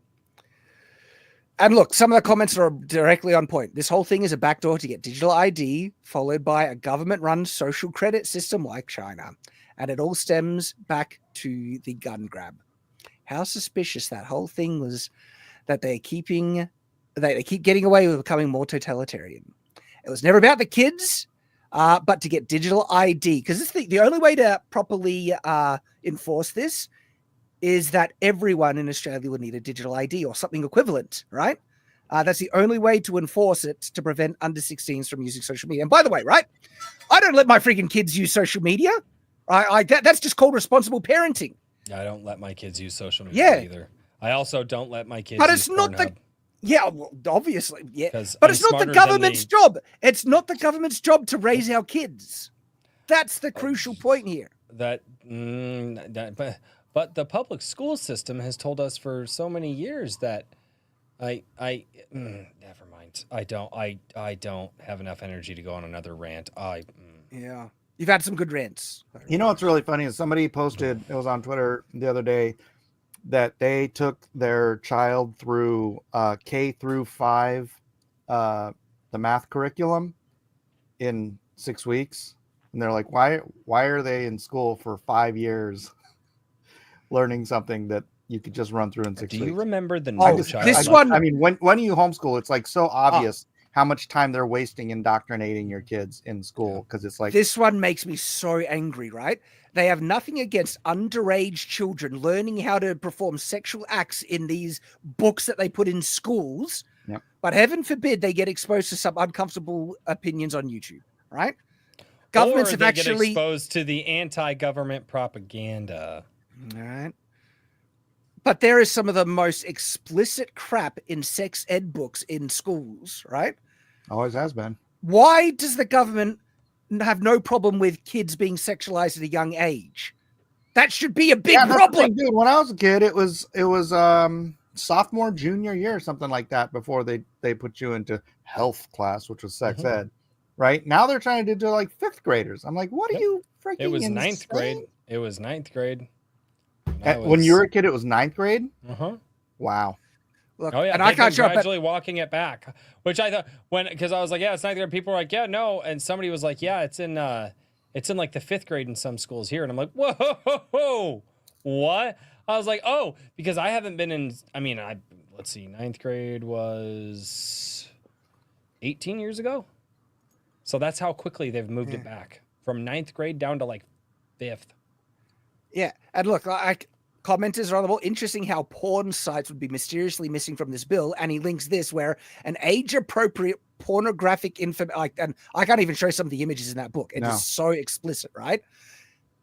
A: And look, some of the comments are directly on point. This whole thing is a backdoor to get digital ID, followed by a government-run social credit system like China, and it all stems back to the gun grab. How suspicious that whole thing was, that they keep getting away with becoming more totalitarian. It was never about the kids, but to get digital ID, because the only way to properly enforce this is that everyone in Australia would need a digital ID or something equivalent, right? That's the only way to enforce it, to prevent under 16s from using social media. And by the way, right, I don't let my freaking kids use social media. That's just called responsible parenting.
C: I don't let my kids use social media either. I also don't let my kids use Pornhub.
A: Well, obviously, yeah. But it's not the government's job. It's not the government's job to raise our kids. That's the crucial point here.
C: But the public school system has told us for so many years that never mind. I don't have enough energy to go on another rant.
A: Yeah. You've had some good rants.
B: You know what's really funny is somebody posted, it was on Twitter the other day, that they took their child through K through 5, the math curriculum in 6 weeks. And they're like, why are they in school for 5 years learning something that you could just run through in 6 weeks?
C: Do you remember the
B: I mean, when you homeschool, it's like so obvious how much time they're wasting indoctrinating your kids in school, because it's like,
A: this one makes me so angry, right? They have nothing against underage children learning how to perform sexual acts in these books that they put in schools.
B: Yep.
A: But heaven forbid they get exposed to some uncomfortable opinions on YouTube, right? Governments have actually
C: get exposed to the anti-government propaganda.
A: All right. But there is some of the most explicit crap in sex ed books in schools, right?
B: Always has been.
A: Why does the government have no problem with kids being sexualized at a young age? That should be a big problem.
B: Dude, when I was a kid, it was sophomore, junior year, something like that, before they put you into health class, which was sex ed. Right now they're trying to do like 5th graders. I'm like, what are you freaking?
C: It was
B: insane?
C: 9th grade. It was 9th grade.
B: When you were a kid, it was 9th grade. Wow.
A: Look,
C: oh yeah,
A: and I can't
C: gradually walking it back, which I thought because I was like, yeah, it's 9th grade. People were like, yeah, no, and somebody was like, yeah, it's in like the 5th grade in some schools here, and I'm like, whoa, what? I was like, oh, because I haven't been in. I mean, let's see, 9th grade was 18 years ago. So that's how quickly they've moved it back from 9th grade down to like 5th.
A: Yeah. And look, commenters are on the ball. Interesting how porn sites would be mysteriously missing from this bill. And he links this where an age-appropriate pornographic and I can't even show some of the images in that book. It is so explicit, right?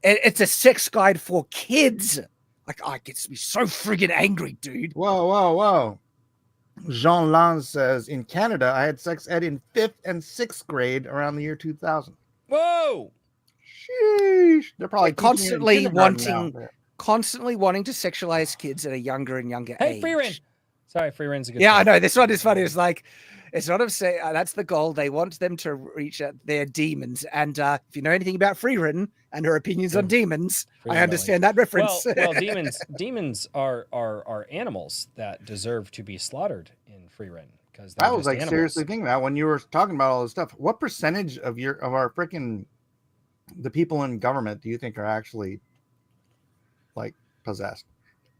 A: It's a sex guide for kids. Like, it gets me so friggin' angry, dude.
B: Whoa. Jean Lange says, in Canada, I had sex ed in 5th and 6th grade around the year 2000.
C: Whoa!
B: Sheesh. They're probably
A: constantly wanting to sexualize kids at a younger and younger age.
C: Hey, free reign. Sorry, free reign's a good.
A: Yeah, I know. This one is funny. It's like, it's not of say that's the goal. They want them to reach their demons. And if you know anything about free reign and her opinions on demons, I understand that reference.
C: Well, demons are animals that deserve to be slaughtered in free reign, because
B: I was like seriously thinking about when you were talking about all this stuff. What percentage of our freaking the people in government do you think are actually like possessed?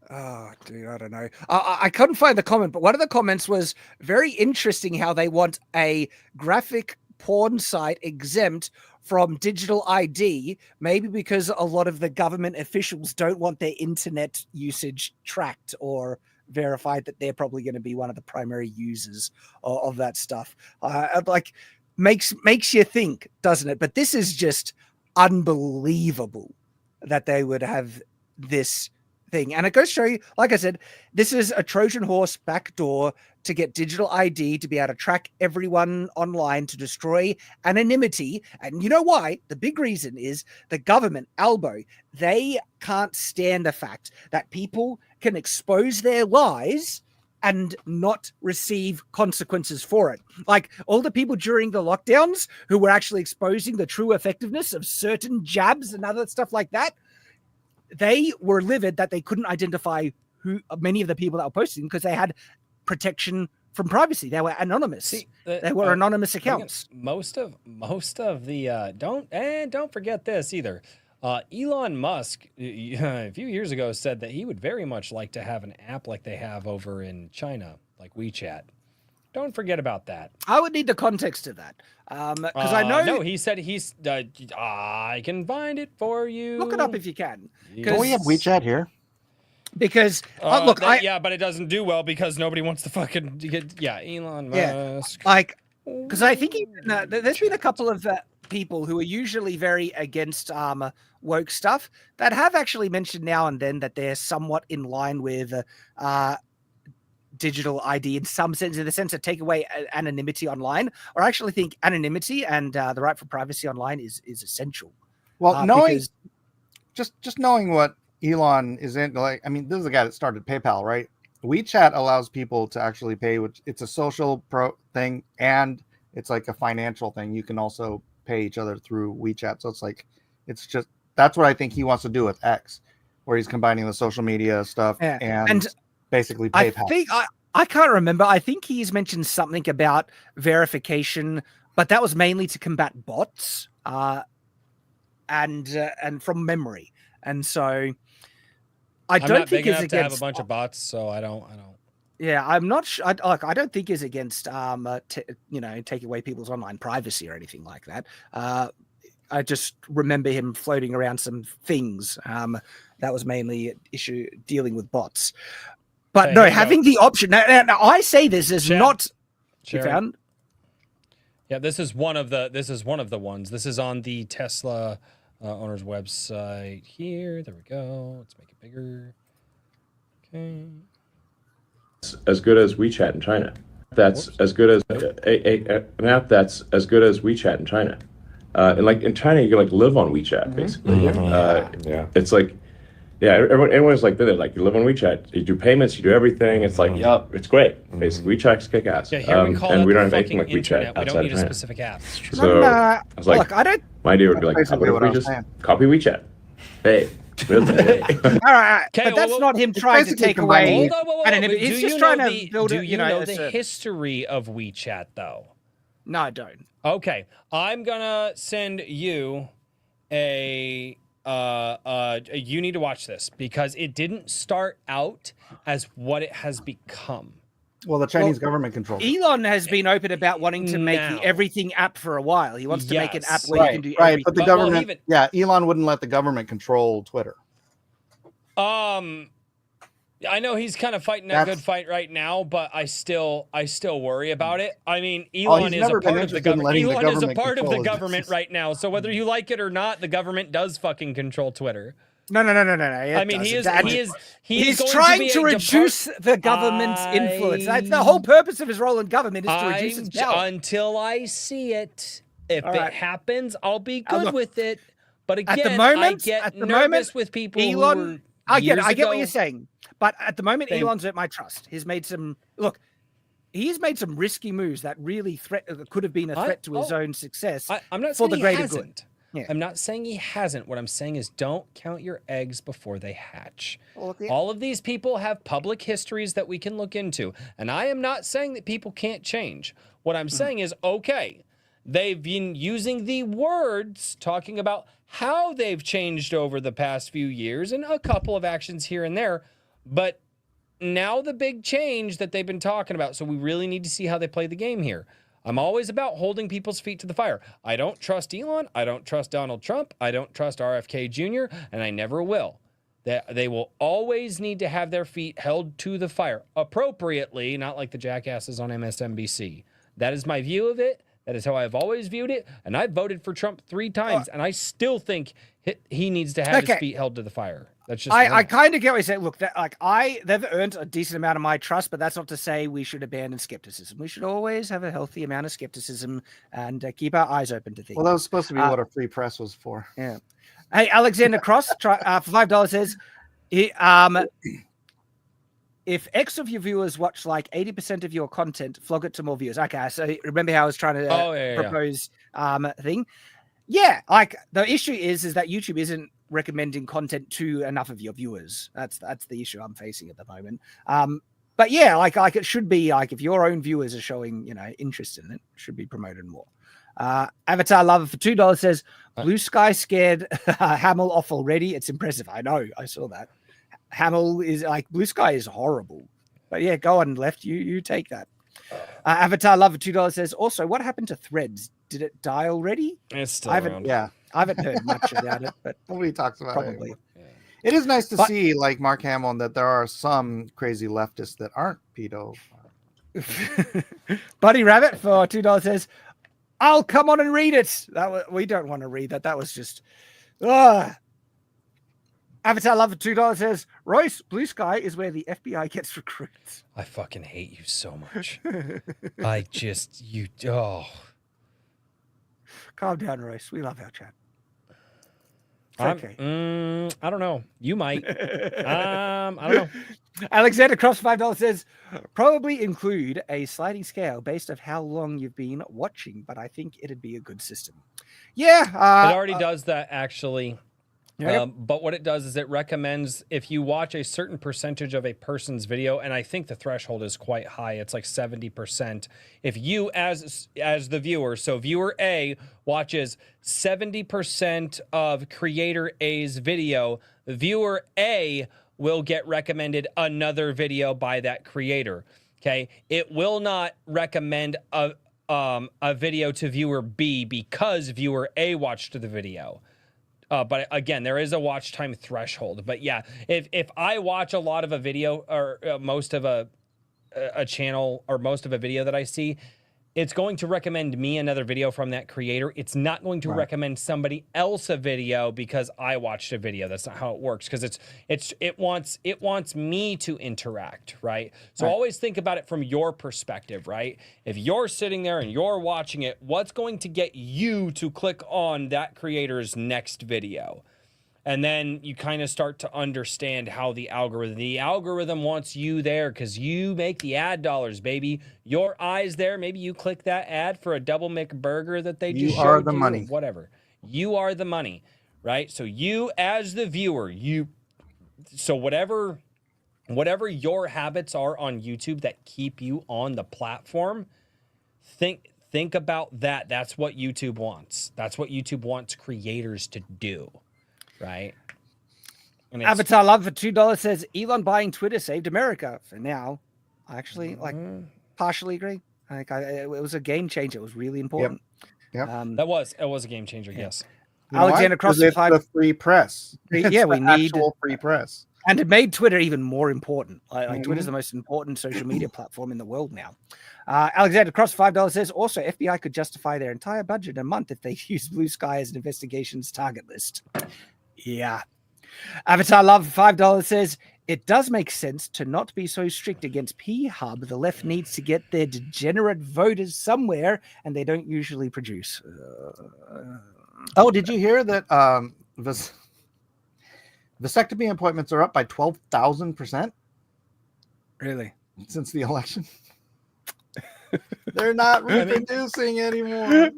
A: Oh, dude, I don't know. I couldn't find the comment, but one of the comments was very interesting how they want a graphic porn site exempt from digital ID, maybe because a lot of the government officials don't want their internet usage tracked or verified that they're probably going to be one of the primary users of that stuff. Like, makes you think, doesn't it? But this is just unbelievable that they would have this thing. And it goes to show you, like I said, this is a Trojan horse backdoor to get digital ID to be able to track everyone online, to destroy anonymity. And you know why? The big reason is the government, Albo, they can't stand the fact that people can expose their lies and not receive consequences for it. Like all the people during the lockdowns who were actually exposing the true effectiveness of certain jabs and other stuff like that, they were livid that they couldn't identify who many of the people that were posting because they had protection from privacy. They were anonymous.
C: See,
A: they were anonymous accounts.
C: Most of the don't forget this either. Elon Musk a few years ago said that he would very much like to have an app like they have over in China, like WeChat. Don't forget about that.
A: I would need the context of that. Because I know...
C: No, he said I can find it for you.
A: Look it up if you can.
B: Don't we have WeChat here?
A: Because,
C: yeah, but it doesn't do well because nobody wants to fucking get... Yeah, Elon Musk.
A: Yeah, like, because I think there's been a couple of people who are usually very against woke stuff that have actually mentioned now and then that they're somewhat in line with... digital ID in some sense, in the sense of take away anonymity online, or I actually think anonymity and the right for privacy online is essential.
B: Well, knowing just knowing what Elon is in, like, I mean, this is the guy that started PayPal, right? WeChat allows people to actually pay, which it's a social thing and it's like a financial thing. You can also pay each other through WeChat. So it's like, it's just, that's what I think he wants to do with X, where he's combining the social media stuff and basically PayPal.
A: I can't remember. I think he's mentioned something about verification, but that was mainly to combat bots. and from memory. And so I
C: I'm
A: don't
C: not
A: think
C: big
A: it's
C: enough to have a
A: against.
C: bunch of bots, so I don't.
A: Yeah, I'm not sure. I don't think it's against taking away people's online privacy or anything like that. I just remember him floating around some things. That was mainly an issue dealing with bots. But
C: Okay,
A: no,
C: here we
A: having
C: go.
A: the option. Now, I say this is
C: Shad,
A: not. You
C: sharing.
A: found?
C: Yeah, this is one of the ones. This is on the Tesla owner's website here. There we go. Let's make it bigger. Okay.
L: As good as WeChat in China. That's as good as an app that's as good as WeChat in China. And like in China, you can like live on WeChat basically.
M: Yeah.
L: It's like, yeah, everyone's like, they're like, you live on WeChat, you do payments, you do everything. It's like, it's great. Basically, WeChat's kick ass.
C: Yeah, here we call
L: and
C: it
L: we
C: the
L: don't have anything
C: fucking
L: like WeChat
C: internet. We don't
L: outside
C: need
L: of
C: a
L: China.
C: specific app.
L: So I was like,
A: Look, I don't.
L: my idea would be like,
B: That's basically
L: what
B: what
L: if we
B: I'm
L: just
B: saying.
L: copy WeChat? Hey.
A: All right,
C: Okay,
A: but that's
C: well,
A: not him trying to
B: basically
A: take
B: combining
A: away.
C: Hold on,
A: anonymity.
C: but
A: He's
C: do
A: just
C: you
A: trying
C: know
A: to build
C: do
A: a,
C: you know the
A: a-
C: history of WeChat though?
A: No, I don't.
C: Okay, I'm gonna send you a you need to watch this because it didn't start out as what it has become.
B: Well, the Chinese government controls it.
A: Elon has been open about wanting to make the
C: Now.
A: everything app for a while. He wants to make an app
C: Yes.
A: where you can do
B: Right,
A: everything.
B: but the
C: Well,
B: government,
C: even-
B: yeah, Elon wouldn't let the government control Twitter.
C: I know he's kind of fighting that good fight right now, but I still worry about it. I mean, Elon
B: he's
C: is a
B: never been
C: part of the
B: interested in
C: government.
B: letting the
C: Elon is a
B: government
C: part of
B: control
C: the
B: his
C: government
B: business.
C: right now. So whether you like it or not, the government does fucking control Twitter.
A: No.
C: I mean, he is
A: He's
C: going
A: trying
C: be
A: to
C: a
A: reduce the government's influence. That's the whole purpose of his role in government is to reduce its power.
C: Until I see it. If
A: All
C: it
A: right.
C: happens, I'll be good
A: look,
C: with it. But again,
A: at the moment,
C: I get nervous with people
A: Elon,
C: who were
A: I get
C: years
A: what
C: ago.
A: you're saying. But at the moment,
C: They-
A: Elon's earned my trust. He's made some he's made some risky moves that really could have been a threat to his own success.
C: I'm not
A: for
C: saying
A: the
C: he
A: greater
C: hasn't.
A: good. Yeah.
C: I'm not saying he hasn't. What I'm saying is don't count your eggs before they hatch.
A: Well, yeah.
C: All of these people have public histories that we can look into. And I am not saying that people can't change. What I'm saying is, okay, they've been using the words talking about how they've changed over the past few years and a couple of actions here and there. But now the big change that they've been talking about. So we really need to see how they play the game here. I'm always about holding people's feet to the fire. I don't trust Elon. I don't trust Donald Trump. I don't trust RFK Jr., and I never will. They will always need to have their feet held to the fire appropriately, not like the jackasses on MSNBC. That is my view of it. That is how I've always viewed it. And I voted for Trump 3 times, and I still think he needs to have his feet held to the fire. That's just
A: I kind of get what you're saying. Look, they've earned a decent amount of my trust, but that's not to say we should abandon skepticism. We should always have a healthy amount of skepticism and keep our eyes open to things.
B: Well, that was supposed to be what a free press was for.
A: Yeah. Hey, Alexander Cross for $5 says, if X of your viewers watch like 80% of your content, flog it to more viewers. Okay, so remember how I was trying to propose thing? Yeah, like the issue is that YouTube isn't recommending content to enough of your viewers. That's the issue I'm facing at the moment. But yeah, like it should be like if your own viewers are showing interest in it, it should be promoted more. Avatar Lover for $2 says Blue Sky scared Hamill off already. It's impressive. I know, I saw that. Hamill is like Blue Sky is horrible. But yeah, go on, Left. You take that. Avatar Lover $2 says also, what happened to Threads? Did it die already?
C: It's still
B: around. Yeah.
A: I haven't heard much about it, but
B: nobody talks about
A: probably.
B: it. Yeah. It is nice to see, like Mark Hamill, that there are some crazy leftists that aren't pedo.
A: Buddy Rabbit for $2 says, I'll come on and read it. We don't want to read that. That was just Avatar Love for $2 says, Royce, Blue Sky is where the FBI gets recruits.
C: I fucking hate you so much.
A: Calm down, Royce. We love our chat. It's okay.
C: I don't know. You might. I don't know.
A: Alexander Cross $5 says, probably include a sliding scale based on how long you've been watching, but I think it'd be a good system. Yeah.
C: It already does that, actually. But what it does is it recommends if you watch a certain percentage of a person's video, and I think the threshold is quite high. It's like 70%. If you, as the viewer, so viewer A watches 70% of creator A's video, viewer A will get recommended another video by that creator. Okay, it will not recommend a video to viewer B because viewer A watched the video. But again, there is a watch time threshold. But yeah, if I watch a lot of a video or most of a channel or most of a video that I see, it's going to recommend me another video from that creator. It's not going to recommend somebody else a video because I watched a video. That's not how it works, because it wants me to interact, right? So always think about it from your perspective, right? If you're sitting there and you're watching it, what's going to get you to click on that creator's next video? And then you kind of start to understand how the algorithm wants you there because you make the ad dollars, baby. Your eyes there. Maybe you click that ad for a double McBurger that they just showed you. You are the money. Whatever. You are the money, right? So you as the viewer, so whatever your habits are on YouTube that keep you on the platform, think about that. That's what YouTube wants. That's what YouTube wants creators to do. Right.
A: Avatar Love for $2 says Elon buying Twitter saved America for now. I actually partially agree. It was a game changer. It was really important.
B: Yep.
C: It was a game changer. Yes.
A: Alexander Cross
B: the free press.
A: Yeah, we need
B: free press.
A: And it made Twitter even more important. Twitter's the most important social media platform in the world now. Alexander Cross $5 says also FBI could justify their entire budget a month if they use Blue Sky as an investigations target list. Yeah. Avatar Love $5 says it does make sense to not be so strict against P-Hub. The left needs to get their degenerate voters somewhere, and they don't usually produce.
B: Oh, did you hear that vasectomy appointments are up by 12,000%?
A: Really?
B: Since the election? They're not reproducing anymore.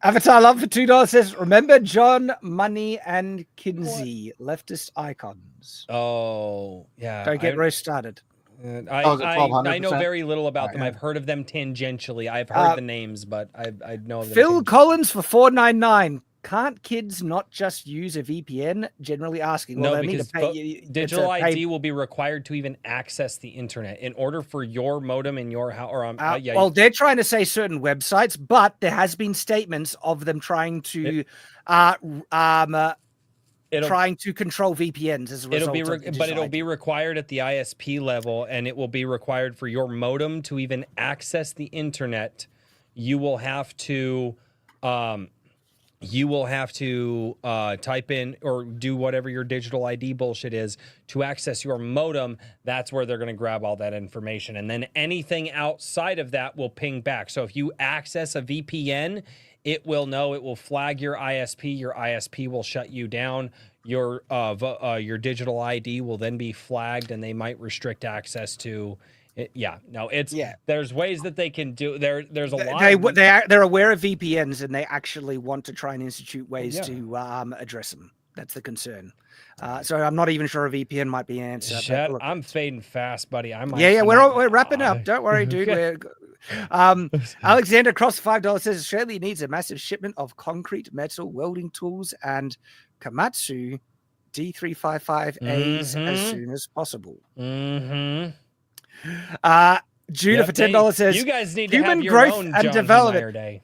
A: Avatar Love for $2 says, remember John, Money, and Kinsey, leftist icons.
C: Oh, yeah.
A: Don't get roast started.
C: I know very little about them. I've heard of them tangentially. I've heard the names, but I know of them.
A: Phil Collins for $4.99. Can't kids not just use a VPN? Generally asking.
C: Well, no, because digital ID will be required to even access the internet in order for your modem in your house.
A: Well, they're trying to say certain websites, but there has been statements of them trying to control VPNs as a result.
C: It'll be required at the ISP level, and it will be required for your modem to even access the internet. You will have to. Type in or do whatever your digital ID bullshit is to access your modem. That's where they're going to grab all that information. And then anything outside of that will ping back. So if you access a VPN, it will flag your ISP. Your ISP will shut you down. Your digital ID will then be flagged, and they might restrict access to it. There's ways that they can do. There's a lot.
A: They're aware of VPNs, and they actually want to try and institute ways to address them. That's the concern. So I'm not even sure a VPN might be an answer.
C: Shad, I'm fading fast, buddy.
A: We're wrapping up. Don't worry, dude. Alexander Cross $5 says Australia needs a massive shipment of concrete, metal, welding tools, and Komatsu D355As as soon as possible. Judah for $10 says
C: you guys need to have your own John Development Day.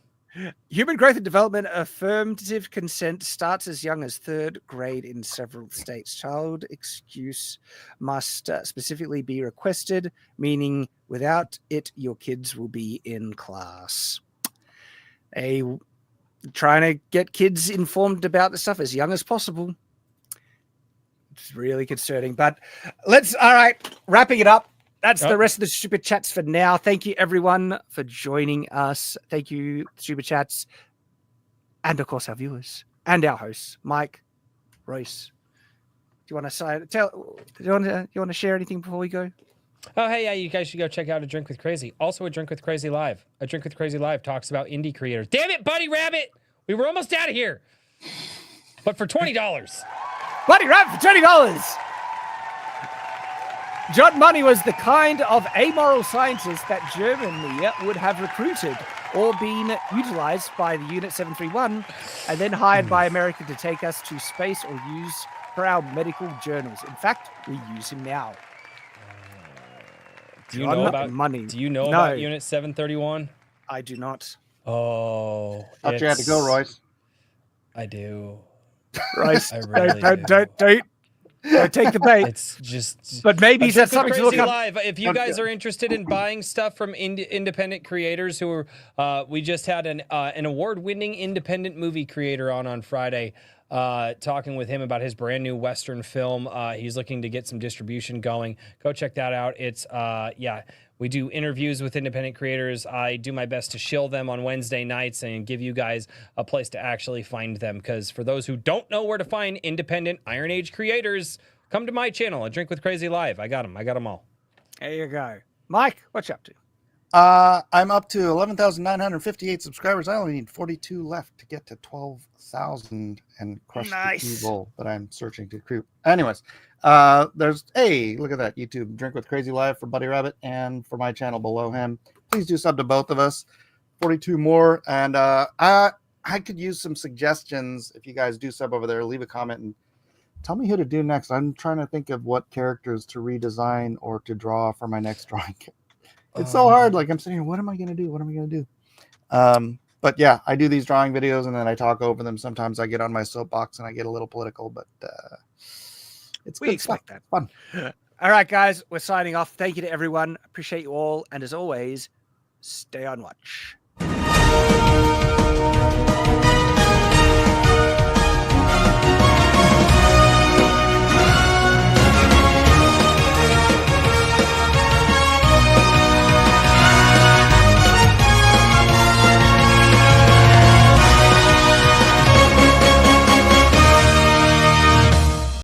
A: Human growth and development affirmative consent starts as young as 3rd grade in several states. Child excuse must specifically be requested, meaning without it, your kids will be in class. Trying to get kids informed about the stuff as young as possible. It's really concerning, but all right, wrapping it up. That's the rest of the Super Chats for now. Thank you, everyone, for joining us. Thank you, Super Chats, and, of course, our viewers and our hosts, Mike, Royce. Do you want to share anything before we go?
C: Oh, hey, yeah, you guys should go check out A Drink with Crazy. Also, A Drink with Crazy Live. A Drink with Crazy Live talks about indie creators. Damn it, Buddy Rabbit! We were almost out of here. But for $20.
A: Buddy Rap for $20. John Money was the kind of amoral scientist that Germany would have recruited or been utilized by the Unit 731 and then hired by America to take us to space or use for our medical journals. In fact, we use him now.
C: Do you know about
A: Money?
C: Do you know about Unit 731?
A: I do not.
C: Oh,
B: thought you had to go, Royce.
C: I do.
A: Royce,
C: I really
A: don't take the bait.
C: It's just.
A: But maybe he's
C: that's
A: something to look up.
C: Live. If you guys are interested in buying stuff from independent creators who are, we just had an award-winning independent movie creator on Friday, talking with him about his brand new Western film. He's looking to get some distribution going. Go check that out. It's we do interviews with independent creators. I do my best to shill them on Wednesday nights and give you guys a place to actually find them. Because for those who don't know where to find independent Iron Age creators, come to my channel, A Drink with Crazy Live. I got them. I got them all.
A: There you go. Mike, what you up to?
B: I'm up to 11,958 subscribers. I only need 42 left to get to 12,000 and crush the evil that I'm searching to recruit. Anyways, look at that YouTube Drink with Crazy Live for Buddy Rabbit and for my channel below him. Please do sub to both of us. 42 more, and I could use some suggestions if you guys do sub over there. Leave a comment and tell me who to do next. I'm trying to think of what characters to redesign or to draw for my next drawing. It's so hard. Like I'm sitting here, what am I going to do? What am I going to do? But yeah, I do these drawing videos and then I talk over them. Sometimes I get on my soapbox and I get a little political, but it's
A: we
B: good
A: expect
B: stuff.
A: that.
B: Fun.
A: All right, guys, we're signing off. Thank you to everyone. Appreciate you all. And as always, stay on watch.